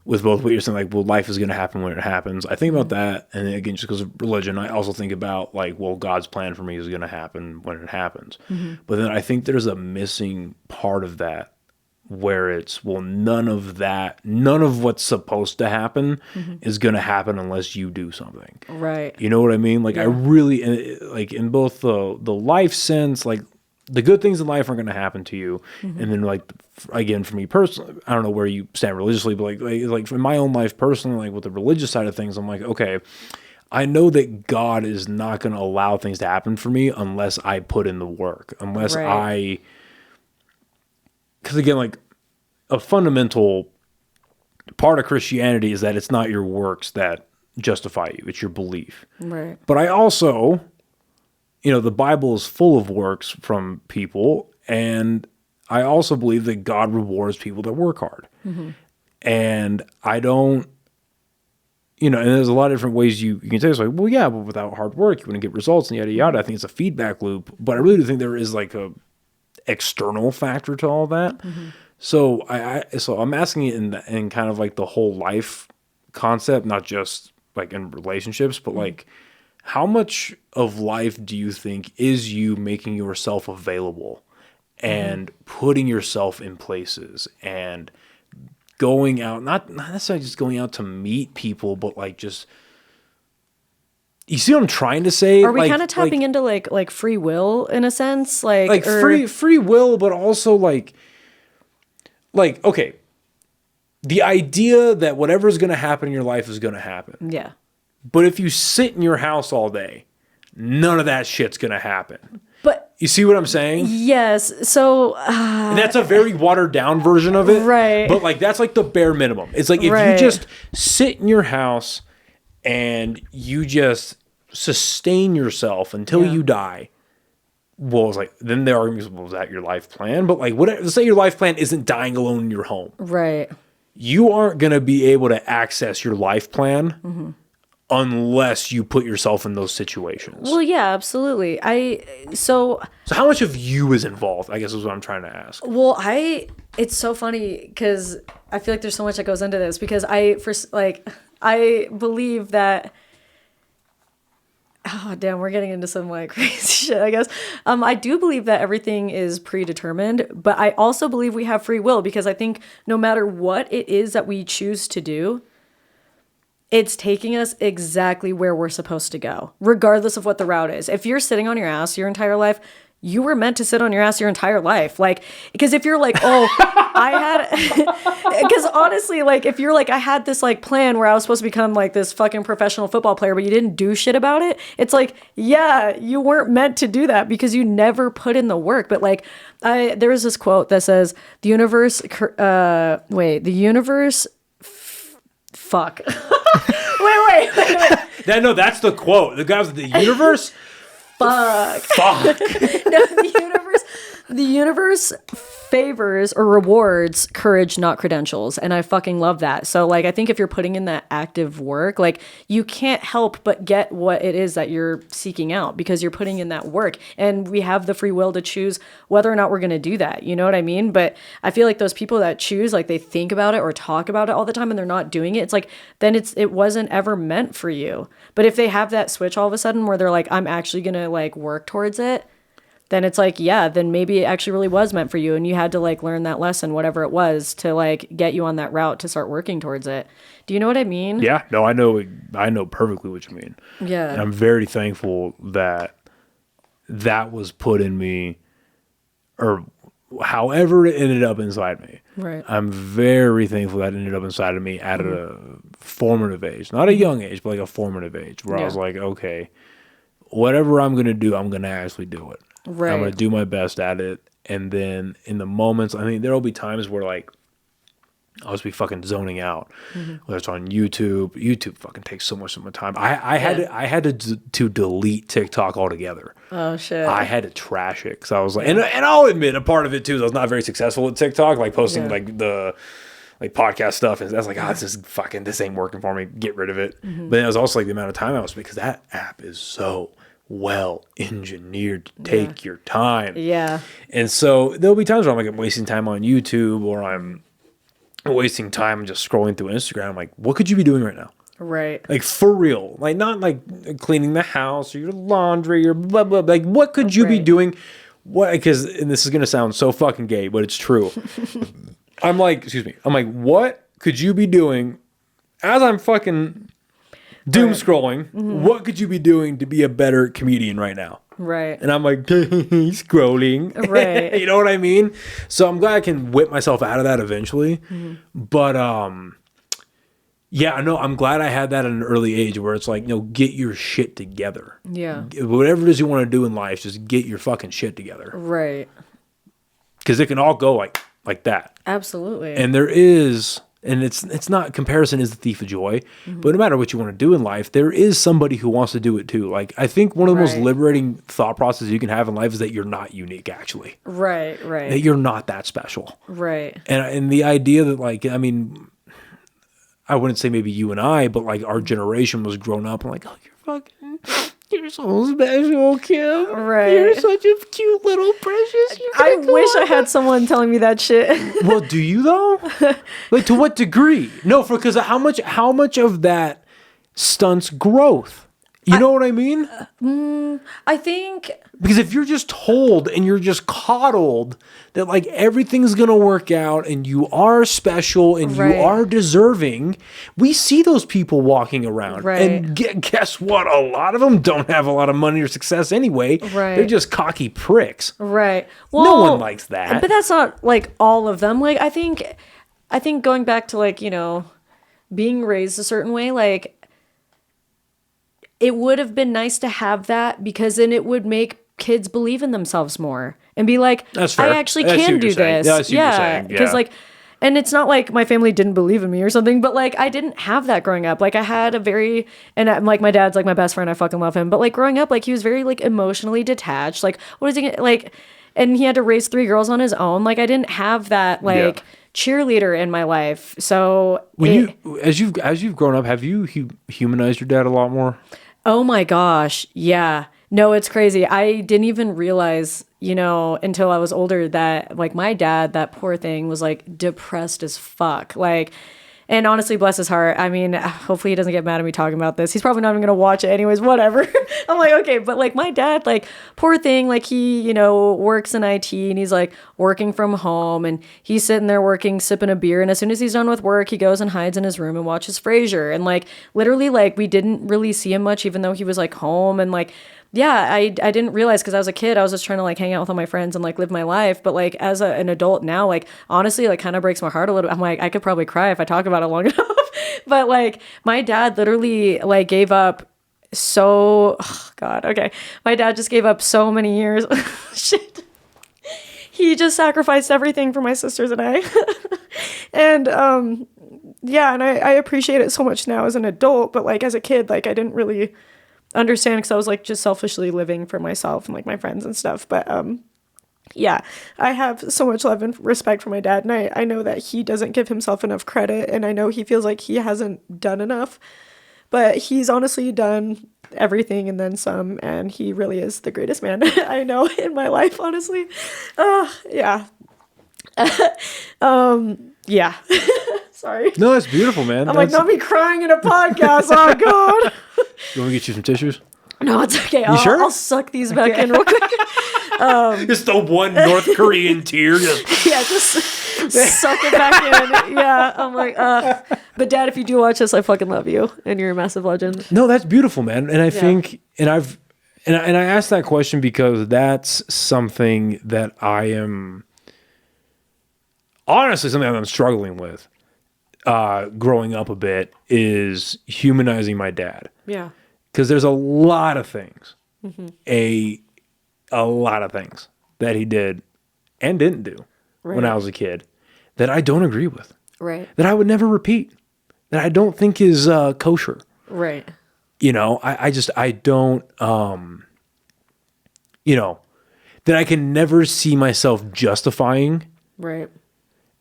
S1: with both what you're saying, like, well, life is going to happen when it happens. I think about that, and then again, just because of religion, I also think about, like, well, God's plan for me is going to happen when it happens. But then I think there's a missing part of that, where it's, well, none of what's supposed to happen is going to happen unless you do something.
S2: Right.
S1: You know what I mean? Like,
S2: Yeah.
S1: I really, like, in both the life sense, like, the good things in life aren't going to happen to you. And then, like, again, for me personally, I don't know where you stand religiously, but like in my own life personally, like with the religious side of things, I'm like, okay, I know that God is not going to allow things to happen for me unless I put in the work, unless
S2: Right.
S1: because again, like a fundamental part of Christianity is that it's not your works that justify you, it's your belief.
S2: Right.
S1: But I also, the Bible is full of works from people, and I also believe that God rewards people that work hard. And I don't, and there's a lot of different ways you can say it's like, well, yeah, but without hard work, you wouldn't get results and yada, yada. I think it's a feedback loop, but I really do think there is like a external factor to all that. So so I'm asking it in kind of like the whole life concept, not just like in relationships, but like, how much of life do you think is you making yourself available and putting yourself in places and going out, not necessarily just going out to meet people, but like just, you see what I'm trying to say?
S2: Are we kind of tapping into like free will in a sense? Like
S1: free will, but also like, okay, the idea that whatever's going to happen in your life is going to happen.
S2: Yeah.
S1: But if you sit in your house all day, none of that shit's going to happen.
S2: But
S1: You see what I'm saying?
S2: yes, so
S1: And that's a very watered down version of it.
S2: Right.
S1: But like that's like the bare minimum. It's like if
S2: Right.
S1: you just sit in your house and you just sustain yourself until
S2: Yeah.
S1: you die. Well, it's like then the argument is, well, was that your life plan? But like whatever, let's say your life plan isn't dying alone in your home.
S2: right.
S1: You aren't gonna be able to access your life plan unless you put yourself in those situations.
S2: Well, yeah, absolutely. So
S1: how much of you is involved, I guess is what I'm trying to ask.
S2: well, it's so funny because I feel like there's so much that goes into this, because I believe that, oh damn, we're getting into some like crazy shit, I guess. I do believe that everything is predetermined, but I also believe we have free will, because I think no matter what it is that we choose to do, it's taking us exactly where we're supposed to go, regardless of what the route is. If you're sitting on your ass your entire life, you were meant to sit on your ass your entire life. Like, because if you're like, oh, because honestly, like, if you're like, I had this like plan where I was supposed to become like this fucking professional football player, but you didn't do shit about it. It's like, yeah, you weren't meant to do that because you never put in the work. But like, there was this quote that says, the universe, fuck. wait.
S1: No, that's the quote. The guy was the universe.
S2: Fuck.
S1: Fuck.
S2: No, the universe favors or rewards courage, not credentials. And I fucking love that. So like, I think if you're putting in that active work, like you can't help but get what it is that you're seeking out because you're putting in that work. And we have the free will to choose whether or not we're going to do that. You know what I mean? But I feel like those people that choose, like they think about it or talk about it all the time and they're not doing it. It's like, then it wasn't ever meant for you. But if they have that switch all of a sudden where they're like, I'm actually going to like work towards it, then it's like, yeah, then maybe it actually really was meant for you. And you had to like learn that lesson, whatever it was, to like get you on that route to start working towards it. Do you know what I mean?
S1: Yeah, no, I know perfectly what you mean.
S2: Yeah.
S1: And I'm very thankful that was put in me, or however it ended up inside me.
S2: Right.
S1: I'm very thankful that ended up inside of me at a formative age. Not a young age, but like a formative age where I was like, okay, whatever I'm going to do, I'm going to actually do it.
S2: Right.
S1: I'm going to do my best at it. And then in the moments, I mean, there will be times where like I'll just be fucking zoning out. Whether it's on YouTube. YouTube fucking takes so much of my time. I had to delete TikTok altogether.
S2: Oh shit.
S1: I had to trash it because I was like, and I'll admit a part of it too is I was not very successful at TikTok, like posting like the like podcast stuff, and that's like, this ain't working for me. Get rid of it. But then it was also like the amount of time I was, because that app is so well engineered to take your time.
S2: Yeah.
S1: And so there'll be times where I'm like wasting time on YouTube, or I'm wasting time just scrolling through Instagram. I'm like, what could you be doing right now?
S2: Right.
S1: Like for real. Like not like cleaning the house or your laundry or blah, blah, blah. Like what could you be doing? What? Because, and this is going to sound so fucking gay, but it's true. I'm like, what could you be doing as I'm fucking doom scrolling? What could you be doing to be a better comedian right now?
S2: Right.
S1: And I'm like, scrolling.
S2: Right.
S1: You know what I mean? So I'm glad I can whip myself out of that eventually. But yeah, no, I'm glad I had that at an early age where it's like, get your shit together.
S2: Yeah.
S1: Whatever it is you want to do in life, just get your fucking shit together.
S2: Right.
S1: Because it can all go like that.
S2: Absolutely.
S1: And there is, and it's not, comparison is the thief of joy, but no matter what you want to do in life, there is somebody who wants to do it too. Like, I think one of the most liberating thought processes you can have in life is that you're not unique, actually.
S2: Right.
S1: That you're not that special.
S2: Right.
S1: And the idea that, like, I mean, I wouldn't say maybe you and I, but like our generation was grown up and like, oh, you're so special, Kymb.
S2: Right.
S1: You're such a cute little precious.
S2: I wish I had someone telling me that shit.
S1: Well, do you though? Like, to what degree? No, because how much of that stunts growth? You know what I mean?
S2: I think,
S1: because if you're just told and you're just coddled that like everything's gonna work out and you are special and you are deserving, we see those people walking around. And guess what? A lot of them don't have a lot of money or success anyway. They're just cocky pricks.
S2: Right. Well,
S1: no one likes that.
S2: But that's not like all of them. Like I think going back to like, being raised a certain way, like, it would have been nice to have that, because then it would make kids believe in themselves more and be like, I actually can do this. Yeah. Because like, and it's not like my family didn't believe in me or something, but like I didn't have that growing up. Like I had and like my dad's like my best friend. I fucking love him. But like growing up, like he was very like emotionally detached. Like what is he like? And he had to raise 3 girls on his own. Like I didn't have that like cheerleader in my life. So
S1: as you've grown up, have you humanized your dad a lot more?
S2: Oh my gosh. Yeah. No, it's crazy. I didn't even realize, until I was older that like my dad, that poor thing, was like depressed as fuck. Like, and honestly, bless his heart. I mean, hopefully he doesn't get mad at me talking about this. He's probably not even going to watch it anyways, whatever. I'm like, okay. But like my dad, like poor thing, like he, works in IT and he's like working from home and he's sitting there working, sipping a beer. And as soon as he's done with work, he goes and hides in his room and watches Frasier. And like, literally, like we didn't really see him much, even though he was like home. And like, yeah, I didn't realize because I was a kid, I was just trying to like hang out with all my friends and like live my life. But like as an adult now, like honestly, like kind of breaks my heart a little. I'm like, I could probably cry if I talk about it long enough. But like my dad literally like gave up oh God, okay. My dad just gave up so many years. Shit. He just sacrificed everything for my sisters and I. And yeah, and I appreciate it so much now as an adult, but like as a kid, like I didn't really understand because I was like just selfishly living for myself and like my friends and stuff. But yeah, I have so much love and respect for my dad, and I know that he doesn't give himself enough credit, and I know he feels like he hasn't done enough, but he's honestly done everything and then some, and he really is the greatest man I know in my life, honestly. Yeah. Yeah. Sorry.
S1: No, that's beautiful, man.
S2: I'm like, not me crying in a podcast. Oh God.
S1: You want me to get you some tissues?
S2: No, it's okay.
S1: Sure?
S2: I'll suck these back in real quick.
S1: Just the one North Korean tear.
S2: Yeah, just suck it back in. Yeah, I'm like, but Dad, if you do watch this, I fucking love you, and you're a massive legend.
S1: No, that's beautiful, man. And I think, and I asked that question because that's something that I am honestly something I'm struggling with. Growing up a bit is humanizing my dad.
S2: Yeah.
S1: Because there's a lot of things, a lot of things that he did and didn't do when I was a kid that I don't agree with.
S2: Right.
S1: That I would never repeat. That I don't think is kosher.
S2: Right.
S1: You know, I don't, you know, that I can never see myself justifying.
S2: Right.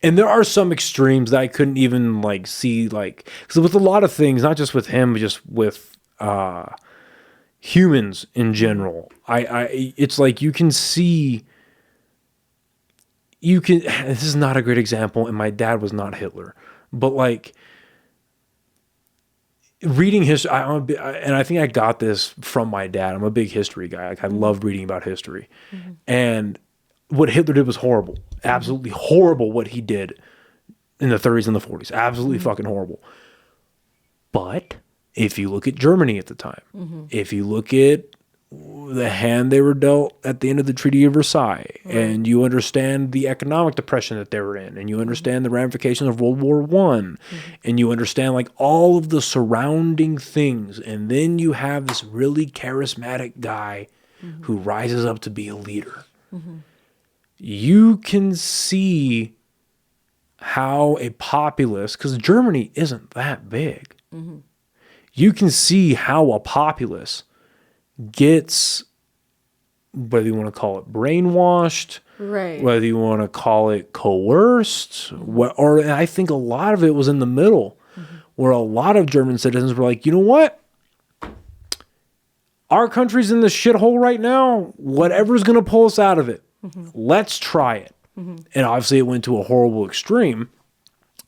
S1: And there are some extremes that I couldn't even like see, like, because with a lot of things, not just with him, but just with humans in general, it's like you can see, this is not a great example, and my dad was not Hitler, but like reading history, and I think I got this from my dad. I'm a big history guy. Like I love reading about history, and what Hitler did was horrible, absolutely horrible. What he did in the 30s and the 40s, absolutely fucking horrible. But if you look at Germany at the time, if you look at the hand they were dealt at the end of the Treaty of Versailles, and you understand the economic depression that they were in, and you understand the ramifications of World War I, and you understand like all of the surrounding things, and then you have this really charismatic guy who rises up to be a leader. You can see how a populace, because Germany isn't that big, you can see how a populace gets, whether you want to call it brainwashed, whether you want to call it coerced, or I think a lot of it was in the middle, where a lot of German citizens were like, you know what? Our country's in this shithole right now. Whatever's going to pull us out of it, let's try it. And obviously it went to a horrible extreme.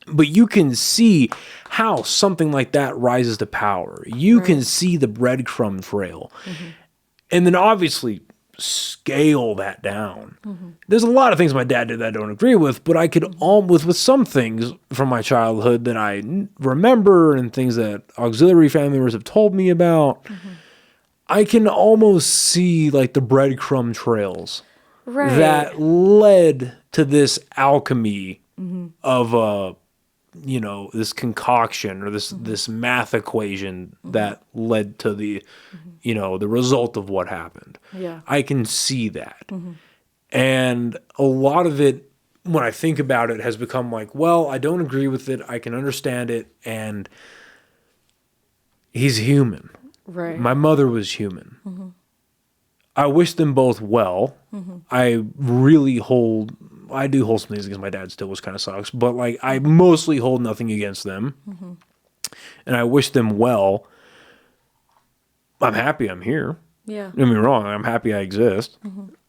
S1: But you can see how something like that rises to power. You can see the breadcrumb trail. And then obviously scale that down. There's a lot of things my dad did that I don't agree with, but I could with some things from my childhood that I remember and things that auxiliary family members have told me about, I can almost see like the breadcrumb trails that led to this alchemy of you know, this concoction or this math equation that led to the, you know, the result of what happened. I can see that. And a lot of it, when I think about it, has become like, well, I don't agree with it. I can understand it. And he's human. My mother was human. I wish them both well. I do hold some things against my dad still, which kind of sucks, but like I mostly hold nothing against them. And I wish them well. I'm happy I'm here. Don't get me wrong, I'm happy I exist.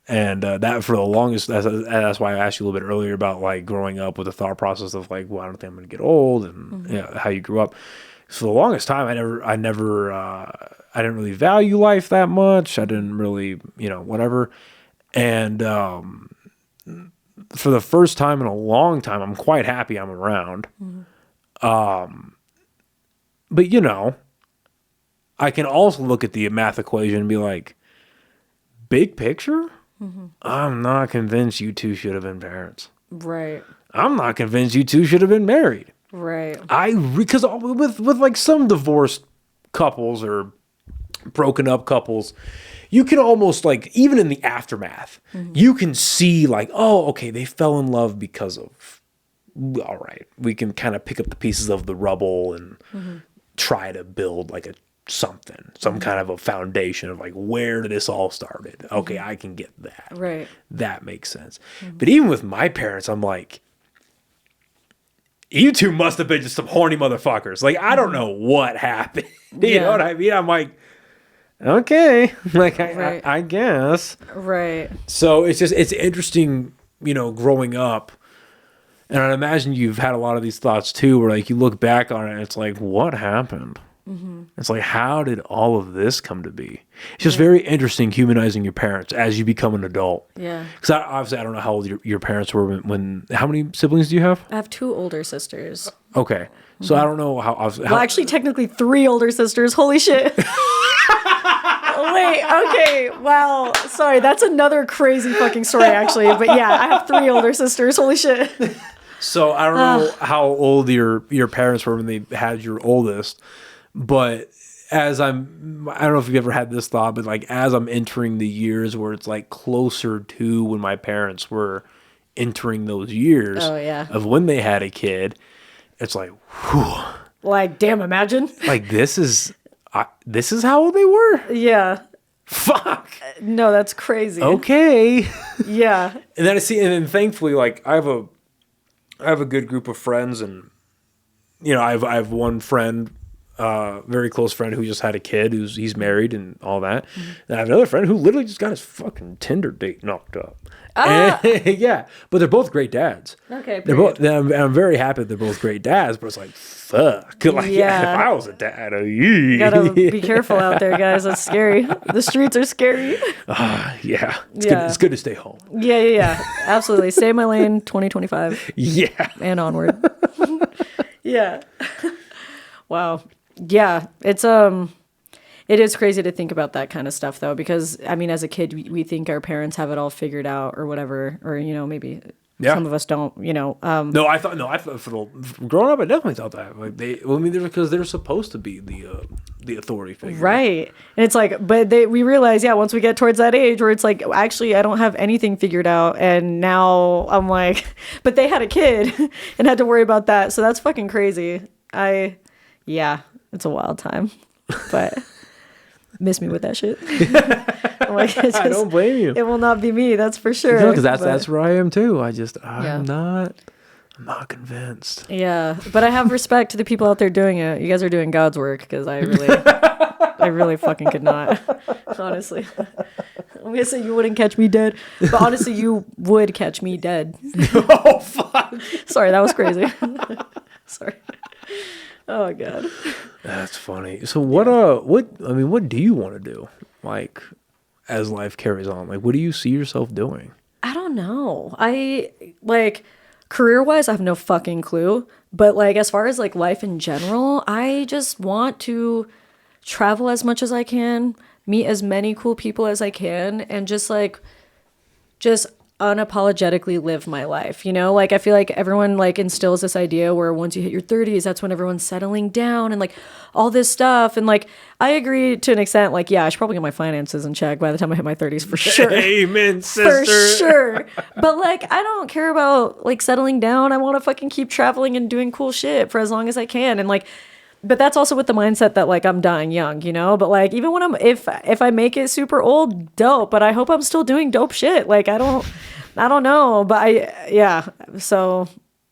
S1: And that for the longest, that's why I asked you a little bit earlier about like growing up with the thought process of like, well, I don't think I'm going to get old, and you know, how you grew up. For the longest time, I didn't really value life that much. I didn't really, you know, whatever. And for the first time in a long time, I'm quite happy I'm around. But, you know, I can also look at the math equation and be like, big picture, I'm not convinced you two should have been parents.
S2: Right.
S1: I'm not convinced you two should have been married.
S2: Right.
S1: Because with like some divorced couples or broken up couples, you can almost like, even in the aftermath, you can see like, oh, okay, they fell in love because of, all right, we can kind of pick up the pieces of the rubble and try to build like some kind of a foundation of like, where did this all started? Okay, I can get that.
S2: Right.
S1: That makes sense. But even with my parents, I'm like, you two must have been just some horny motherfuckers. Like, I don't know what happened. You know what I mean? I'm like, okay, like I guess.
S2: Right.
S1: So it's interesting, growing up. And I imagine you've had a lot of these thoughts too, where like you look back on it and it's like, what happened? It's like, how did all of this come to be? It's just very interesting humanizing your parents as you become an adult.
S2: Yeah.
S1: Because obviously I don't know how old your parents were when, how many siblings do you have?
S2: I have 2 older sisters.
S1: Okay. So I don't know how
S2: well, actually, technically 3 older sisters. Holy shit. Wait, okay. Wow. Sorry, that's another crazy fucking story, actually. But yeah, I have 3 older sisters. Holy shit.
S1: So I don't know how old your parents were when they had your oldest, but I don't know if you've ever had this thought, but like as I'm entering the years where it's like closer to when my parents were entering those years of when they had a kid, it's like, whew.
S2: Like, damn, imagine.
S1: Like, this is how old they were?
S2: Yeah.
S1: Fuck.
S2: No, that's crazy.
S1: Okay.
S2: Yeah.
S1: And then and then thankfully, like, I have a good group of friends, and I have one friend, very close friend who just had a kid, he's married and all that. And I have another friend who literally just got his fucking Tinder date knocked up. Yeah, but they're both great dads.
S2: Okay,
S1: I'm very happy that they're both great dads, but it's like, fuck. Like, if I was a dad,
S2: you gotta be careful out there, guys. That's scary. The streets are scary.
S1: Yeah. It's good to stay home.
S2: Yeah. Absolutely. Stay in my lane, 2025.
S1: Yeah.
S2: And onward. Yeah. Wow. Yeah. It is crazy to think about that kind of stuff, though, because, I mean, as a kid, we think our parents have it all figured out or whatever, or, maybe some of us don't,
S1: No, I thought growing up, I definitely thought that. Like, because they're supposed to be the authority figure.
S2: Right. And it's like, but we realize, once we get towards that age where it's like, actually, I don't have anything figured out. And now I'm like, but they had a kid and had to worry about that. So that's fucking crazy. It's a wild time, but miss me with that shit. I'm like,
S1: I don't blame you.
S2: It will not be me, that's for sure.
S1: Because that's where I am too. I'm not convinced.
S2: Yeah, but I have respect to the people out there doing it. You guys are doing God's work, because I really fucking could not. Honestly, I'm gonna say you wouldn't catch me dead, but honestly, you would catch me dead.
S1: Oh fuck!
S2: Sorry, that was crazy. Sorry. Oh god.
S1: That's funny. So what do you want to do? Like, as life carries on, like, what do you see yourself doing?
S2: I don't know. I like career-wise, I have no fucking clue. But like, as far as like life in general, I just want to travel as much as I can, meet as many cool people as I can, and just unapologetically live my life, like I feel like everyone like instills this idea where once you hit your 30s, that's when everyone's settling down and like all this stuff, and like I agree to an extent, like I should probably get my finances in check by the time I hit my 30s for sure.
S1: Amen, sister.
S2: For sure. But like I don't care about like settling down. I want to fucking keep traveling and doing cool shit for as long as I can, and like, but that's also with the mindset that like I'm dying young, but like even when if I make it super old, dope, but I hope I'm still doing dope shit. Like I don't know, but so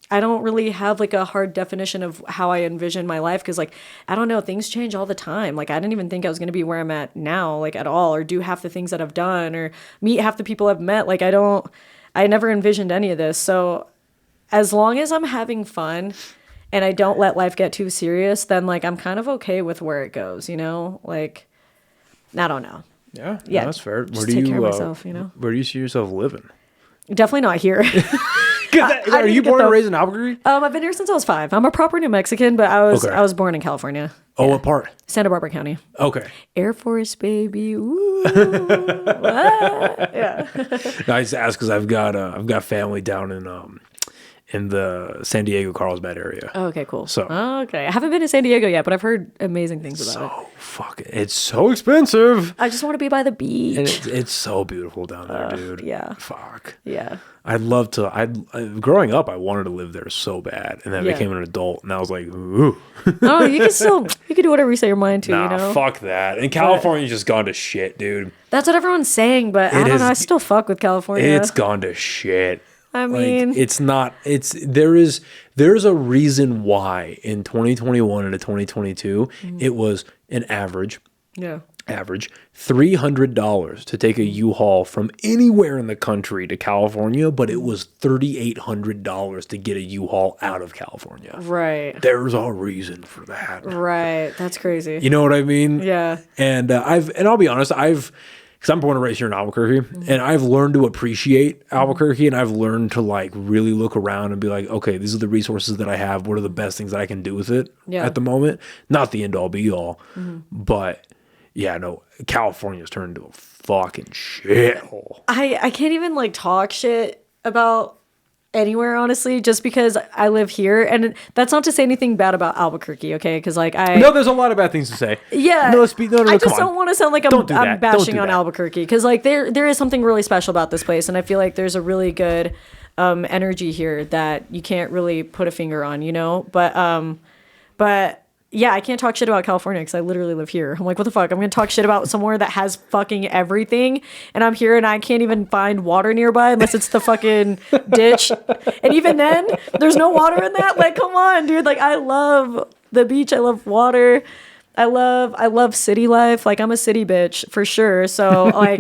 S2: I don't really have like a hard definition of how I envision my life, because like I don't know, things change all the time. Like I didn't even think I was going to be where I'm at now, like at all, or do half the things that I've done, or meet half the people I've met. Like I never envisioned any of this. So as long as I'm having fun and I don't let life get too serious, then like I'm kind of okay with where it goes, like I don't know.
S1: Yeah, no, that's fair.
S2: Just take care of myself,
S1: Where do you see yourself living?
S2: Definitely not here.
S1: Are you born and raised in Albuquerque?
S2: I've been here since I was 5. I'm a proper New Mexican, but I was born in California.
S1: Oh, what part?
S2: Santa Barbara County.
S1: Okay.
S2: Air Force, baby. Ooh. Yeah.
S1: I just ask because I've got family down in the San Diego Carlsbad area.
S2: Oh, okay, cool.
S1: So
S2: okay, I haven't been to San Diego yet, but I've heard amazing things about it.
S1: It's so expensive.
S2: I just want to be by the beach.
S1: And it's so beautiful down there, dude.
S2: Yeah.
S1: Fuck.
S2: Yeah.
S1: I'd love to. Growing up, I wanted to live there so bad, and then I became an adult, and I was like, ooh.
S2: Oh, you can do whatever you set your mind to.
S1: Nah,
S2: you know.
S1: Fuck that. And California's just gone to shit, dude.
S2: That's what everyone's saying, but I don't know. I still fuck with California.
S1: It's gone to shit.
S2: I mean,
S1: it's not. There's a reason why in 2021 into 2022 it was an average $300 to take a U-Haul from anywhere in the country to California, but it was $3,800 to get a U-Haul out of California.
S2: Right.
S1: There's a reason for that.
S2: Right. That's crazy.
S1: You know what I mean?
S2: Yeah.
S1: And I'll be honest, because I'm born and raised here in Albuquerque, and I've learned to appreciate Albuquerque, and I've learned to like really look around and be like, okay, these are the resources that I have. What are the best things that I can do with it at the moment? Not the end all be all, but yeah, no, California's turned into a fucking shithole.
S2: I can't even like talk shit about anywhere, honestly, just because I live here. And that's not to say anything bad about Albuquerque, okay? Because like
S1: No, there's a lot of bad things to say.
S2: Yeah.
S1: No,
S2: I just don't want to sound like I'm bashing on Albuquerque. Because like there is something really special about this place. And I feel like there's a really good energy here that you can't really put a finger on, you know? But yeah, I can't talk shit about California because I literally live here. I'm like, what the fuck? I'm going to talk shit about somewhere that has fucking everything. And I'm here and I can't even find water nearby unless it's the fucking ditch. And even then, there's no water in that. Like, come on, dude. Like, I love the beach. I love water. I love city life. Like, I'm a city bitch for sure. So like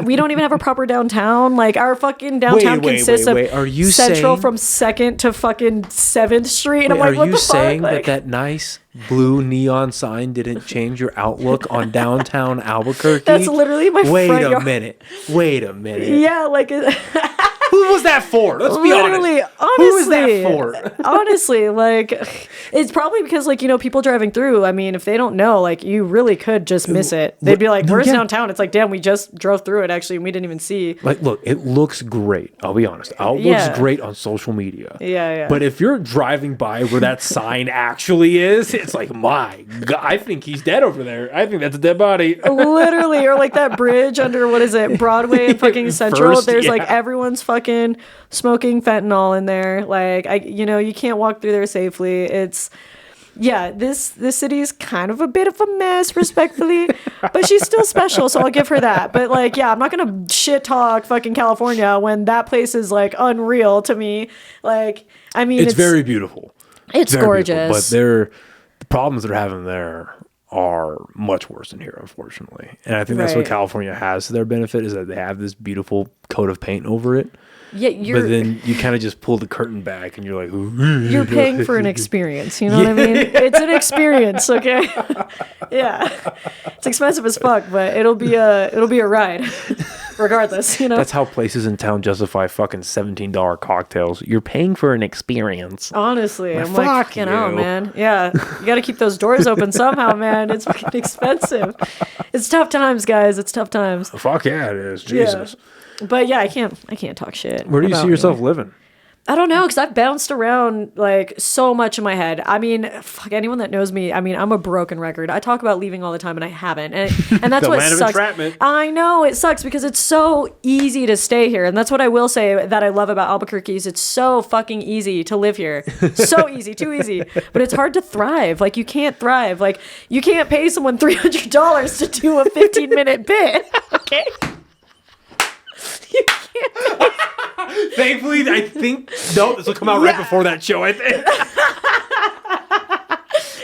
S2: we don't even have a proper downtown. Like our fucking downtown consists of
S1: Are you
S2: Central
S1: saying,
S2: from 2nd to fucking 7th Street. And I'm like, what the fuck?
S1: Are you saying that nice blue neon sign didn't change your outlook on downtown Albuquerque?
S2: That's literally my front yard.
S1: Wait a minute.
S2: Yeah, like
S1: who was that for? Let's be honest.
S2: Honestly,
S1: who was that for?
S2: Honestly, like it's probably because like, you know, people driving through, I mean, if they don't know, like you really could just miss it. They'd be like, where's downtown? It's like, damn, we just drove through it actually and we didn't even see.
S1: Like, look, it looks great. I'll be honest. It looks great on social media.
S2: Yeah.
S1: But if you're driving by where that sign actually is, it's like, my God, I think he's dead over there. I think that's a dead body.
S2: Literally, or like that bridge under, what is it, Broadway and fucking Central. There's like everyone's fucking smoking fentanyl in there. Like, you can't walk through there safely. It's, yeah, this city is kind of a bit of a mess, respectfully, but she's still special, so I'll give her that. But like, yeah, I'm not gonna shit talk fucking California when that place is like unreal to me. Like, I mean,
S1: it's very beautiful.
S2: It's
S1: very
S2: gorgeous,
S1: beautiful, but the problems they're having there are much worse than here, unfortunately. And I think that's what California has to their benefit, is that they have this beautiful coat of paint over it.
S2: Yeah,
S1: but then you kind of just pull the curtain back and you're like,
S2: you're paying for an experience. You know what I mean? It's an experience, okay? Yeah, it's expensive as fuck, but it'll be a ride, regardless. You know,
S1: that's how places in town justify fucking $17 cocktails. You're paying for an experience.
S2: Honestly, I'm like, you know, man. Yeah, you got to keep those doors open somehow, man. It's fucking expensive. It's tough times, guys. It's tough times.
S1: Fuck yeah, it is. Jesus.
S2: Yeah. But yeah, I can't talk shit.
S1: Where do you see yourself living?
S2: I don't know, because I've bounced around like so much in my head. I mean, fuck, anyone that knows me, I mean, I'm a broken record. I talk about leaving all the time and I haven't. And that's what
S1: land
S2: sucks.
S1: Of entrapment.
S2: I know, it sucks because it's so easy to stay here. And that's what I will say that I love about Albuquerque is it's so fucking easy to live here. So easy, too easy. But it's hard to thrive. Like, you can't thrive. Like, you can't pay someone $300 to do a 15-minute bit. Okay? You can't.
S1: Thankfully, I think this will come out right before that show. I think.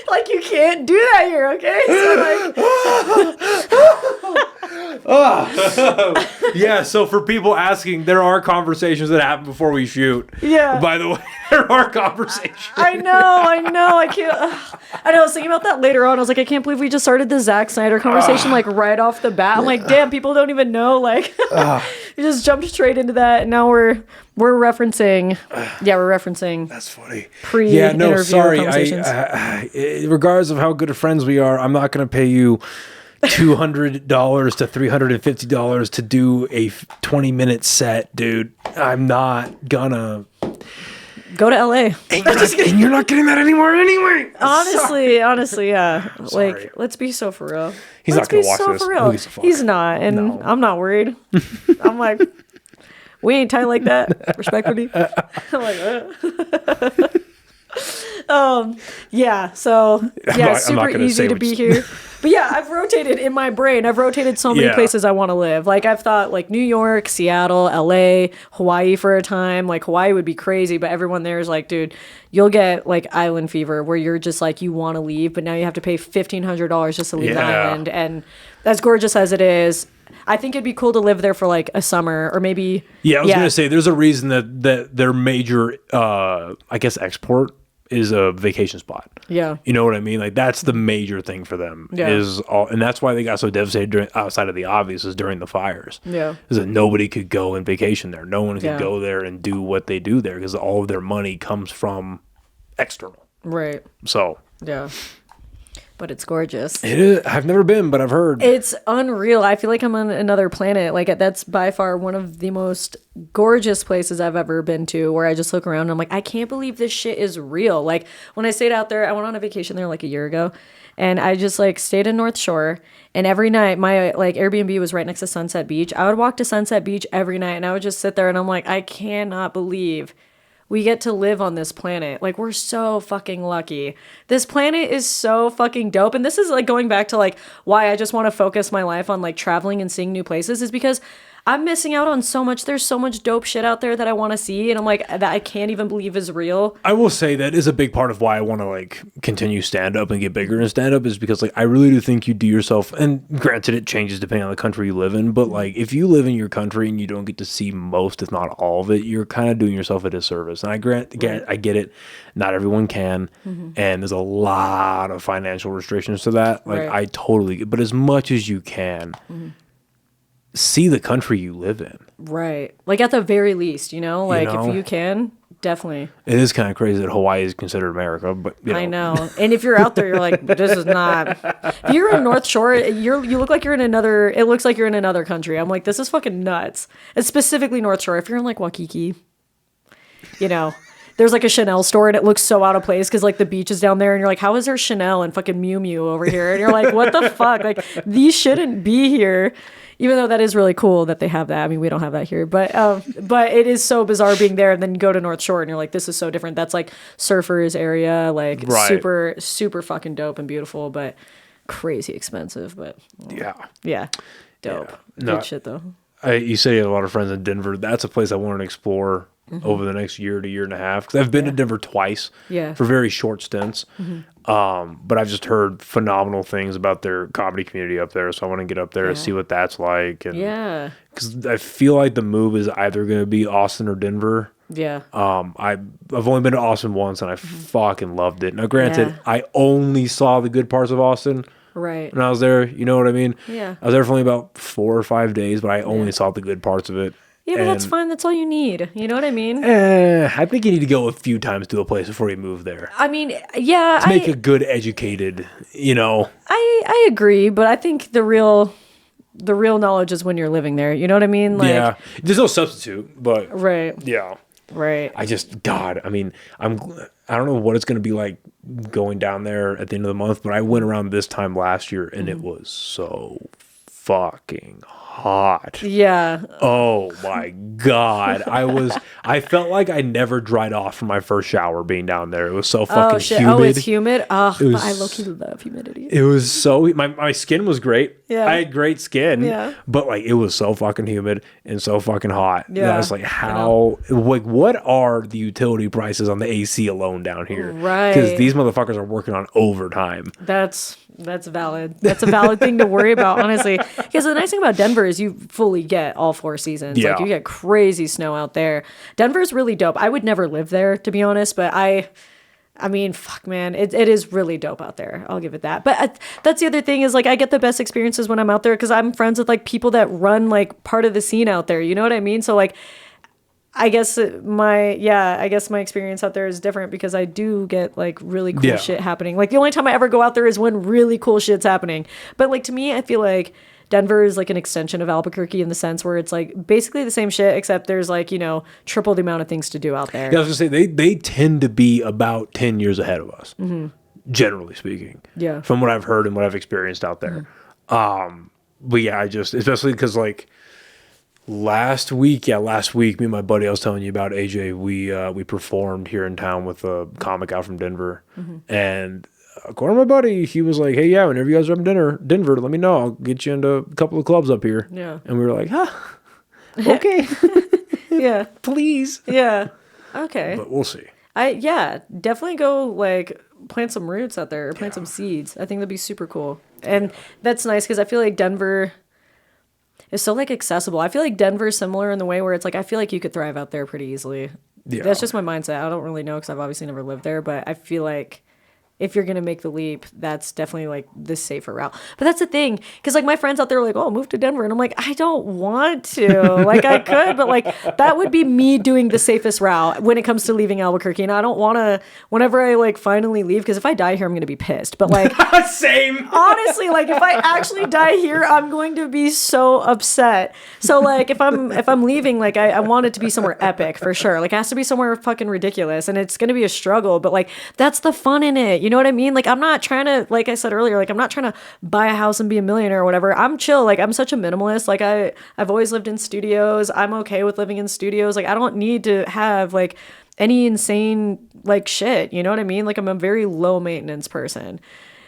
S2: Like, you can't do that here, okay? So like,
S1: yeah. So for people asking, there are conversations that happen before we shoot.
S2: Yeah.
S1: By the way, there are conversations.
S2: I know. I can't. I know. I was thinking about that later on. I was like, I can't believe we just started the Zack Snyder conversation like right off the bat. I'm like, damn, people don't even know. Like, We just jumped straight into that, and now we're referencing. Yeah, we're referencing.
S1: That's funny.
S2: Yeah, no, sorry.
S1: Regardless of how good of friends we are, I'm not going to pay you $200 to $350 to do a 20-minute set, dude. I'm not gonna
S2: go to LA.
S1: And you're not getting that anymore anyway.
S2: Honestly, yeah.
S1: Sorry.
S2: Like, let's be so for real.
S1: He's not gonna watch this.
S2: For real. He's not, and no. I'm not worried. I'm like, we ain't tight like that. Respectfully. I'm like, yeah. So yeah, super easy to be here. But yeah, I've rotated in my brain. I've rotated so many places I want to live. Like, I've thought like New York, Seattle, LA, Hawaii for a time. Like, Hawaii would be crazy, but everyone there is like, dude, you'll get like island fever where you're just like, you want to leave, but now you have to pay $1,500 just to leave the island. And as gorgeous as it is, I think it'd be cool to live there for like a summer or maybe.
S1: Yeah, I was gonna say there's a reason that their major, I guess, export is a vacation spot.
S2: Yeah.
S1: You know what I mean? Like, that's the major thing for them and that's why they got so devastated outside of the obvious is during the fires.
S2: Yeah.
S1: Is that nobody could go and vacation there. No one could go there and do what they do there because all of their money comes from external.
S2: Right.
S1: So.
S2: Yeah. But it's gorgeous.
S1: It is. I've never been, but I've heard.
S2: It's unreal. I feel like I'm on another planet. Like, that's by far one of the most gorgeous places I've ever been to, where I just look around and I'm like, I can't believe this shit is real. Like, when I stayed out there, I went on a vacation there like a year ago, and I just like stayed in North Shore, and every night my like Airbnb was right next to Sunset Beach. I would walk to Sunset Beach every night, and I would just sit there and I'm like, I cannot believe we get to live on this planet. Like, we're so fucking lucky. This planet is so fucking dope. And this is like going back to like why I just want to focus my life on like traveling and seeing new places, is because I'm missing out on so much. There's so much dope shit out there that I want to see, and I'm like, that I can't even believe is real.
S1: I will say that is a big part of why I want to like continue stand up and get bigger in stand up, is because like I really do think you do yourself, and granted it changes depending on the country you live in, but like if you live in your country and you don't get to see most, if not all of it, you're kind of doing yourself a disservice. And I get it, not everyone can, and there's a lot of financial restrictions to that. Like I totally, but as much as you can. See the country you live in. Right.
S2: Like, at the very least, you know? Like, if you can, definitely.
S1: It is kind of crazy that Hawaii is considered America, but, you know.
S2: I know. And if you're out there, you're like, this is not... If you're in North Shore, you look like you're in another... It looks like you're in another country. I'm like, this is fucking nuts. And specifically North Shore. If you're in, like, Waikiki, you know... There's like a Chanel store and it looks so out of place because like the beach is down there and you're like, how is there Chanel and fucking Miu Miu over here? And you're like, what the fuck? Like, these shouldn't be here. Even though that is really cool that they have that. I mean, we don't have that here, but it is so bizarre being there. And then you go to North Shore and you're like, this is so different. That's like surfers area, like super, super fucking dope and beautiful, but crazy expensive. But yeah, dope. Yeah. Good shit though.
S1: You say you have a lot of friends in Denver. That's a place I want to explore over the next year to year and a half, because I've been to Denver twice for very short stints. But I've just heard phenomenal things about their comedy community up there, so I want to get up there and see what that's like. And because I feel like the move is either going to be Austin or Denver. I've only been to Austin once and I fucking loved it. Now granted, I only saw the good parts of Austin when I was there, you know what I mean? I was there for only about 4 or 5 days, but I only saw the good parts of it.
S2: Yeah, but that's fine. That's all you need. You know what I mean?
S1: I think you need to go a few times to a place before you move there.
S2: I mean, yeah.
S1: To make a good educated, you know.
S2: I agree, but I think the real knowledge is when you're living there. You know what I mean? Like,
S1: there's no substitute, but
S2: Right.
S1: I just, God, I mean, I don't know what it's going to be like going down there at the end of the month, but I went around this time last year and it was so fucking hot.
S2: Yeah.
S1: Oh my God. I felt like I never dried off from my first shower being down there. It was so fucking humid.
S2: Oh, it's humid? Oh, but I low-key love humidity.
S1: It was so, my skin was great.
S2: Yeah.
S1: I had great skin. But like, it was so fucking humid and so fucking hot. I was like, what are the utility prices on the AC alone down here?
S2: Right.
S1: Because these motherfuckers are working on overtime.
S2: That's valid. That's a valid thing to worry about, honestly. Because the nice thing about Denver is you fully get all 4 seasons.
S1: Yeah.
S2: Like, you get crazy snow out there. Denver's really dope. I would never live there, to be honest, but I I mean, fuck, man, it is really dope out there. I'll give it that. But that's the other thing is like I get the best experiences when I'm out there because I'm friends with like people that run like part of the scene out there. You know what I mean? So like, I guess my experience out there is different because I do get like really cool shit happening. Like the only time I ever go out there is when really cool shit's happening. But like to me, I feel like Denver is like an extension of Albuquerque in the sense where it's like basically the same shit, except there's like, triple the amount of things to do out there.
S1: Yeah, I was gonna say they tend to be about 10 years ahead of us, generally speaking.
S2: Yeah.
S1: From what I've heard and what I've experienced out there. But yeah, especially because like last week, me and my buddy I was telling you about, AJ, we performed here in town with a comic out from Denver, and according to my buddy, he was like, "Hey, yeah, whenever you guys are up in Denver, let me know. I'll get you into a couple of clubs up here."
S2: Yeah.
S1: And we were like, "Huh, okay,
S2: yeah,
S1: please."
S2: Yeah, okay.
S1: But we'll see.
S2: Definitely go like plant some roots out there, plant some seeds. I think that'd be super cool, and that's nice because I feel like Denver is so like accessible. I feel like Denver's similar in the way where it's like I feel like you could thrive out there pretty easily. Yeah. That's just my mindset. I don't really know because I've obviously never lived there, but I feel like if you're going to make the leap, that's definitely like the safer route. But that's the thing. Because like my friends out there are like, oh, move to Denver. And I'm like, I don't want to. Like I could, but like that would be me doing the safest route when it comes to leaving Albuquerque. And I don't want to, whenever I like finally leave, because if I die here, I'm going to be pissed. But like,
S1: same.
S2: Honestly, like if I actually die here, I'm going to be so upset. So like if I'm leaving, like I want it to be somewhere epic for sure. Like it has to be somewhere fucking ridiculous. And it's going to be a struggle, but like that's the fun in it. You know what I mean? Like, I'm not trying to, like I said earlier, like, I'm not trying to buy a house and be a millionaire or whatever. I'm chill. Like, I'm such a minimalist. Like, I've always lived in studios. I'm okay with living in studios. Like, I don't need to have, like, any insane, like, shit. You know what I mean? Like, I'm a very low maintenance person.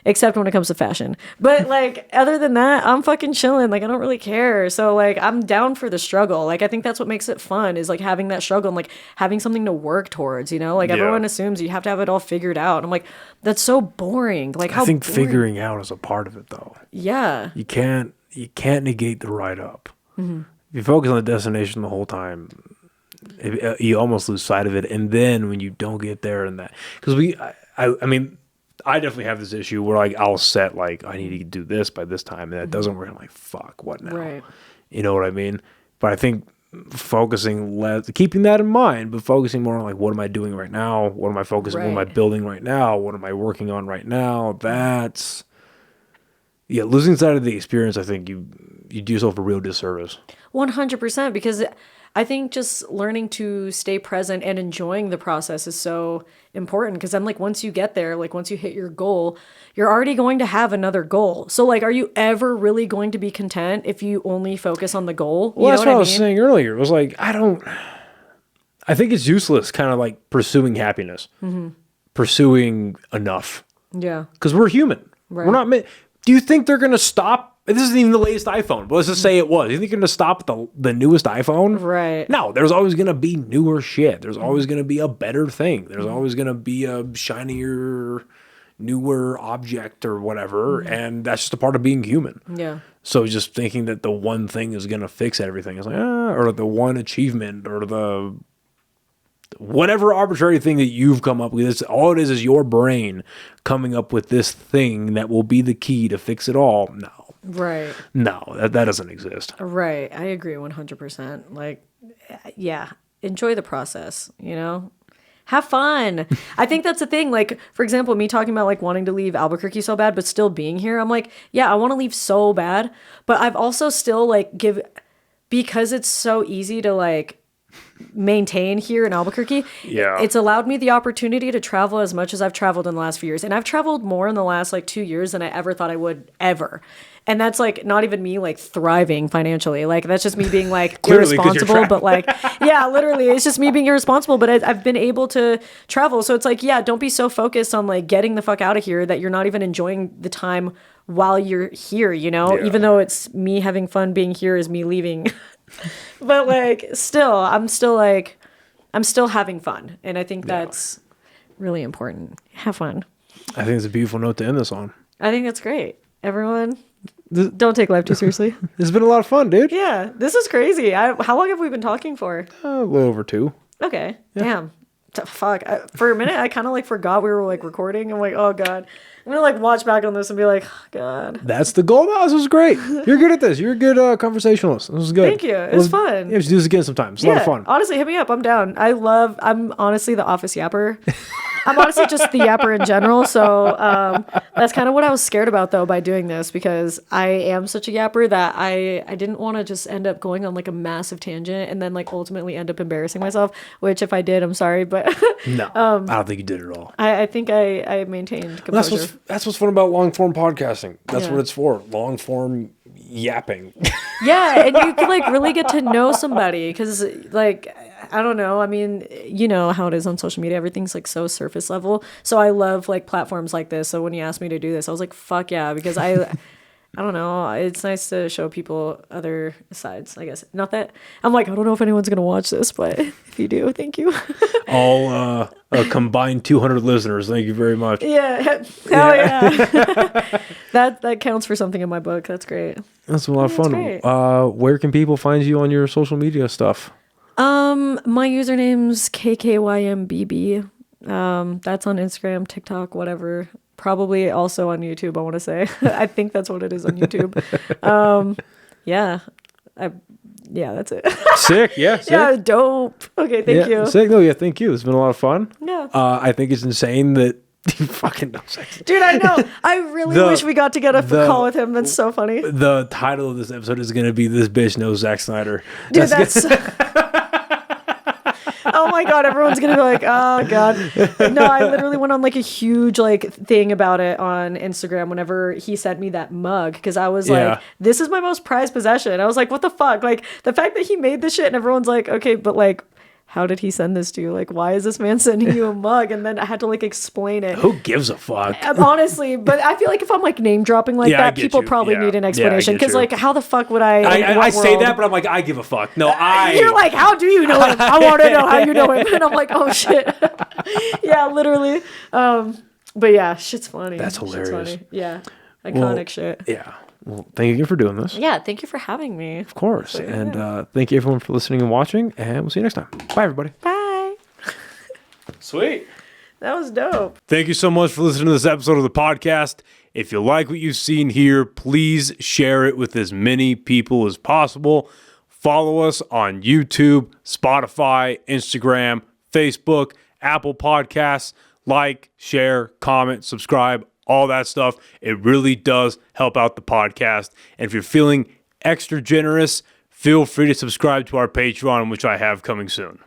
S2: Except when it comes to fashion. But, like, other than that, I'm fucking chilling. Like, I don't really care. So, like, I'm down for the struggle. Like, I think that's what makes it fun is, like, having that struggle and, like, having something to work towards, you know? Like, everyone assumes you have to have it all figured out. I'm like, that's so boring. Like, how
S1: I think
S2: boring.
S1: figuring out is a part of it, though.
S2: Yeah.
S1: You can't negate the ride up. If you focus on the destination the whole time, you almost lose sight of it. And then when you don't get there and that... Because I mean... I definitely have this issue where like I'll set like I need to do this by this time and that doesn't work. I'm like, fuck, what now?
S2: Right.
S1: You know what I mean? But I think keeping that in mind, but focusing more on like what am I doing right now? What am I focusing? What am I building right now? What am I working on right now? That's losing sight of the experience. I think you do yourself a real disservice. 100%,
S2: because I think just learning to stay present and enjoying the process is so important because then like once you get there, like once you hit your goal, you're already going to have another goal. So like, are you ever really going to be content if you only focus on the goal?
S1: Well, that's what I was saying earlier. It was like, I think it's useless kind of like pursuing happiness, pursuing enough.
S2: Yeah.
S1: Because we're human.
S2: Right.
S1: We're not meant. Do you think they're going to stop? This isn't even the latest iPhone, but let's just say it was. You think you're going to stop the newest iPhone?
S2: Right.
S1: No, there's always going to be newer shit. There's always going to be a better thing. There's always going to be a shinier, newer object or whatever. And that's just a part of being human.
S2: Yeah.
S1: So just thinking that the one thing is going to fix everything is like, or the one achievement or the whatever arbitrary thing that you've come up with. All it is your brain coming up with this thing that will be the key to fix it all. No.
S2: Right.
S1: No, that doesn't exist.
S2: Right. I agree 100%. Like, yeah, enjoy the process, you know? Have fun. I think that's the thing. Like, for example, me talking about like wanting to leave Albuquerque so bad, but still being here. I'm like, yeah, I want to leave so bad, but I've also still like because it's so easy to like maintain here in Albuquerque.
S1: Yeah.
S2: It's allowed me the opportunity to travel as much as I've traveled in the last few years. And I've traveled more in the last like 2 years than I ever thought I would ever. And that's like not even me like thriving financially. Like that's just me being like irresponsible, but like, yeah, literally it's just me being irresponsible, but I've been able to travel. So it's like, yeah, don't be so focused on like getting the fuck out of here that you're not even enjoying the time while you're here, you know, even though it's me having fun being here is me leaving. But like still, I'm still having fun. And I think that's really important. Have fun.
S1: I think it's a beautiful note to end this on.
S2: I think that's great. Everyone, don't take life too seriously.
S1: It's been a lot of fun, dude.
S2: Yeah, this is crazy. How long have we been talking for?
S1: A little over 2.
S2: Okay. Yeah. Damn. fuck. For a minute, I kind of like forgot we were like recording. I'm like, oh God. I'm gonna like watch back on this and be like, oh, God.
S1: That's the goal. No, this was great. You're good at this. You're a good conversationalist. This was good.
S2: Thank you. It was fun.
S1: Yeah, we should do this again sometime. It's a lot of fun.
S2: Honestly, hit me up. I'm down. I'm honestly the office yapper. I'm honestly just the yapper in general. So that's kind of what I was scared about though by doing this, because I am such a yapper that I didn't want to just end up going on like a massive tangent and then like ultimately end up embarrassing myself, which if I did, I'm sorry, but
S1: no, I don't think you did at all.
S2: I think I maintained composure.
S1: That's what's fun about long form podcasting. That's what it's for. Long form yapping.
S2: Yeah, and you can like really get to know somebody, because like I don't know, I mean, you know how it is on social media, everything's like so surface level. So I love like platforms like this. So when you asked me to do this, I was like, fuck yeah, because I don't know, it's nice to show people other sides, I guess. Not that I'm like, I don't know if anyone's gonna watch this, but if you do, thank you.
S1: All a combined 200 listeners. Thank you very much.
S2: Yeah, hell yeah. that counts for something in my book. That's great.
S1: That's a lot of fun. Where can people find you on your social media stuff?
S2: My username's kkymbb. That's on Instagram, TikTok, whatever. Probably also on YouTube, I want to say. I think that's what it is on YouTube. Yeah, that's it.
S1: Sick, yeah, sick.
S2: Yeah, dope. Okay, thank you.
S1: Sick, no, yeah, thank you. It's been a lot of fun.
S2: Yeah.
S1: I think it's insane that you fucking know Zack Snyder.
S2: Dude, I know. I really wish we got to get a call with him. That's so funny.
S1: The title of this episode is going to be "This Bitch Knows Zack Snyder."
S2: Dude, that's oh my God, everyone's gonna be like, oh God. No, I literally went on like a huge like thing about it on Instagram whenever he sent me that mug, because I was like, this is my most prized possession. I was like, what the fuck? Like the fact that he made this shit and everyone's like, okay, but like, how did he send this to you? Like, why is this man sending you a mug? And then I had to like explain it.
S1: Who gives a fuck?
S2: Honestly, but I feel like if I'm like name dropping like that, people probably need an explanation. Because like, how the fuck would
S1: I say that, but I'm like, I give a fuck. No,
S2: You're like, how do you know him? I want to know how you know him. And I'm like, oh shit. Yeah, literally. But yeah, shit's funny.
S1: That's hilarious.
S2: Funny. Yeah, iconic shit.
S1: Yeah. Well, thank you again for doing this.
S2: Yeah, thank you for having me.
S1: Of course. So, and thank you everyone for listening and watching, and we'll see you next time. Bye, everybody.
S2: Bye.
S1: Sweet.
S2: That was dope.
S1: Thank you so much for listening to this episode of the podcast. If you like what you've seen here, please share it with as many people as possible. Follow us on YouTube, Spotify, Instagram, Facebook, Apple Podcasts. Like, share, comment, subscribe, all that stuff. It really does help out the podcast. And if you're feeling extra generous, feel free to subscribe to our Patreon, which I have coming soon.